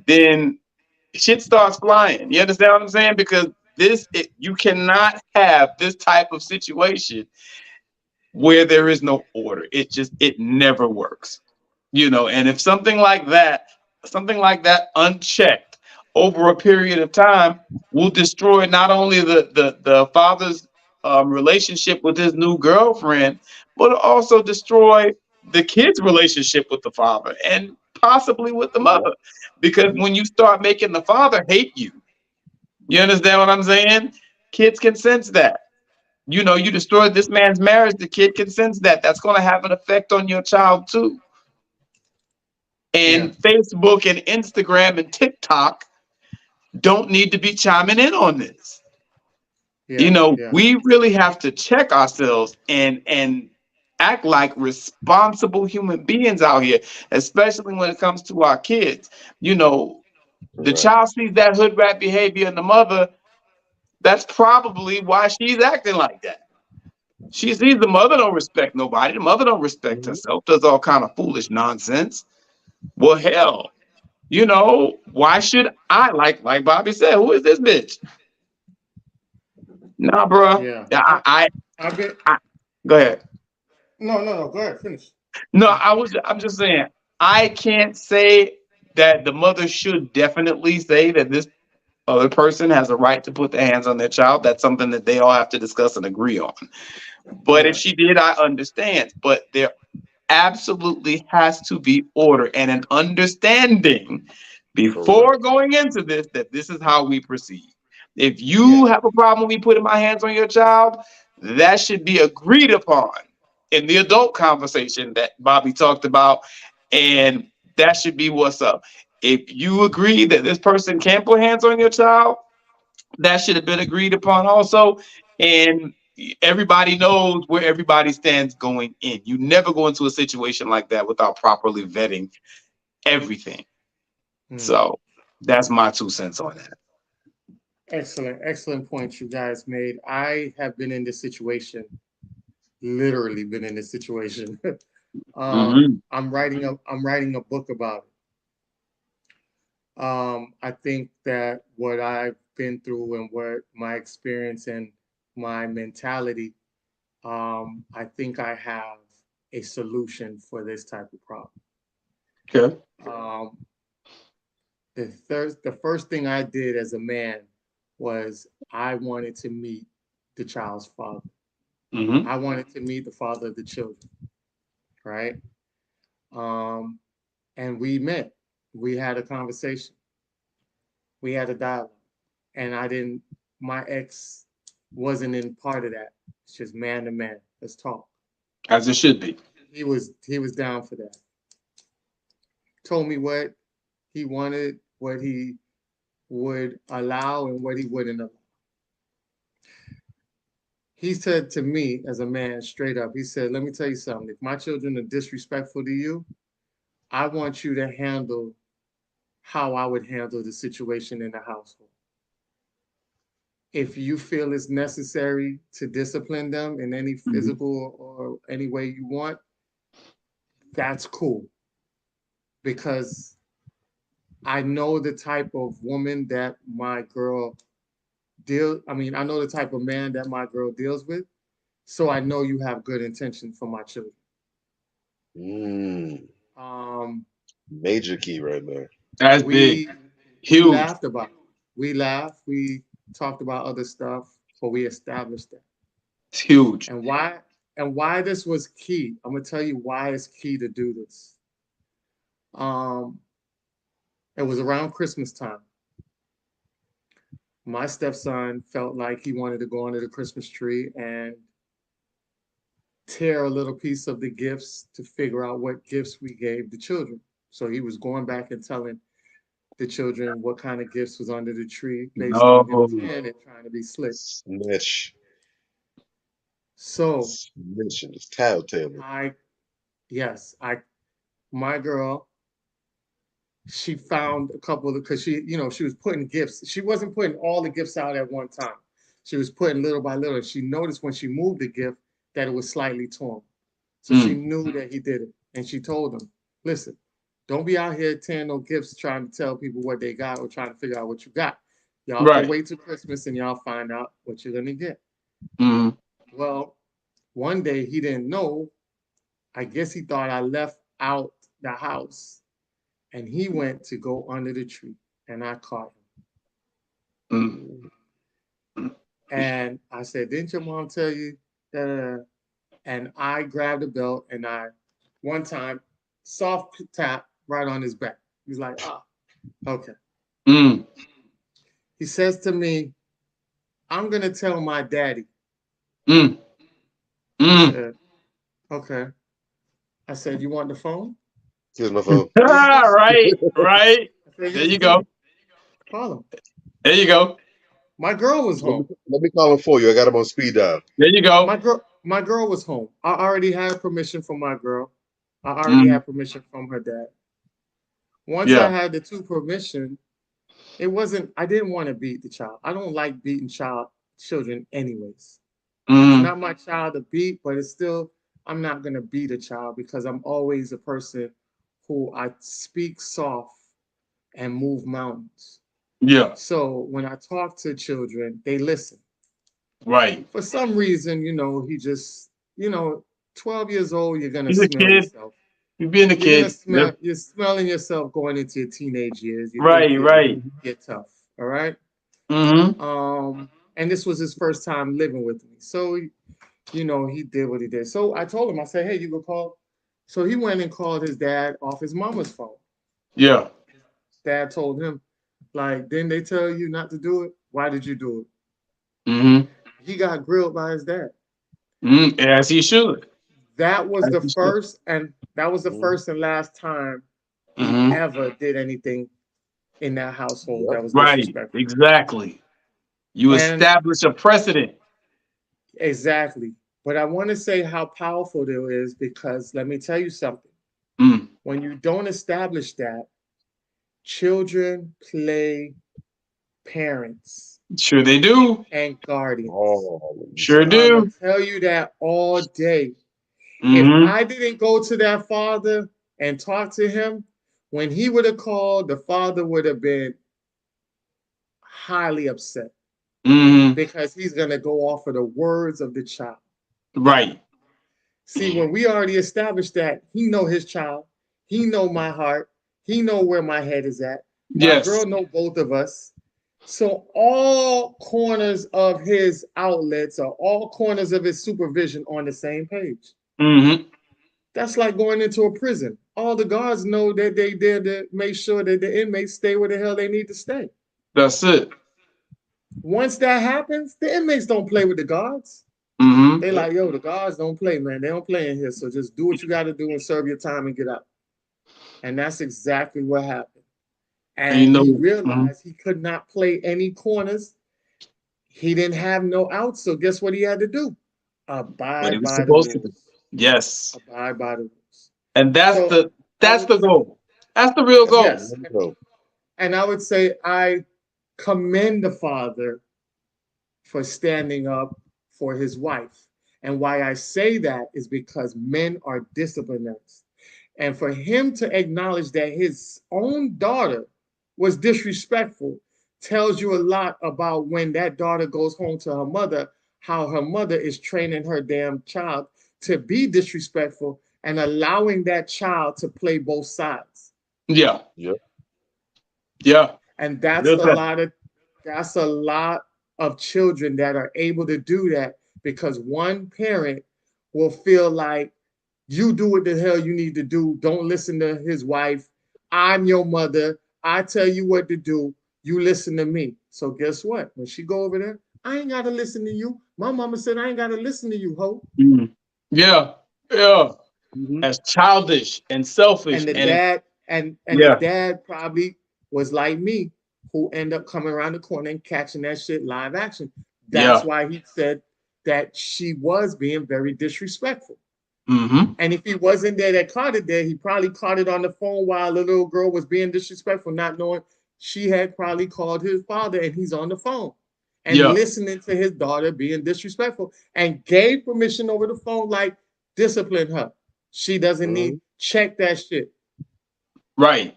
then shit starts flying. You understand what I'm saying? Because you cannot have this type of situation where there is no order. It never works. And if something like that unchecked over a period of time will destroy not only the father's relationship with his new girlfriend, but also destroy the kid's relationship with the father and possibly with the mother. Because when you start making the father hate you, you understand what I'm saying? Kids can sense that. You destroyed this man's marriage, the kid can sense that. That's going to have an effect on your child too. And Facebook and Instagram and TikTok don't need to be chiming in on this. We really have to check ourselves and act like responsible human beings out here, especially when it comes to our kids. The child sees that hood rat behavior in the mother. That's probably why she's acting like that. She sees the mother don't respect nobody. The mother don't respect herself, does all kind of foolish nonsense. Well, hell, why should I, like Bobby said, who is this bitch? Nah, bro. Go ahead. No, go ahead, finish. No, I'm just saying, I can't say that the mother should definitely say that this other person has a right to put their hands on their child. That's something that they all have to discuss and agree on. But if she did, I understand. But there absolutely has to be order and an understanding before going into this that this is how we proceed. If you have a problem with me putting my hands on your child, that should be agreed upon in the adult conversation that Bobby talked about, and that should be what's up. If you agree that this person can put hands on your child, that should have been agreed upon also, and everybody knows where everybody stands going in. You never go into a situation like that without properly vetting everything. So that's my 2 cents on that. Excellent point you guys made. I have been in this situation, literally been in this situation. I'm writing a book about it. I think that what I've been through and what my experience and my mentality, I think I have a solution for this type of problem. Okay. The first thing I did as a man was I wanted to meet the child's father. I wanted to meet the father of the children, right? And we met. We had a conversation. We had a dialogue. And my ex wasn't in part of that. It's just man to man. Let's talk. As it should be. He was down for that. Told me what he wanted, what he would allow and what he wouldn't allow. He said to me as a man straight up, he said, let me tell you something. If my children are disrespectful to you, I want you to handle how I would handle the situation in the household. If you feel it's necessary to discipline them in any physical or any way you want, that's cool. Because I know the type of woman that my girl I know the type of man that my girl deals with. So I know you have good intentions for my children. Major key right there. That's big. Huge. We laughed about it. We laughed. We talked about other stuff, but we established that. It's huge. And why this was key. I'm gonna tell you why it's key to do this. It was around Christmas time. My stepson felt like he wanted to go under the Christmas tree and tear a little piece of the gifts to figure out what gifts we gave the children. So he was going back and telling the children what kind of gifts was under the tree, basically and trying to be slick. Snitch. So snitching is tattletale. My girl, she found a couple of, because she was putting gifts. She wasn't putting all the gifts out at one time. She was putting little by little. She noticed when she moved the gift that it was slightly torn. So she knew that he did it. And she told him, listen, don't be out here tearing no gifts trying to tell people what they got or trying to figure out what you got. Y'all can wait till Christmas and y'all find out what you're going to get. Well, one day he didn't know. I guess he thought I left out the house. And he went to go under the tree, and I caught him. And I said, didn't your mom tell you that? And I grabbed the belt, and one time, soft tap right on his back. He's like, okay. He says to me, I'm going to tell my daddy. I said, okay. I said, you want the phone? Here's my phone. Right. There you go. Call him. There you go. My girl was home. Let me call him for you. I got him on speed dial. There you go. My girl was home. I already had permission from my girl. I already had permission from her dad. Once I had the two permission, I didn't want to beat the child. I don't like beating children anyways. It's not my child to beat, but it's still, I'm not going to beat a child because I'm always a person who I speak soft and move mountains. Yeah. So when I talk to children, they listen. Right. For some reason, he just, 12 years old, you're going to smell yourself. You're being a kid. You're smelling yourself going into your teenage years. Right. Get tough. All right. Mm-hmm. And this was his first time living with me. So, he did what he did. So I told him, I said, hey, you go call. So he went and called his dad off his mama's phone. Yeah. Dad told him, didn't they tell you not to do it? Why did you do it? Mm-hmm. He got grilled by his dad. As he should. That was As the he should. first and Mhm. last time he Mhm. ever did anything in that household that Yep. was Right. disrespectful. Exactly. You And establish a precedent. exactly. But I want to say how powerful it is because let me tell you something. Mm. When you don't establish that, children play parents Sure they do. and guardians. All Sure I'm gonna do. tell you that all day. If Mm-hmm. I didn't go to that father and talk to him, when he would have called, the father would have been highly upset Mm-hmm. because he's gonna go off of the words of the child. Right. See, when we already established that he know his child, he know my heart, he know where my head is at. My Yes. girl know both of us. So all corners of his outlets or all corners of his supervision on the same page. Mm-hmm. That's like going into a prison. All the guards know that they there to make sure that the inmates stay where the hell they need to stay. That's it. Once that happens, the inmates don't play with the guards. Mm-hmm. They like, yo, the guards don't play, man. They don't play in here. So just do what you got to do and serve your time and get out. And that's exactly what happened. And you know, he realized he could not play any corners. He didn't have no outs. So guess what he had to do? what Abide he was by the supposed to do. rules. Yes. Abide by the rules. And that's So the goal. That's the real goal. yes. And I would say I commend the father for standing up for his wife. And why I say that is because men are disciplinarians. And for him to acknowledge that his own daughter was disrespectful tells you a lot about when that daughter goes home to her mother, how her mother is training her damn child to be disrespectful and allowing that child to play both sides. Yeah. Yep. Yeah. And that's Good a question. lot of children that are able to do that because one parent will feel like you do what the hell you need to do. Don't listen to his wife. I'm your mother. I tell you what to do. You listen to me. So guess what? When she go over there, I ain't gotta listen to you. My mama said I ain't gotta listen to you, ho. Mm. Yeah. Yeah. Mhm. As childish and selfish. And the and dad and yeah. the dad probably was like me, who end up coming around the corner and catching that shit live action. That's Yeah. why he said that she was being very disrespectful. Mm-hmm. And if he wasn't there that caught it there, he probably caught it on the phone while the little girl was being disrespectful, not knowing she had probably called his father and he's on the phone and Yeah. listening to his daughter being disrespectful and gave permission over the phone, like, discipline her. She doesn't need, check that shit. Right.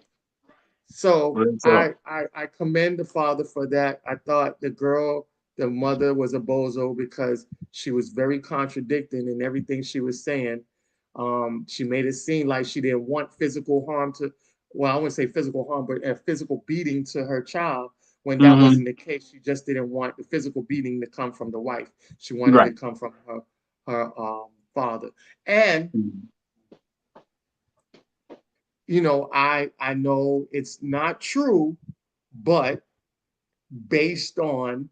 So What's up? I commend the father for that. I thought the mother was a bozo because she was very contradicting in everything she was saying. She made it seem like she didn't want physical harm to, well, I wouldn't say physical harm, but a physical beating to her child when that Mhm. wasn't the case. She just didn't want the physical beating to come from the wife. She wanted Right. it to come from her father. And you know, I know it's not true, but based on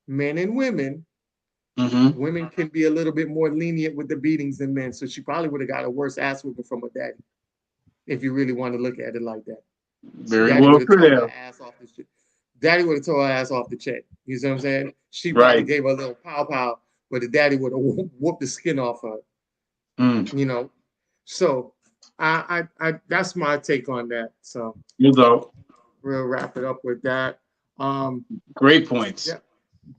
men and women, Mm-hmm. women can be a little bit more lenient with the beatings than men. So she probably would have got a worse ass whooping from her daddy, if you really want to look at it like that. Very Daddy well would have could tore her have. ass off the shit. Daddy would have tore her ass off the check. You see what I'm saying? She Right. probably gave her a little pow pow, but the daddy would have whooped the skin off her. Mm. You know, so I that's my take on that. So So we'll wrap it up with that. great points.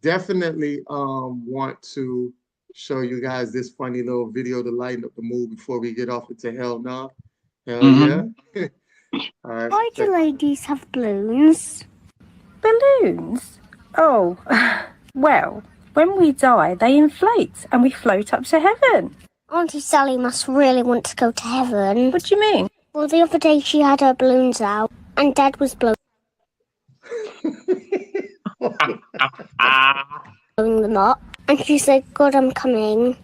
Definitely want to show you guys this funny little video to lighten up the mood before we get off into Hell Nah. Hell Mhm. yeah. All right. Why do ladies have balloons? Balloons? Oh, well, when we die, they inflate and we float up to heaven. Auntie Sally must really want to go to heaven. What do you mean? Well, the other day she had her balloons out and Dad was blowing them up. And she said, God, I'm coming.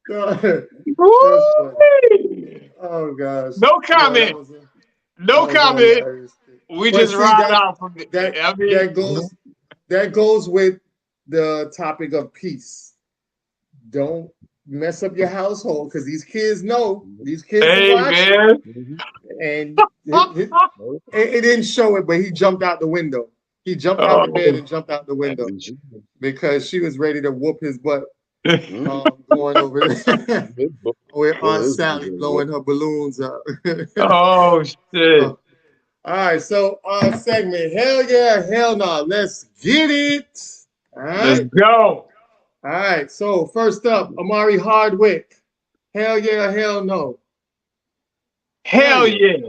God. Oh gosh. No comment. Yeah, No comment. We But just see, ride out from it. that I mean, that goes with the topic of peace. Don't mess up your household because these kids know. These kids are hey watching. man. And it didn't show it, but he jumped out the window. He jumped out the bed and jumped out the window because she was ready to whoop his butt. Going over there with Aunt Sally blowing her balloons up. Oh shit. All right, so segment, hell yeah, hell no. Let's get it. All Let's right. go. All right, so first up, Amari Hardwick. Hell yeah, hell no. Hell yeah.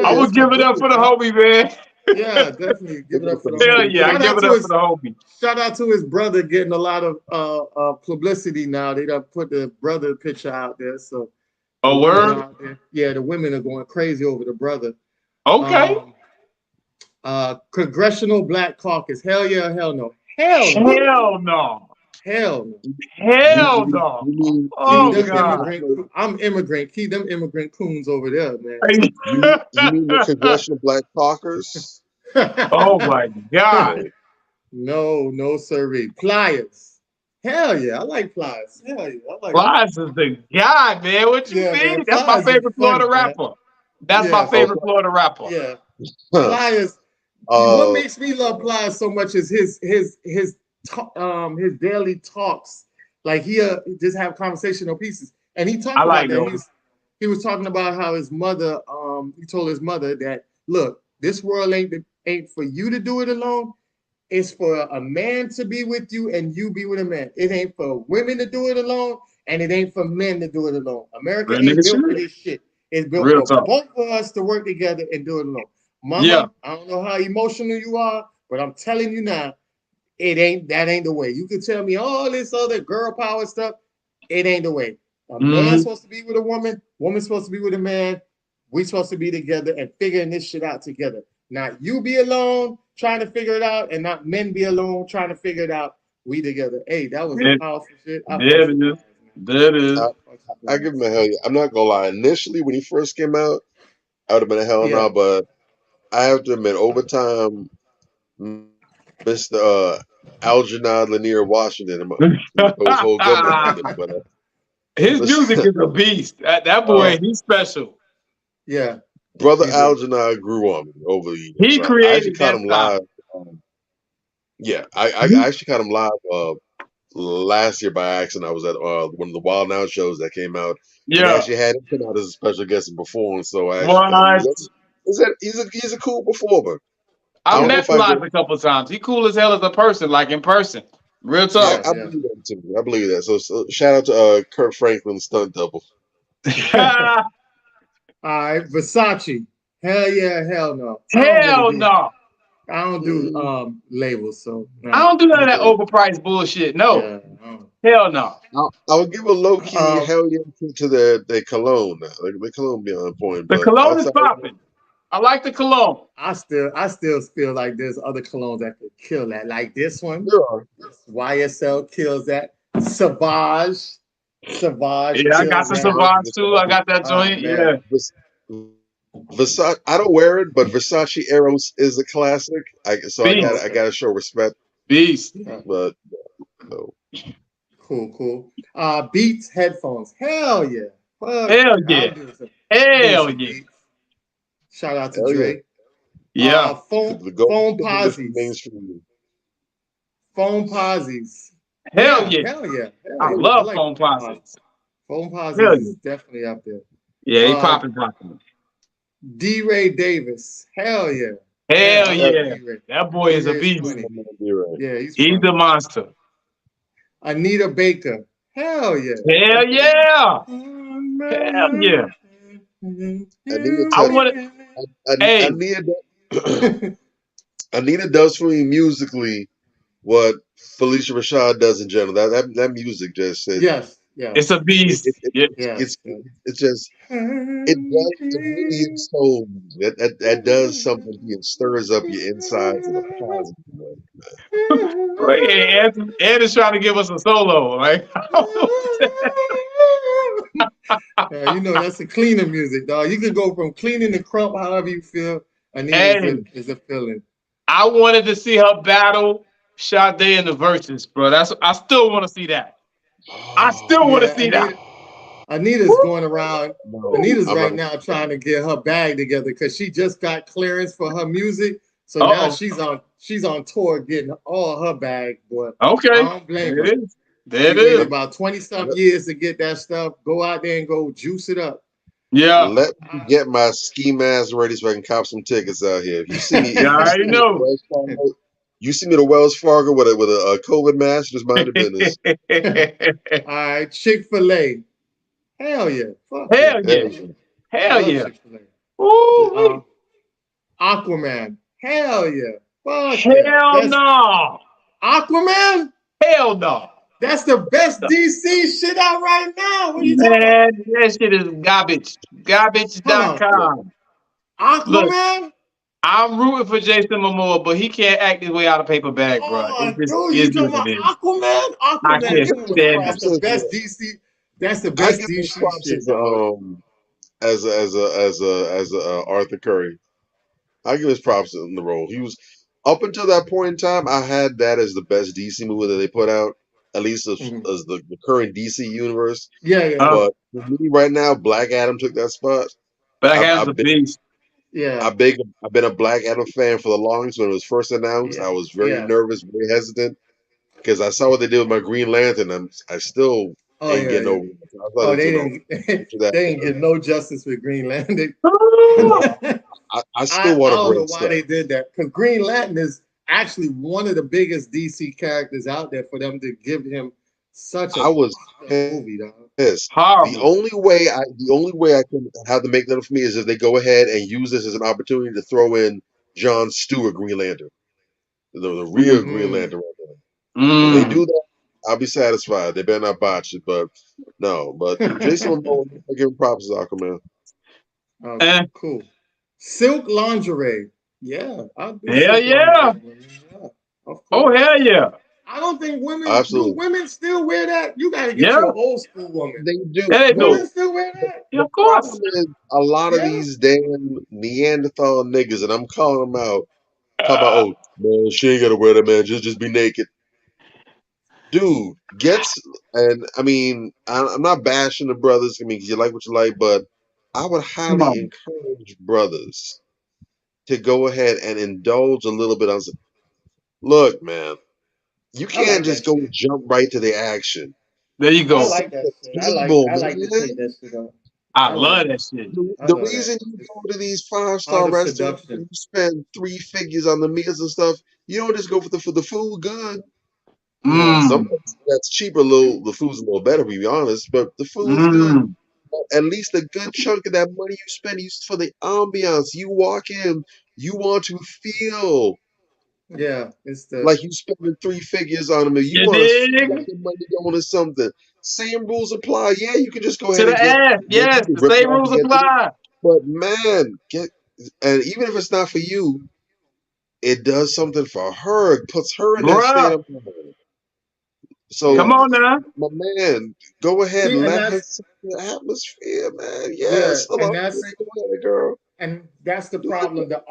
I would give it up for the homie, man. Yeah, definitely give it up for the Hell homie. yeah, I give it up for the homie. Shout out to his brother getting a lot of publicity now. They done put the brother picture out there. So Oh, word? Yeah, the women are going crazy over the brother. Okay. Congressional Black Caucus. Hell yeah, hell no. Hell no. Hell no. Hell no. Hell no. Oh God. I'm immigrant. Keep them immigrant coons over there, man. You mean the Congressional Black Caucus? Oh my God. No, sirree. Pliers. Hell yeah, I like Pliers. Hell yeah, I like Pliers is the guy, man. What you mean? man, That's my Pliers is favorite Florida funny, man. rapper. That's my favorite Florida rapper. Yeah. Pliers. What makes me love Pliers so much is his daily talks. Like he'll just have conversational pieces, and he talked about that. He was talking about how his mother. He told his mother that, look, this world ain't for you to do it alone. It's for a man to be with you and you be with a man. It ain't for women to do it alone, and it ain't for men to do it alone. America ain't built for this shit. It's built for both of us to work together and do it alone. Mama, I don't know how emotional you are, but I'm telling you now, that ain't the way. You can tell me all this other girl power stuff. It ain't the way. A man's supposed to be with a woman's supposed to be with a man. We supposed to be together and figuring this shit out together. Not you be alone trying to figure it out, and not men be alone trying to figure it out. We together. Hey, that was powerful shit. That is. I give him a hell yeah. I'm not gonna lie. Initially, when he first came out, I would have been a hell no, but I have to admit, over time, Mr. Algernon Lanier Washington was whole good. His music is a beast. That boy, he's special. Yeah. Brother Algernon grew on me over the years. He created I actually caught him live. I actually caught him live last year by accident. I was at one of the Wild Now shows that came out. Yeah. They actually had him come out as a special guest and perform. So he's a cool performer. I met Plies a couple of times. He cool as hell as a person, like in person. Real talk. I believe that too. I believe that. So shout out to Kurt Franklin, stunt double. All right, Versace. Hell yeah, hell no. Hell no. I don't do labels, so I don't do none of that overpriced bullshit. No. Hell no. I would give a low key hell yeah to the cologne. Like the cologne be on point. The cologne is popping. I like the cologne. I still feel like there's other colognes that could kill that. Like this one. YSL kills that. Savage. Yeah, I got some Savage too. I got that joint. Yeah. Versace. I don't wear it, but Versace Eros is a classic. I gotta show respect. Beast. But no. Cool. Beats headphones. Hell yeah. Hell yeah. Hell yeah. Shout out to Drake. Yeah. Phone Posies. Phone Posies. Hell yeah. Hell yeah. I love Phone Posies. Phone Posies is definitely up there. Yeah, he popping. D-Ray Davis. Hell yeah. Hell yeah. That boy is a beast. Yeah, he's the monster. Anita Baker. Hell yeah. Hell yeah. Hell yeah. Anita does for me musically what Felicia Rashad does in general. That music just says it's a beast. It's just it really is soul. That does something. It stirs up your insides in a positive way. Ed is trying to give us a solo, right? You know that's a cleaner music, dog. You can go from cleaning to crump however you feel. Anita is a feeling. I wanted to see her battle Sade in the verses, bro. I still want to see that. I still want to see that. Anita's going around. No, Anita's I'm right not- now trying to get her bag together because she just got clearance for her music. So now she's on tour getting all her bag, boy. Okay. I don't blame her. There it She waited is. about 20-something years to get that stuff. Go out there and go juice it up. Yeah. Let me get my ski mask ready so I can cop some tickets out here. If you see me, Yeah, I already know. You see me at Wells Fargo with a COVID mask, just mind your business. All right, Chick-fil-A. Hell yeah. Fuck Hell yeah. yeah. Hell Love yeah. Chick-fil-A. Ooh, Aquaman. Hell yeah. Fuck hell yeah. no. Aquaman? Hell no. That's the best DC shit out right now. What are you talking about? Man, that shit is garbage. Garbage.com. Aquaman? I'm rooting for Jason Momoa, but he can't act his way out of paper bag, bro. Oh, It just dude, you is talking what about it is. Aquaman? I Aquaman. can't Dude, stand that's it. the best DC. That's the I best give him DC props shit. as a Arthur Curry. I give his props in the role. He was up until that point in time. I had that as the best DC movie that they put out, at least as the current DC universe. Yeah. But for me right now, Black Adam took that spot. Black Adam's a beast. Yeah. I've been a Black Adam fan for the longest. When it was first announced, I was very nervous, very hesitant, because I saw what they did with my Green Lantern, and I still ain't getting over it. I thought they didn't get no justice with Green Lantern. I still want I to don't know bring why stuff. they did that, because Green Lantern is actually one of the biggest DC characters out there. For them to give him such a I was movie, dog. pissed. Horrible. The only way I can have them make that for me is if they go ahead and use this as an opportunity to throw in John Stewart Green Lantern, the real Green Lantern. Right there. If they do that, I'll be satisfied. They better not botch it, but no. But Jason Momoa, I give him props as Aquaman. Okay, cool. Silk lingerie. Yeah. I'll do Hell silk yeah. lingerie. Yeah, of Oh, course. hell yeah. I don't think women Absolutely. do. Women still wear that. You got to get Yeah. you an old school woman. They do. Yeah, they Women do. still wear that. Yeah, of course. Problem is, a lot of these damn Neanderthal niggas, and I'm calling them out, talk about, oh, man, she ain't gotta wear that, man. Just be naked. Dude, and I mean, I'm not bashing the brothers. I mean, 'cause you like what you like, but I would highly on. encourage brothers to go ahead and indulge a little bit on. Look, man, you can't just go jump right to the action. There you go. I like that shit. I like to take that shit on. I love that shit. The reason you go to these 5-star Art of restaurants seduction. and you spend 3 figures on the meals and stuff, you don't just go for the food good. Some places that's cheaper, the food's a little better, to be honest, but the food's good. At least a good chunk of that money you spend is for the ambiance. You walk in, you want to feel Yeah, it's the like you spending 3 figures on them. You You want to feel dig? like your money going to something. Same rules apply. Yeah, you can just go To ahead the and ass. Yes, you can the rip same off rules and get apply. But man, and even if it's not for you, it does something for her. It puts her in that Bruh. state of mind. So Come on now. my man, go ahead See, and and let her that's- set the atmosphere, man. Yeah, Yeah, still and up that's- there. Go ahead, girl. and that's the problem. The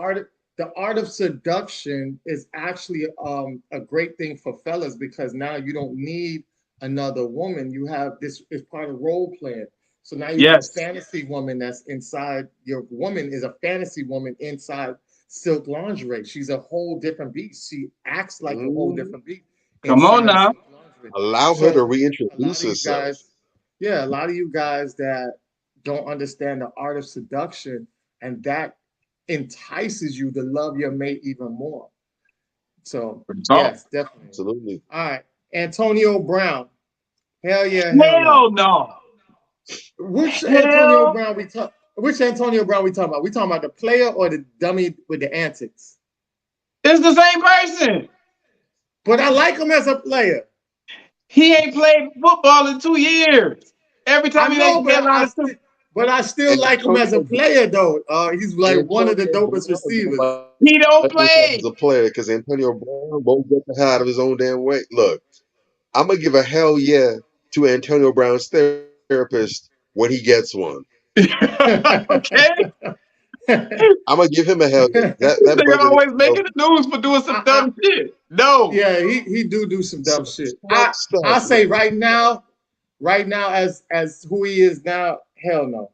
art of seduction is actually a great thing for fellas, because now you don't need another woman. You have this is part of role playing. So now you have Yes. a fantasy woman that's inside. Your woman is a fantasy woman inside silk lingerie. She's a whole different beast. She acts like a whole different beast. Come on inside now. silk lingerie. Allow her So, to a lot reintroduce of you herself. guys, yeah, a lot of you guys that don't understand the art of seduction, and that entices you to love your mate even more. So yes, definitely. Absolutely. All right, Antonio Brown. Hell yeah, Hell no. Which Hell. Antonio Brown we talk? Which Antonio Brown we talking about? We talking about the player or the dummy with the antics? It's the same person. But I like him as a player. He ain't played football in 2 years. Every time I he know, makes Carolina, but I still like him as a player, though. He's like one of the dopest receivers. he don't play. As a player, because Antonio Brown won't get the hell out of his own damn way. Look, I'm gonna give a hell yeah to Antonio Brown's therapist when he gets one. Okay. I'm gonna give him a hell yeah. That This nigga brother always is making the news for doing some dumb shit. No. Yeah, he do some dumb shit. smart stuff. I say man. right now as who he is now, hell no.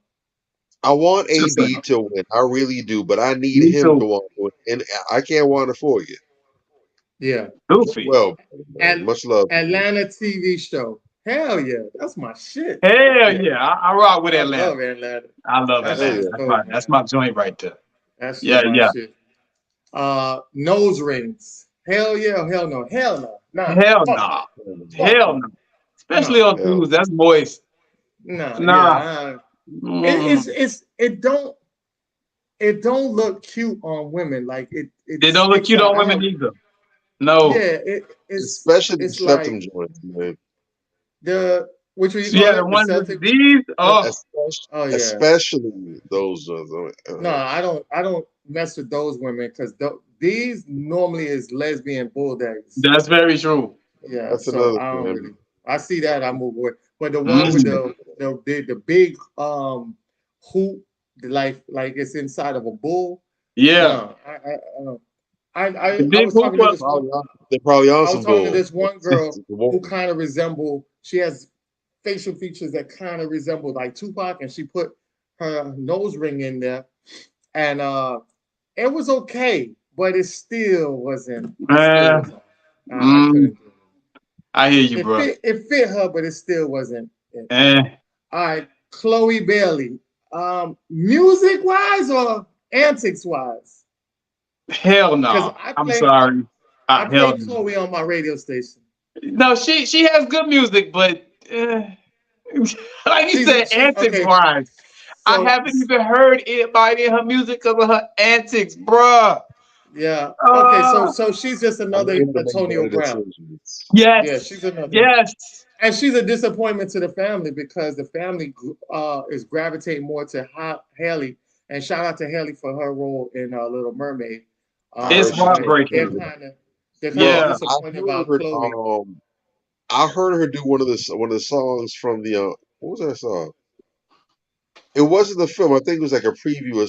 I want Just AD to win. I really do, but I need me him too. to win, and I can't want it for you. Yeah. Goofy. Well, And much love. Atlanta TV show. Hell yeah, that's my shit. Hell yeah. I rock with I Atlanta. love Atlanta. I love That's Atlanta. just That's dope, my man. that's my joint right there. That's Yeah, my yeah. shit. Nose rings. Hell yeah, hell no, hell no. Nah, Hell fuck nah. Fuck Hell no. no. Especially No. on Hell. dudes. That's moist. Nah, Nah. yeah. Mm. It don't look cute on women. Like it They don't look sticks cute out. on women either. No. Yeah, Especially the it's septum like joints, man. which one you Yeah, call the it? The ones with Celtic? these. Oh, Oh yeah. Especially those ones. No, I don't mess with those women because these normally is lesbian bulldogs. that's very true. Yeah, That's so another I don't thing. really. I see that I move away. But the one with Mm. the big hoop, like it's inside of a bull. Yeah. No, I The big was talking to hooper. this one. They're probably on I some was talking to bull. this one girl who kind of resembled. She has facial features that kind of resemble like Tupac, and she put her nose ring in there, and it was okay, but it still wasn't. I couldn't do it. I hear you, bro. It fit her, but it still wasn't. Eh. All right, Chloe Bailey. Music wise or antics wise? Hell Because no. I'm sorry. I Hell played no. Chloe on my radio station. No, she has good music, but like you said, antics okay. wise. I So- haven't even heard anybody in her music because of her antics, bruh. Yeah. Okay. So she's just another Antonio Brown. Yes. Yeah, she's another. Yes. And she's a disappointment to the family because the family is gravitating more to Haley. And shout out to Haley for her role in Little Mermaid. It's heartbreaking. They're kind Yeah. of disappointed about Chloe. I heard her do one of the songs from the what was that song? It wasn't the film. I think it was like a preview.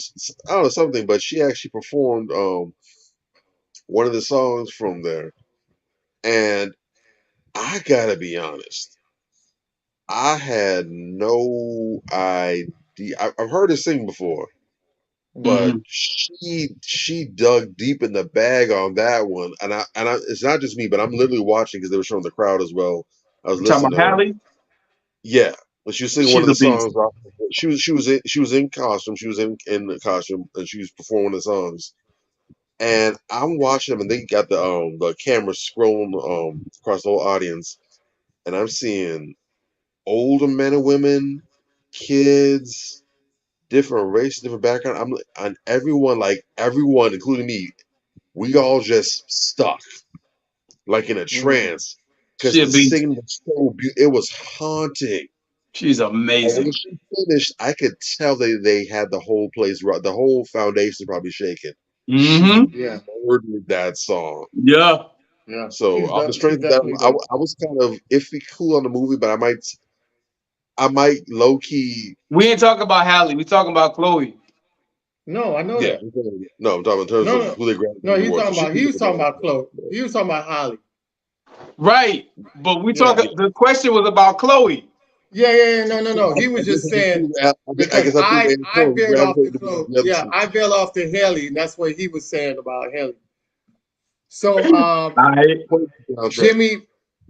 I don't know something, but she actually performed one of the songs from there. And I gotta be honest, I had no idea. I've heard her sing before, but she dug deep in the bag on that one. And I it's not just me, but I'm literally watching because they were showing the crowd as well. I was You talking listening to about her. Hallie? Yeah, but she was singing She's one of the a beast. songs. She was in costume. She was in the costume, and she was performing the songs. And I'm watching them, and they got the camera scrolling across the whole audience, and I'm seeing older men and women, kids, different races, different background. And everyone, including me, we all just stuck, like in a trance, because She a the beast. singing was so beautiful. It was haunting. She's And amazing. when she finished, I could tell they had the whole place, the whole foundation probably shaking. Mm-hmm. Yeah. Murdered that song. Yeah. Yeah. So on the strength of that, I was kind of iffy cool on the movie, but I might low key. We ain't talking about Hallie. We talking about Chloe. No, I know that. No, I'm talking in terms of who they grabbed. No, he was talking about Chloe. He was talking about Holly. Right. But we talking the question was about Chloe. Yeah. No. He was just saying because I veered off the Chloe. Yeah, I veered off to Haley, and that's what he was saying about Haley. So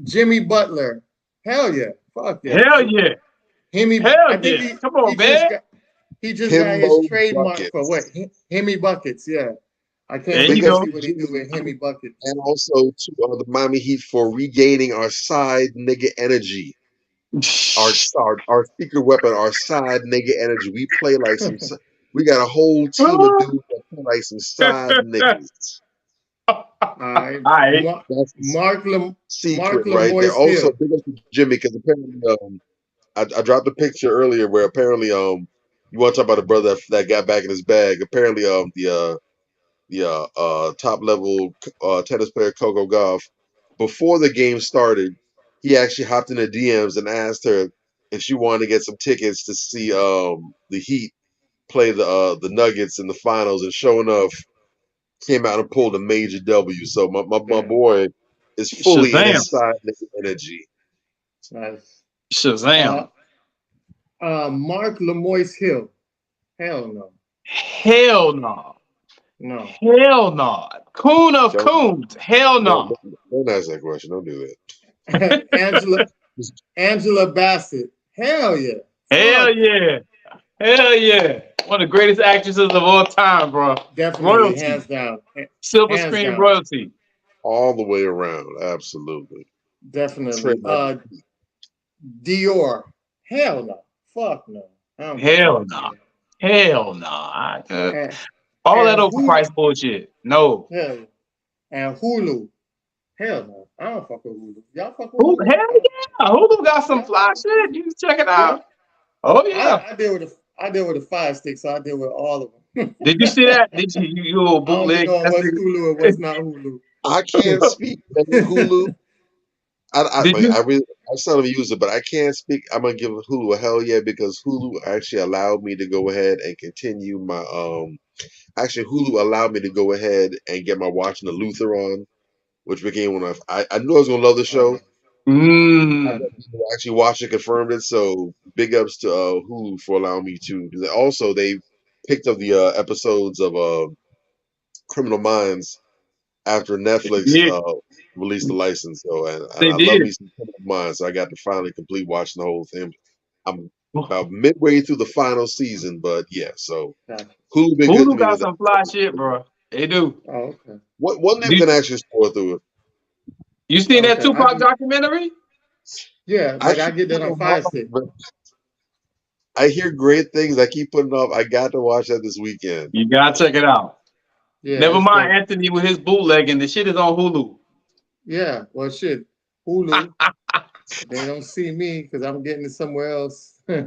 Jimmy Butler. Hell yeah. Fuck yeah. Hell yeah. Hell yeah. Come on, man. He just got his trademark for what? Hemi Buckets, yeah. I can't wait to see what he do with Hemi Buckets. And also to the Miami Heat for regaining our side nigga energy. Our secret weapon, our side nigga energy. We play like some. We got a whole team of dudes that play like some side niggas. All right. Mark secret right there. Also, big up to Jimmy because apparently, I dropped a picture earlier where apparently, you want to talk about a brother that got back in his bag. Apparently, the top level tennis player Coco Gauff, before the game started, he actually hopped in the DMs and asked her if she wanted to get some tickets to see the Heat play the Nuggets in the finals, and sure enough, came out and pulled a major W. So my boy is fully in Shazam. his side energy. Nice. Shazam. Mark Lemoyce Hill. Hell no. Hell no. No. Hell no. Coon of coons. Hell no. Don't ask that question. Don't do that. Angela Bassett. Hell yeah. Hell yeah. Hell yeah. One of the greatest actresses of all time, bro. Definitely, royalty. hands down. Silver Hands screen down. royalty. All the way around. Absolutely. Definitely. Dior. Hell no. Fuck no. Hell no. Hell no. All that overpriced bullshit. No. Hell yeah. And Hulu. Hell no. I don't fuck with Hulu. Y'all fuck with Hulu? Hell yeah. Hulu got some fly shit. You can check it out. Oh yeah. I deal with a Fire Stick, so I deal with all of them. Did you see that? Did you a bootleg? I don't know what's Hulu and what's not Hulu. I can't speak Hulu. I seldom use it, but I can't speak. I'm gonna give Hulu a hell yeah, because Hulu actually allowed me to go ahead and continue my Actually, Hulu allowed me to go ahead and get my watching the Luther on, which became one of I knew I was gonna love the show. I actually watched it, confirmed it. So big ups to Hulu for allowing me to do that. Also, they picked up the episodes of Criminal Minds after Netflix released the license. So and I love me some Criminal Minds. So I got to finally complete watching the whole thing. I'm about midway through the final season, but yeah. So Hulu been good to me got some fly shit, bro. They do. Oh, okay. One nigga can actually score through it. You seen that Tupac documentary? Yeah, but I get that on Fire Stick. I hear great things. I keep putting off. I got to watch that this weekend. You gotta check it out. Yeah, Never mind Anthony with his bootlegging. The shit is on Hulu. Yeah, well, shit. Hulu. They don't see me because I'm getting it somewhere else. All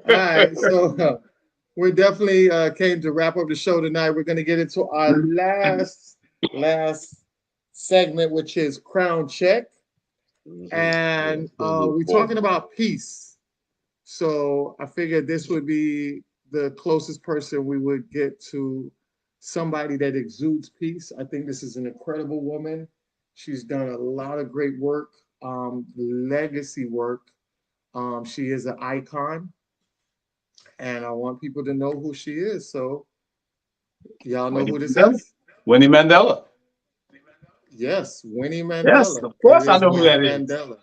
right, so we definitely came to wrap up the show tonight. We're going to get into our last segment, which is Crown Check. And we're talking about peace. So I figured this would be the closest person we would get to somebody that exudes peace. I think this is an incredible woman. She's done a lot of great work, legacy work. She is an icon, and I want people to know who she is. So y'all know who this is? Winnie Mandela. Yes, Winnie Mandela. Yes, of course I know who that is. Mandela.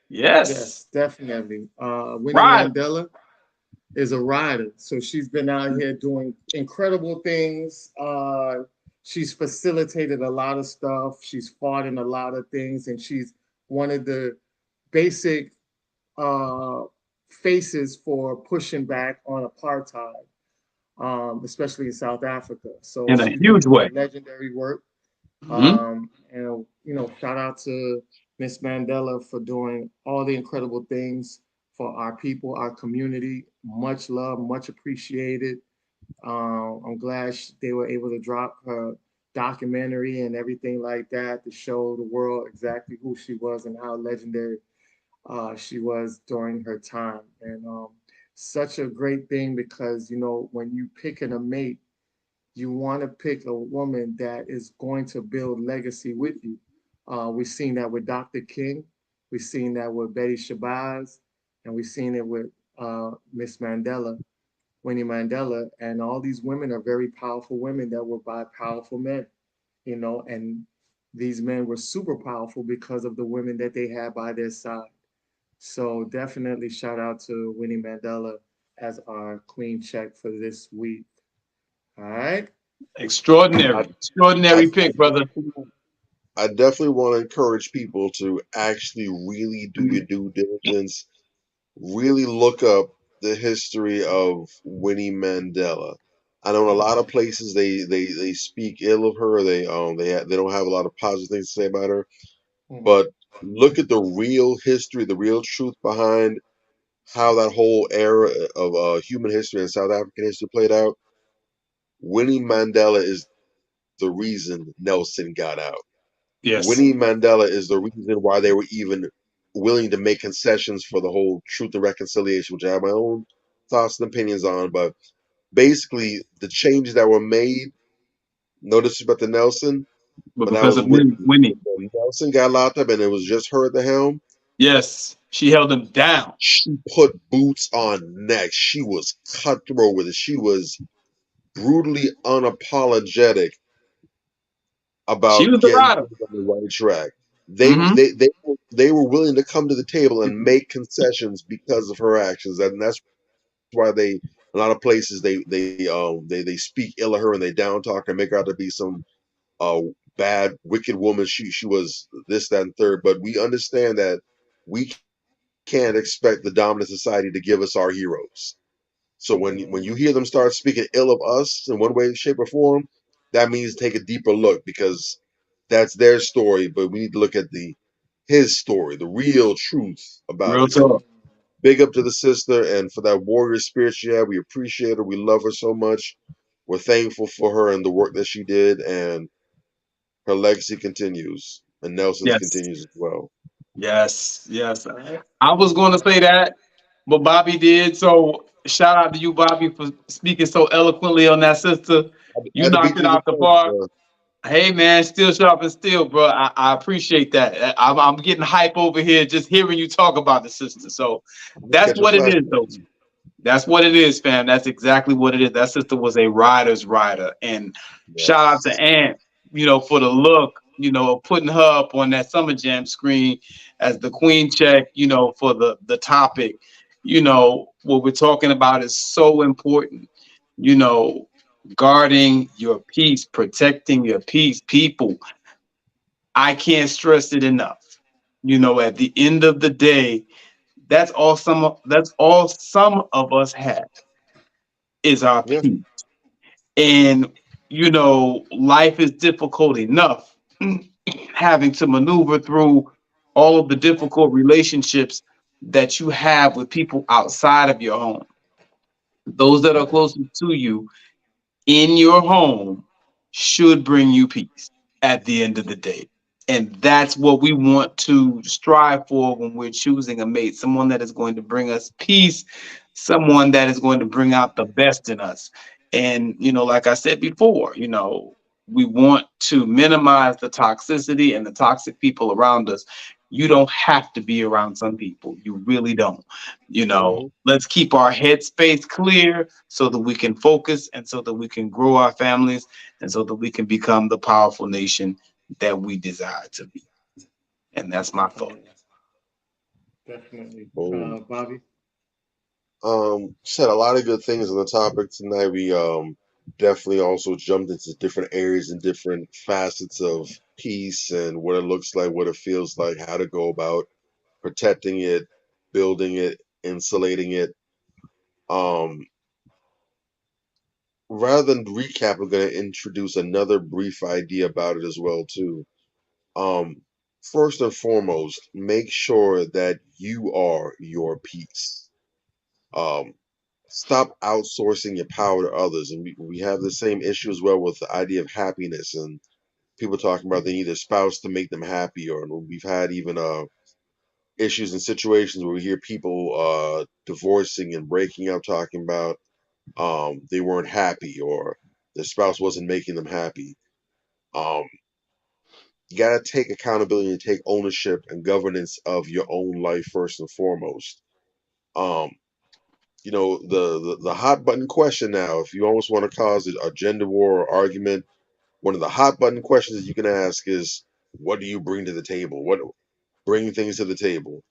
Yes, definitely. Winnie Mandela is a rider. So she's been out here doing incredible things. She's facilitated a lot of stuff. She's fought in a lot of things, and she's one of the basic faces for pushing back on apartheid, especially in South Africa. So in a huge way. Legendary work. And shout out to Miss Mandela for doing all the incredible things for our people, our community. Much love, much appreciated. I'm glad they were able to drop her documentary and everything like that to show the world exactly who she was and how legendary she was during her time. And such a great thing because, when you picking a mate, you want to pick a woman that is going to build legacy with you. We've seen that with Dr. King. We've seen that with Betty Shabazz. And we've seen it with Miss Mandela, Winnie Mandela. And all these women are very powerful women that were by powerful men, and these men were super powerful because of the women that they had by their side. So definitely shout out to Winnie Mandela as our queen check for this week. All right. Extraordinary pick, brother. I definitely want to encourage people to actually really do your due diligence, really look up the history of Winnie Mandela. I know in a lot of places they speak ill of her. They don't have a lot of positive things to say about her. But look at the real history, the real truth behind how that whole era of human history and South African history played out. Winnie Mandela is the reason Nelson got out. Yes. Winnie Mandela is the reason why they were even willing to make concessions for the whole Truth and Reconciliation, which I have my own thoughts and opinions on. But basically the changes that were made. No disrespect to Nelson, But but that because was of Winnie, when Nelson got locked up and it was just her at the helm. yes, she held him down. She put boots on necks. She was cutthroat with it. She was brutally unapologetic She about was the getting rider. things on the right track. Mm-hmm. They were willing to come to the table and make concessions because of her actions, and that's why they a lot of places they speak ill of her and they down talk and make her out to be some bad wicked woman. She was this, that, and third. But we understand that we can't expect the dominant society to give us our heroes. So when you hear them start speaking ill of us in one way, shape, or form, that means take a deeper look because that's their story. But we need to look at his story, the real truth about Real it. So talk. big up to the sister and for that warrior spirit she had. We appreciate her. We love her so much. We're thankful for her and the work that she did, and her legacy continues, and Nelson's Yes. continues as well. Yes. Yes. I was going to say that, but Bobby did. So shout out to you, Bobby, for speaking so eloquently on that sister. I You had to knocked beat it you to out the the punch, park. bro. Hey man, still sharp and still, bro. I appreciate that. I'm getting hype over here just hearing you talk about the sister. So that's Catch a what it is, though. flashback. That's what it is, fam. That's exactly what it is. That sister was a rider's rider. And shout out Yes. to Ant, for the look, of putting her up on that Summer Jam screen as the queen check, for the topic. What we're talking about is so important. You know, guarding your peace, protecting your peace, people. I can't stress it enough. At the end of the day, that's all some of us have is our Yeah. peace. And life is difficult enough having to maneuver through all of the difficult relationships that you have with people outside of your home. Those that are closest to you in your home should bring you peace at the end of the day. And that's what we want to strive for when we're choosing a mate, someone that is going to bring us peace, someone that is going to bring out the best in us. And, like I said before, we want to minimize the toxicity and the toxic people around us. You don't have to be around some people. You really don't. Hmm. Let's keep our headspace clear so that we can focus and so that we can grow our families and so that we can become the powerful nation that we desire to be. And that's my thought. Definitely. Boom. Bobby? Said a lot of good things on the topic tonight. We definitely also jumped into different areas and different facets of peace and what it looks like, what it feels like, how to go about protecting it, building it, insulating it. Um, rather than recap, I'm going to introduce another brief idea about it as well too. Um, first and foremost, make sure that you are your peace. Um, stop outsourcing your power to others, and we have the same issue as well with the idea of happiness and people talking about they need a spouse to make them happy, or we've had even issues and situations where we hear people divorcing and breaking up talking about they weren't happy or their spouse wasn't making them happy. Um, you got to take accountability and take ownership and governance of your own life first and foremost. Um, the hot button question now, if you almost want to cause a gender war or argument, one of the hot button questions that you can ask is, what do you bring to the table? What bring things to the table?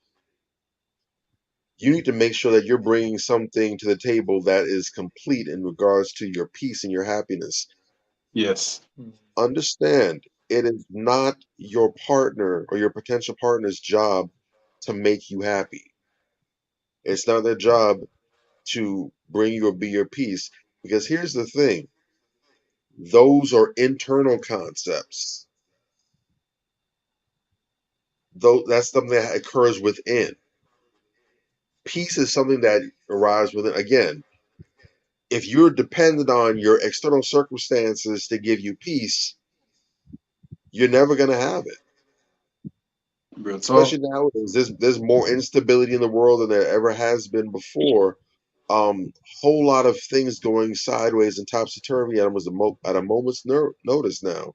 You need to make sure that you're bringing something to the table that is complete in regards to your peace and your happiness. Yes. Understand, it is not your partner or your potential partner's job to make you happy. It's not their job to bring you or be your peace. Because here's the thing, those are internal concepts. Though that's something that occurs within. Peace is something that arrives within. Again, if you're dependent on your external circumstances to give you peace, you're never going to have it. Real talk. Especially nowadays, there's more instability in the world than there ever has been before. whole lot of things going sideways and topsy-turvy at a moment's notice now.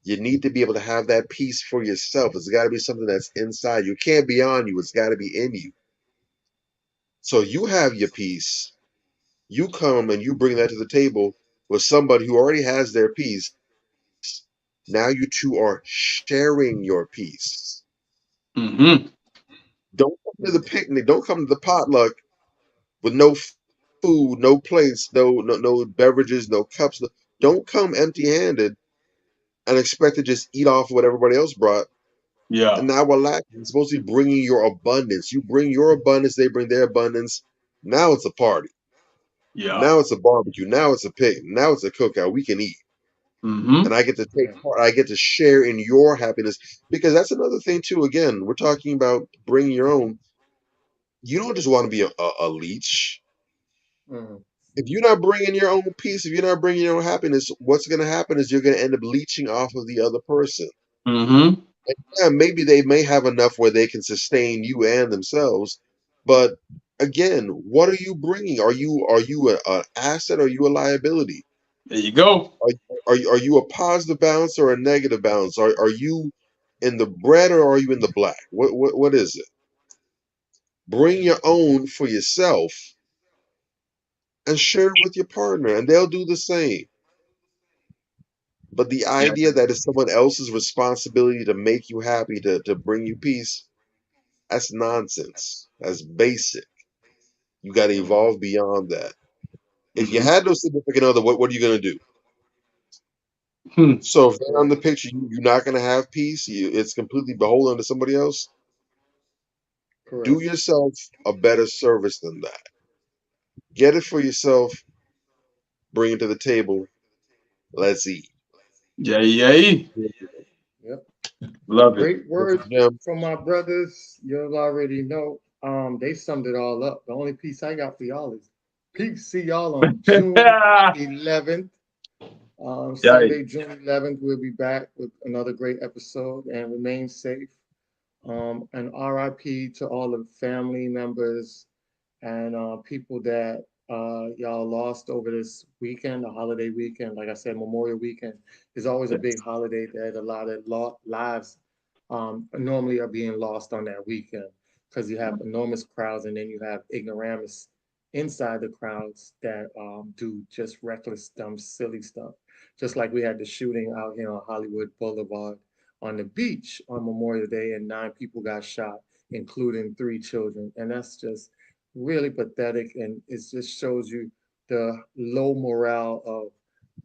You need to be able to have that peace for yourself. It's got to be something that's inside you. It can't be on you. It's got to be in you. So you have your peace. You come and you bring that to the table with somebody who already has their peace. Now you two are sharing your peace. Mm-hmm. Don't come to the picnic. Don't come to the potluck with no food, no plates, no beverages, no cups. Don't come empty-handed and expect to just eat off what everybody else brought. Yeah. And now we're lacking. It's supposed to be bringing your abundance. You bring your abundance, they bring their abundance. Now it's a party. Yeah. Now it's a barbecue. Now it's a picnic. Now it's a cookout. We can eat. Mm-hmm. And I get to take part. I get to share in your happiness, because that's another thing too. Again, we're talking about bringing your own. You don't just want to be a leech. Mhm. If you're not bringing your own peace, if you're not bringing your own happiness, what's going to happen is you're going to end up leeching off of the other person. Mm-hmm. And yeah, maybe they may have enough where they can sustain you and themselves, but again, what are you bringing? Are you an asset or are you a liability? There you go. Are you a positive balance or a negative balance? Are you in the red or are you in the black? What is it? Bring your own for yourself and share it with your partner, and they'll do the same. But the Yeah. idea that it's someone else's responsibility to make you happy, to bring you peace, that's nonsense. That's basic. You got to evolve beyond that. If you Mm-hmm. had no significant other, what are you going to do? Hmm. So if they're on the picture, you're not going to have peace. It's completely beholden to somebody else. Correct. Do yourself a better service than that. Get it for yourself. Bring it to the table. Let's eat. Yay. Yep. Love it. Great words Jim. from my brothers. You'll already know. They summed it all up. The only piece I got for y'all is peace. See y'all on June 11th. Sunday, June 11th, we'll be back with another great episode, and remain safe. And RIP to all the family members and people that y'all lost over this weekend, the holiday weekend. Like I said, Memorial Weekend is always a big holiday that a lot of lives normally are being lost on that weekend, because you have enormous crowds and then you have ignoramus inside the crowds that do just reckless, dumb, silly stuff. Just like we had the shooting out here on Hollywood Boulevard on the beach on Memorial Day, and 9 people got shot, including 3 children. And that's just really pathetic, and it just shows you the low morale of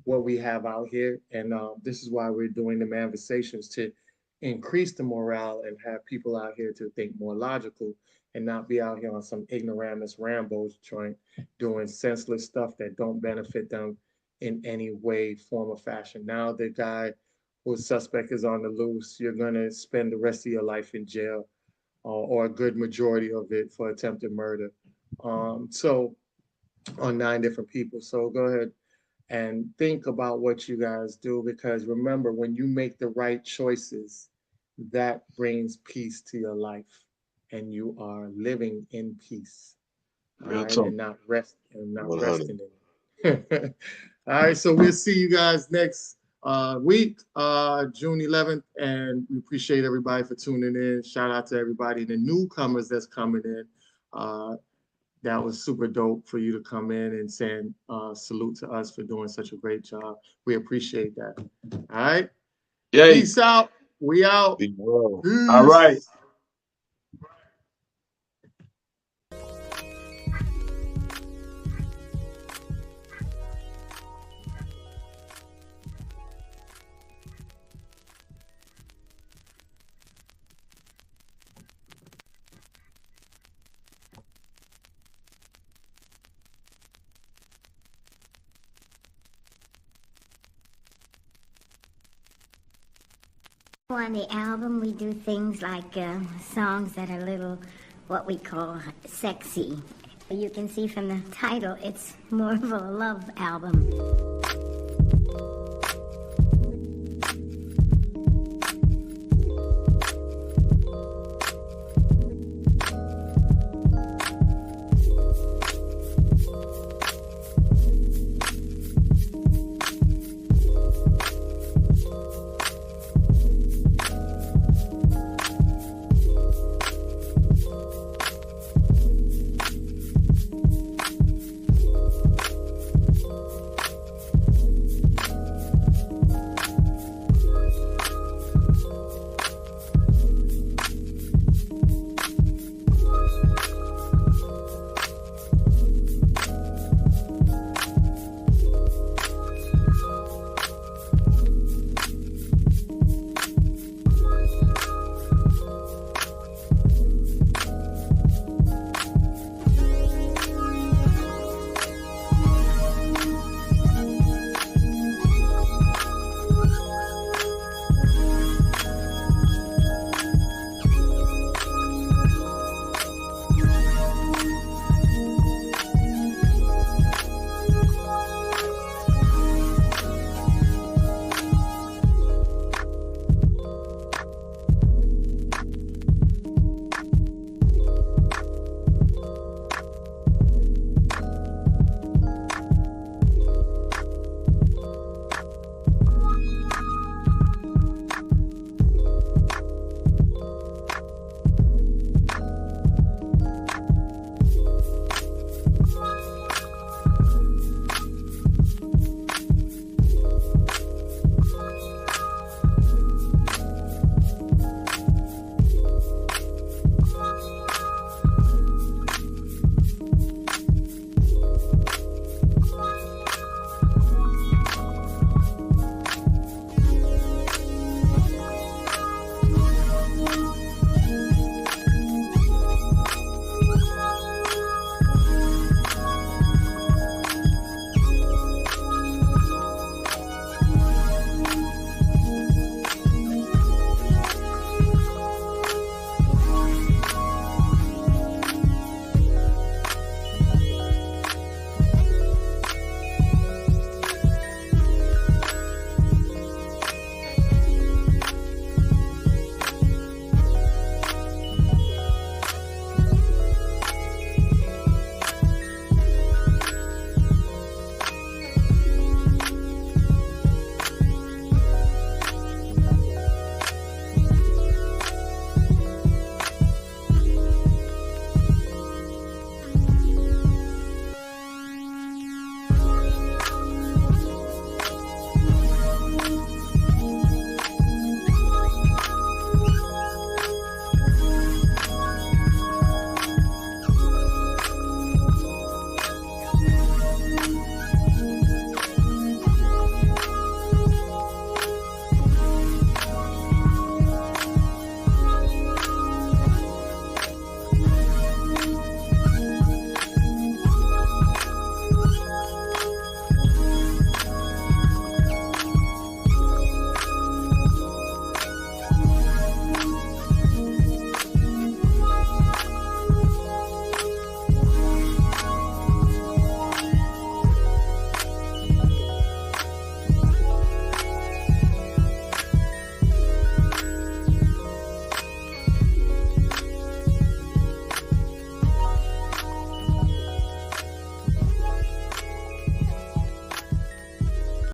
what we have out here. And this is why we're doing the manifestations, to increase the morale and have people out here to think more logical and not be out here on some ignoramus Rambo's joint doing senseless stuff that don't benefit them in any way, form, or fashion. Now the guy whose suspect is on the loose, you're gonna spend the rest of your life in jail, or a good majority of it for attempted murder. So on 9 different people. So go ahead and think about what you guys do, because remember, when you make the right choices, that brings peace to your life, and you are living in peace. All Real right, talk. and not 100. resting in it. All right, so we'll see you guys next week, June 11th, and we appreciate everybody for tuning in. Shout out to everybody, the newcomers that's coming in. That was super dope for you to come in and saying salute to us for doing such a great job. We appreciate that. All right. Yay. Peace out. We out. Be well. Peace. All right. On the album, we do things like songs that are a little, what we call sexy. You can see from the title, it's more of a love album.